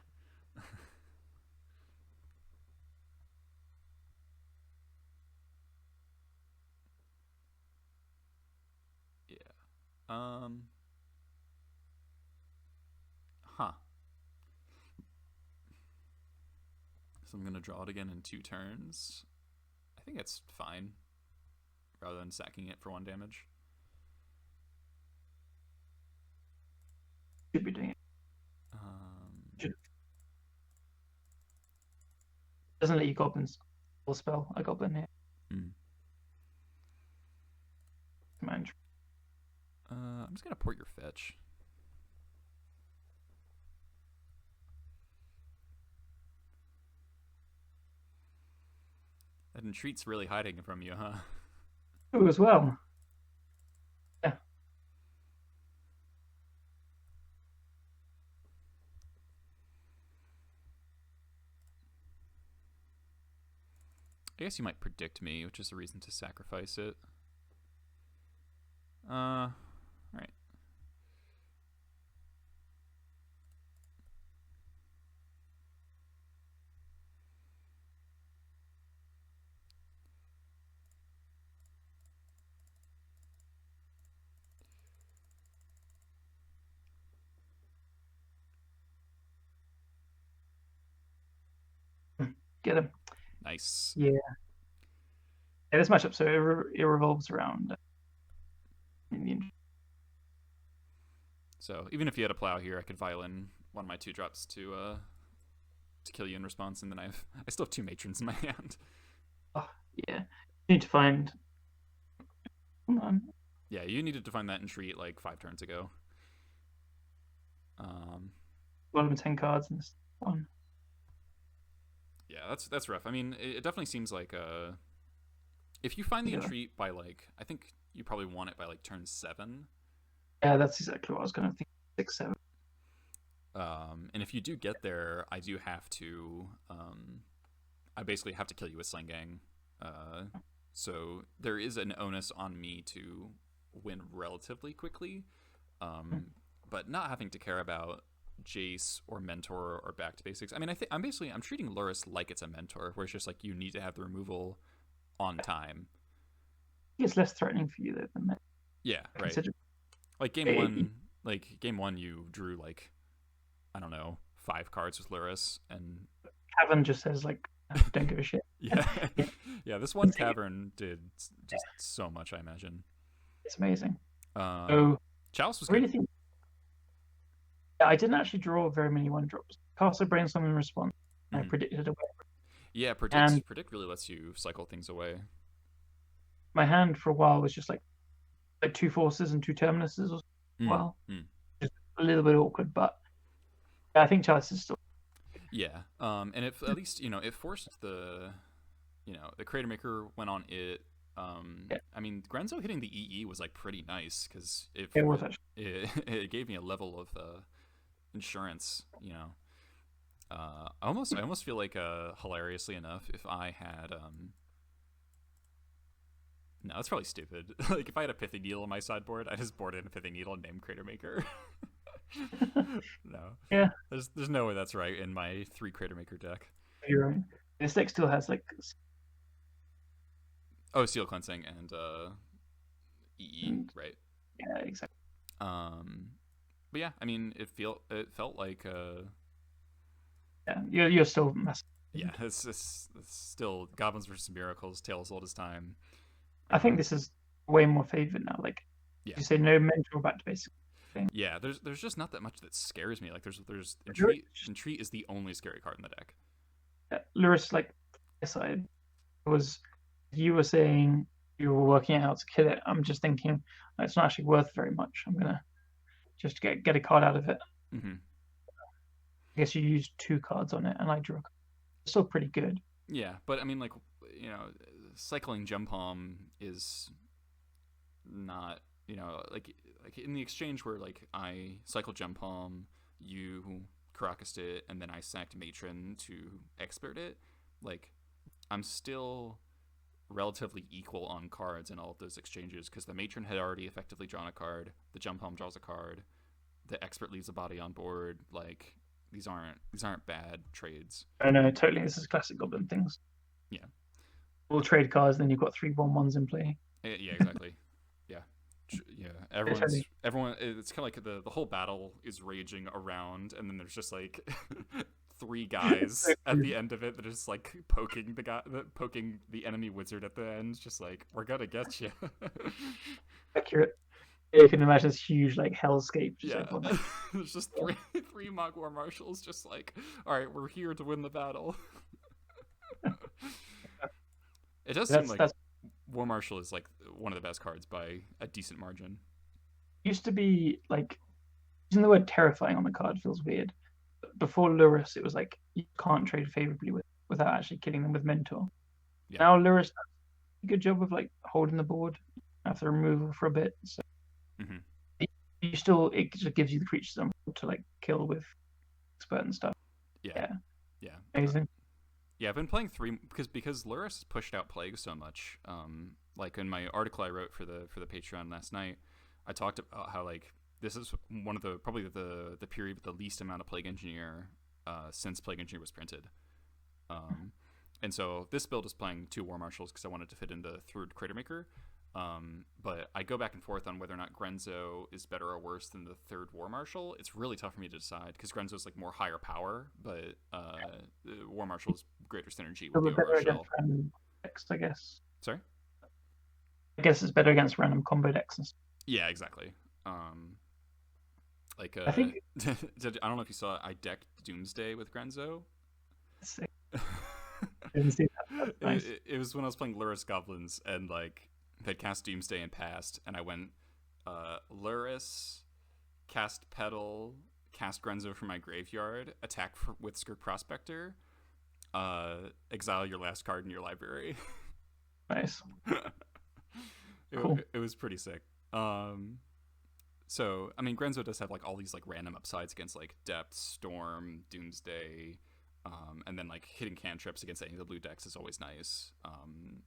Huh. So I'm gonna draw it again in 2 turns. I think that's fine. Rather than sacking it for 1 damage. Should be doing it. Doesn't let you goblins full spell a goblin here. Mind. I'm just gonna port your fetch. That Entreat's really hiding from you, huh? Oh, as well. Yeah. I guess you might predict me, which is a reason to sacrifice it. Alright. get him. Nice. Yeah. This matchup, so it revolves around. So even if you had a plow here, I could violin one of my 2-drops to kill you in response, and then I still have 2 matrons in my hand. Oh, yeah. You need to find. Come on. Yeah, you needed to find that in treat like 5 turns ago. 10 cards in this one. Yeah, that's rough. I mean, it definitely seems like if you find the entreat by like, I think you probably want it by like turn 7. Yeah, that's exactly what I was going to think. 6, 7. And if you do get there, I do have to. I basically have to kill you with Sling-Gang. So there is an onus on me to win relatively quickly, but not having to care about Jace or Mentor or back to basics. I mean, I'm treating Lurrus like it's a Mentor, where it's just like you need to have the removal on time. It's less threatening for you though than that. Yeah, right. Like game one, you drew like, I don't know, 5 cards with Lurrus, and Cavern just says like, don't give a shit. Yeah, yeah. This one Cavern did just so much. I imagine it's amazing. So Chalice was really good. Yeah, I didn't actually draw very many 1-drops. Cast a Brainstorm in response. I predicted away. Yeah, predict really lets you cycle things away. My hand for a while was just like 2 forces and 2 terminuses as well. Just a little bit awkward, but I think Chalice is still. Yeah, and if at least it forced the Cratermaker went on it. I mean, Grenzo hitting the EE was like pretty nice because it gave me a level of insurance. I almost feel like hilariously enough, if I had no, that's probably stupid. Like if I had a Pithy Needle on my sideboard, I just board in a Pithy Needle and name Cratermaker. No. Yeah. There's no way that's right in my 3 Cratermaker deck. You're right. This deck still has like. Oh, Seal Cleansing and EE, right? Yeah, exactly. But yeah, I mean, it felt like. Yeah, you're still messing. Yeah, it's still Goblins versus Miracles, tale as old as time. I think this is way more favored now. Like, you say no Mentor back to basic. Yeah, there's just not that much that scares me. Like there's Entreat is the only scary card in the deck. Yeah, Lurrus, like aside, was you were saying you were working out how to kill it. I'm just thinking it's not actually worth very much. I'm gonna just get a card out of it. Mm-hmm. I guess you used 2 cards on it, and I drew a card. It's still pretty good. Yeah, but I mean, like cycling Gempalm is not like in the exchange where like I cycled Gempalm, you Caracased it, and then I sacked Matron to expert it. Like I'm still relatively equal on cards in all of those exchanges because the Matron had already effectively drawn a card, the Gempalm draws a card, the expert leaves a body on board. Like these aren't bad trades. I know, totally. This is classic Goblin things. Yeah. We'll trade cards, then you've got 3 1/1s in play. Yeah, exactly. Yeah, everyone. It's kind of like the whole battle is raging around, and then there's just like 3 guys at the end of it that are just like poking the enemy wizard at the end, just like we're gonna get you. Accurate. Yeah, you can imagine this huge like hellscape. There's just three Mogg War Marshals, just like, all right, we're here to win the battle. It does seem like War Marshal is like one of the best cards by a decent margin. Used to be like using the word terrifying on the card feels weird. Before Lurrus, it was like you can't trade favorably without actually killing them with Mentor. Yeah. Now Lurrus does a good job of like holding the board after removal for a bit. So you still, it just gives you the creatures to like kill with expert and stuff. Yeah. Amazing. Yeah, I've been playing 3 because Lurrus has pushed out Plague so much. Like in my article I wrote for the Patreon last night, I talked about how like this is one of probably the period with the least amount of Plague Engineer since Plague Engineer was printed. And so this build is playing 2 War Marshals because I wanted to fit in the 3rd Cratermaker. But I go back and forth on whether or not Grenzo is better or worse than the 3rd War Marshal. It's really tough for me to decide because Grenzo is like more higher power, but War Marshal is greater synergy So with the better Aura against Shell. random decks, I guess. Sorry? I guess it's better against random combo decks and stuff. Yeah, exactly. Like I think I don't know if you saw I decked Doomsday with Grenzo. Didn't see that. That's nice. It was when I was playing Lurrus Goblins and like they'd cast Doomsday and passed, and I went Lurrus, cast Petal, cast Grenzo from my graveyard, attack with Skirk Prospector, exile your last card in your library. Nice. Cool. It was pretty sick. So I mean, Grenzo does have like all these like random upsides against like Depth, Storm, Doomsday, and then like hitting cantrips against any of the blue decks is always nice.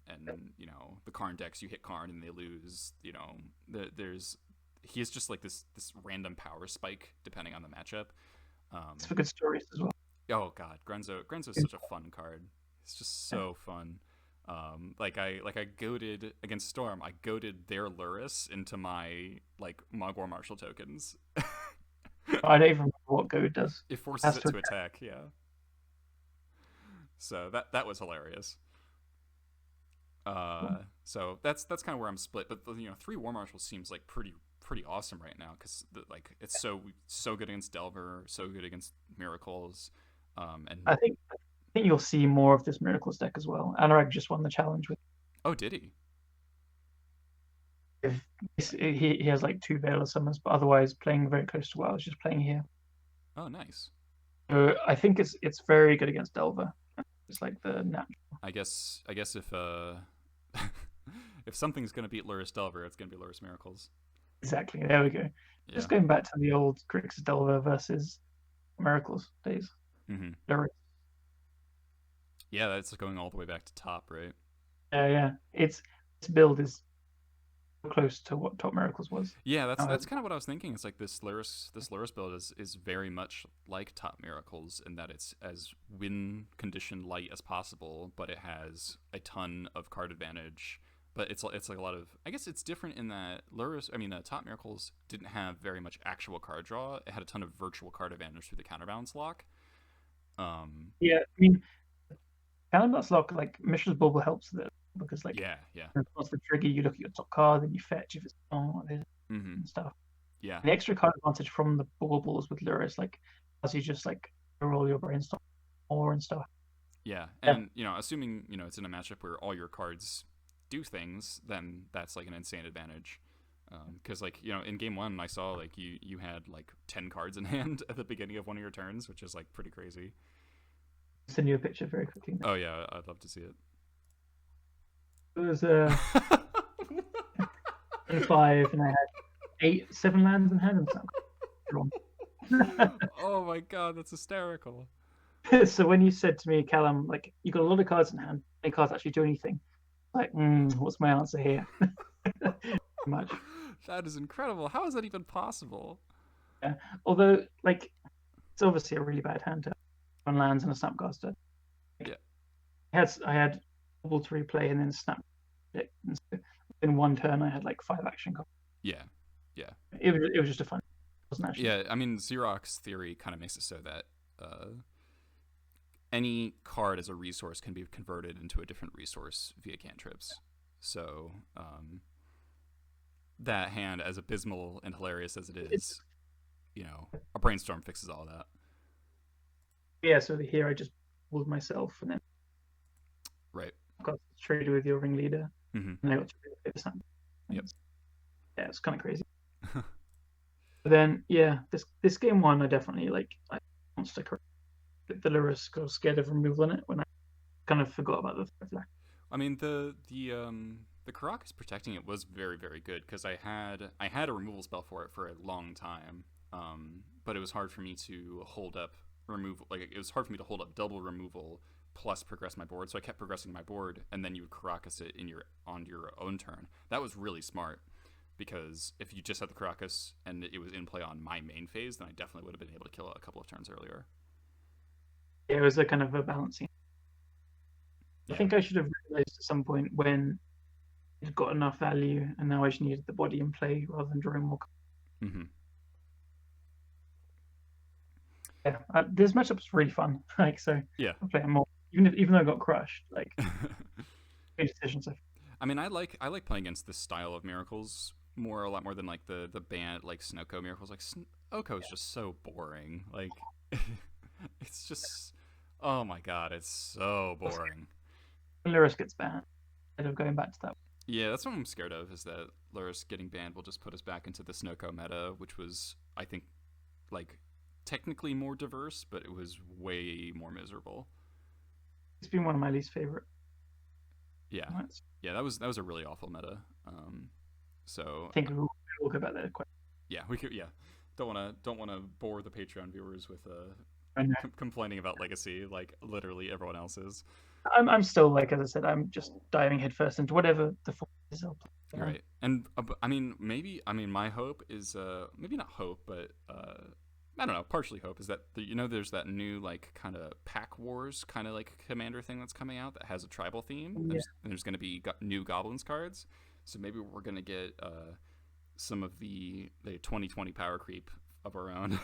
And you know, the Karn decks, you hit Karn and they lose. You know, he is just like this random power spike depending on the matchup. It's for good stories as well. Oh god, Grenzo is such a fun card. It's just so fun. Like I goaded against Storm. I goaded their Lurrus into my like Mogg War Marshal tokens. I don't even remember what goad does. It forces it to attack. Yeah. So that was hilarious. So that's kind of where I'm split. But you know, 3 War Marshals seems like pretty awesome right now because like it's so good against Delver, so good against Miracles. And I think you'll see more of this Miracles deck as well. Anurag just won the challenge with. Oh, did he? He has like 2 Veil of Summers, but otherwise playing very close to what I was just playing here. Oh, nice. I think it's very good against Delver. It's like the natural. I guess if if something's gonna beat Lurrus Delver, it's gonna be Lurrus Miracles. Exactly. There we go. Yeah. Just going back to the old Grixis Delver versus Miracles days. Mm-hmm. Yeah, that's going all the way back to top, right? Yeah. Its build is close to what Top Miracles was. Yeah, that's kind of what I was thinking. It's like this Lurrus build is very much like Top Miracles in that it's as win condition light as possible, but it has a ton of card advantage. But it's like a lot of, I guess it's different in that Top Miracles didn't have very much actual card draw. It had a ton of virtual card advantage through the counterbalance lock. Yeah, I mean, counterbalance lock, like Mishra's Bubble helps with it because like once the trigger, you look at your top card, then you fetch if it's on and stuff. Yeah, and the extra card advantage from the baubles with Lurrus, like as you just like roll your brainstorm more and stuff. Yeah, and you know, assuming you know it's in a matchup where all your cards do things, then that's like an insane advantage. Because like you know, in game 1, I saw like you had like 10 cards in hand at the beginning of one of your turns, which is like pretty crazy. Send you a picture very quickly. Oh yeah, I'd love to see it. It was 5, and I had 7 lands in hand. Oh my god, that's hysterical. So when you said to me, Callum, like you got a lot of cards in hand, any cards actually do anything? Like, what's my answer here? Much. That is incredible. How is that even possible? Yeah. Although, like, it's obviously a really bad hand to on lands and a Snapcaster. Yeah. I had double to replay and then snap it. And so in one turn, I had like 5 action cards. Yeah. It was just a fun. It wasn't actually. Yeah, I mean, Xerox theory kind of makes it so that any card as a resource can be converted into a different resource via cantrips. So that hand, as abysmal and hilarious as it is, you know, a brainstorm fixes all that. Yeah, so here I just pulled myself and then got traded with your ringleader, and I got traded with the snap. Yep. Yeah, it's kind of crazy. But then, yeah, this game 1, I definitely I monster correct. The Lurrus got scared of removal in it when I kind of forgot about the flag. I mean, the Caracas protecting it was very, very good because I had a removal spell for it for a long time, but it was hard for me to hold up removal. Like it was hard for me to hold up double removal plus progress my board. So I kept progressing my board, and then you would Caracas it on your own turn. That was really smart because if you just had the Caracas and it was in play on my main phase, then I definitely would have been able to kill it a couple of turns earlier. Yeah, it was a kind of a balancing. I think I should have realized at some point when it got enough value, and now I just needed the body in play rather than drawing more. Yeah, this matchup's really fun. I'm playing more. even though I got crushed, like good decisions. I mean, I like playing against this style of miracles a lot more than like the band like Snoko miracles. Like Snoko is just so boring. Like it's just, oh my god, it's so boring. Lurrus gets banned. Instead of going back to that. Yeah, that's what I'm scared of, is that Lurrus getting banned will just put us back into the Snoko meta, which was, I think, like technically more diverse, but it was way more miserable. It's been one of my least favorite. Yeah, yeah, that was a really awful meta. So I think we'll go back there quite. Yeah, we could. Yeah, don't wanna bore the Patreon viewers with complaining about Legacy like literally everyone else is. I'm still, like, as I said, I'm just diving headfirst into whatever the form is. Right, and I mean, my hope is maybe not hope, but I don't know, partially hope is that there's that new like kind of pack wars kind of like commander thing that's coming out that has a tribal theme. Yeah. There's going to be new goblins cards, so maybe we're going to get some of the 2020 power creep of our own.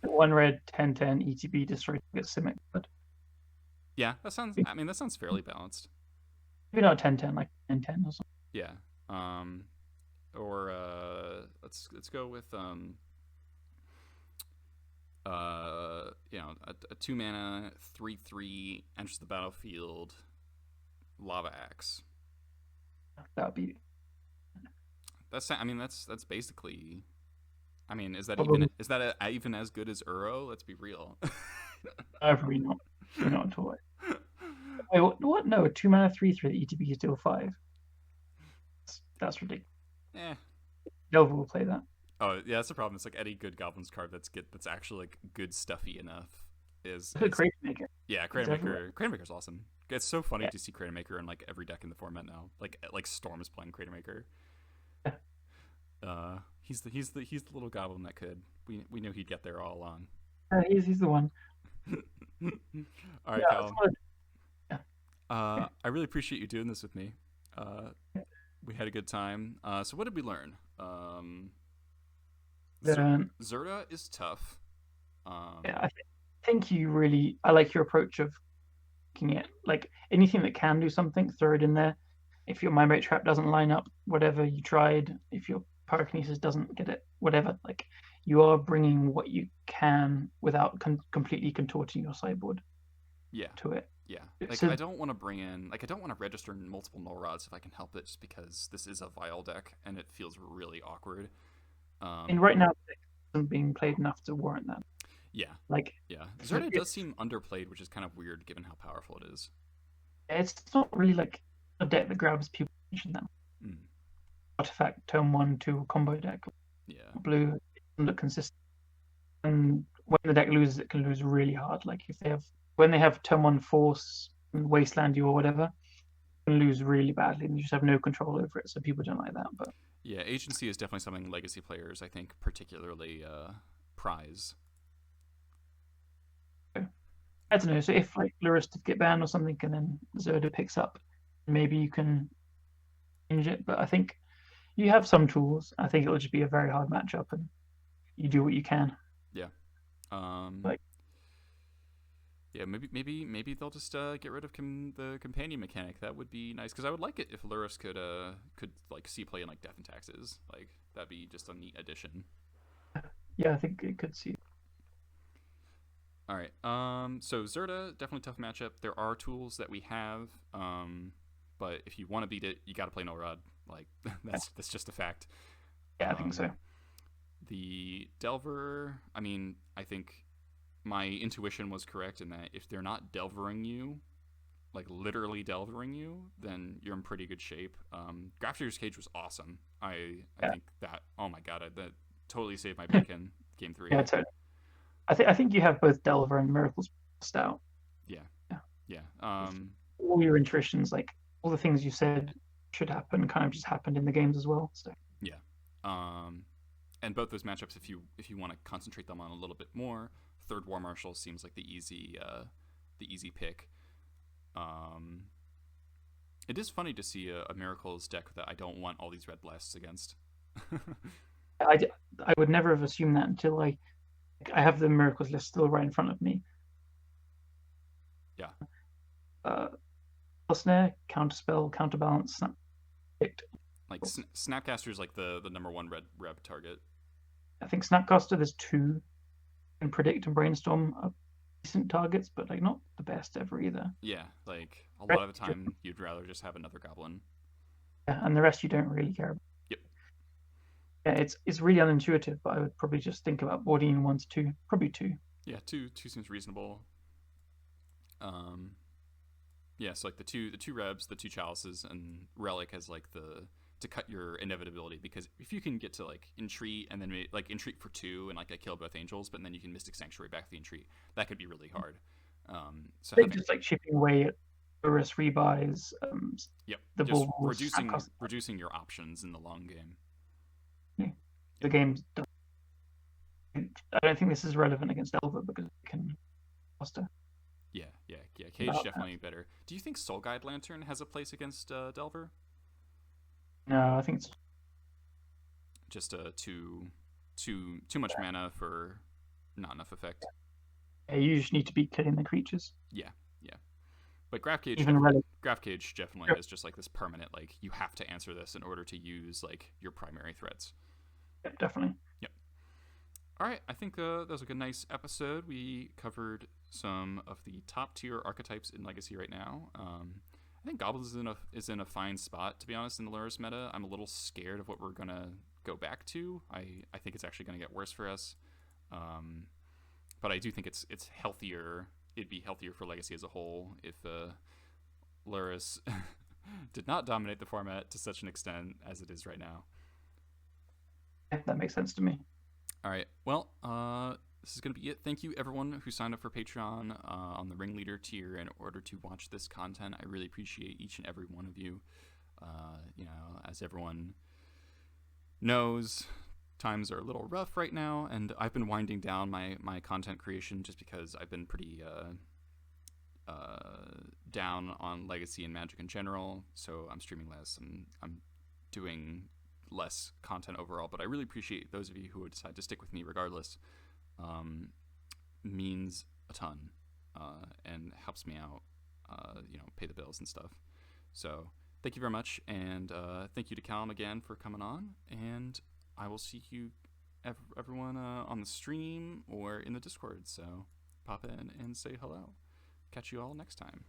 1 red 10/10 ETB destroy gets Simic. Yeah, that sounds fairly balanced. Maybe not 10/10, like 10/10 or something. Yeah. Or let's go with a 2 mana 3/3 enters the battlefield lava axe. That would be. That's basically. I mean, is that even as good as Uro? Let's be real. Probably not. Not at all. Wait, what? No, 2 mana 3/3 ETB is deal 5. That's ridiculous. Yeah. Delver will play that. Oh yeah, that's the problem. It's like any good goblins card that's actually like good stuffy enough is Cratermaker. Yeah, Cratermaker's awesome. It's so funny to see Cratermaker in like every deck in the format now. Like Storm is playing Cratermaker. Yeah. He's the little goblin that could. We knew he'd get there all along. He's the one. All right, Callum. I really appreciate you doing this with me. We had a good time. So what did we learn? Zirda is tough. I think I like your approach of looking at like anything that can do something, throw it in there. If your Mindbreak Trap doesn't line up, whatever you tried, if your Pyrokinesis doesn't get it, whatever, like you are bringing what you can without completely contorting your sideboard. Yeah. To it. Yeah. Like I don't want to bring in, like I don't want to register multiple null rods if I can help it, just because this is a Vial deck and it feels really awkward. And right now, it isn't being played enough to warrant that. Yeah. Yeah. Zirda does seem underplayed, which is kind of weird given how powerful it is. It's not really like a deck that grabs people attention then. Artifact, turn 1/2 combo deck. Yeah. Blue doesn't look consistent. And when the deck loses, it can lose really hard. Like when they have turn 1 force and Wasteland you or whatever, it can lose really badly and you just have no control over it. So people don't like that. But yeah, agency is definitely something Legacy players, I think, particularly prize. I don't know. So if like Lurrus did get banned or something, and then Zirda picks up, maybe you can change it. But I think you have some tools. I think it'll just be a very hard matchup, and you do what you can. Yeah. Yeah, maybe they'll just get rid of the companion mechanic. That would be nice, because I would like it if Lurrus could like see play in like Death and Taxes. Like that'd be just a neat addition. Yeah, I think it could see. All right. So Zirda, definitely tough matchup. There are tools that we have, but if you want to beat it, you got to play Null Rod. Like that's just a fact. Yeah, I think so. The Delver, I mean, I think my intuition was correct in that if they're not delvering you, like literally delvering you, then you're in pretty good shape. Grafter's Cage was awesome. I think that, oh my god, that totally saved my pick in game 3. Yeah, totally. I think you have both Delver and Miracles out. Yeah. All your intuitions, like all the things you said should happen, kind of just happened in the games as well. So. Yeah. And both those matchups, if you want to concentrate them on a little bit more, Third War Marshal seems like the easy pick. It is funny to see a Miracles deck that I don't want all these red blasts against. I would never have assumed that until I have the Miracles list still right in front of me. Yeah. Snare, Counterspell, Counterbalance, Snap Predict. Like Snapcaster is like the number one red rep target. I think Snapcaster, there's 2 in Predict and Brainstorm are decent targets, but like not the best ever either. Yeah, like a lot of the time you'd rather just have another goblin. Yeah, and the rest you don't really care about. Yep. Yeah, it's really unintuitive, but I would probably just think about boarding 1 to 2, probably 2. Yeah, two seems reasonable. Yeah, so like the two rebs, the 2 chalices, and relic as like to cut your inevitability, because if you can get to like entreat and then like entreat for 2 and like I kill both angels, but then you can Mystic Sanctuary back the entreat, that could be really hard. So just like chipping away at Lurrus rebuys. Yep, the just balls, reducing your options in the long game. Yeah. The game's done. I don't think this is relevant against Delver because it can faster. Yeah. Cage definitely better. Do you think Soul Guide Lantern has a place against Delver? No, I think it's just too much mana for not enough effect. Yeah, you just need to be killing the creatures. Yeah. But Graph Cage definitely is just like this permanent, like you have to answer this in order to use like your primary threats. Yep, definitely. Yep. All right, I think that was a good, nice episode. We covered some of the top tier archetypes in Legacy right now. I think Goblins is in a fine spot, to be honest, in the Lurrus meta. I'm a little scared of what we're gonna go back to. I think it's actually gonna get worse for us. But I do think it's healthier. It'd be healthier for Legacy as a whole if Lurrus did not dominate the format to such an extent as it is right now. Yeah, that makes sense to me. All right. Well, this is going to be it. Thank you, everyone who signed up for Patreon on the Ringleader tier in order to watch this content. I really appreciate each and every one of you. As everyone knows, times are a little rough right now, and I've been winding down my content creation just because I've been pretty down on Legacy and Magic in general. So I'm streaming less and I'm doing less content overall, but I really appreciate those of you who would decide to stick with me regardless. Means a ton and helps me out, pay the bills and stuff. So thank you very much, and thank you to Callum again for coming on, and I will see you everyone on the stream or in the Discord, so pop in and say hello. Catch you all next time.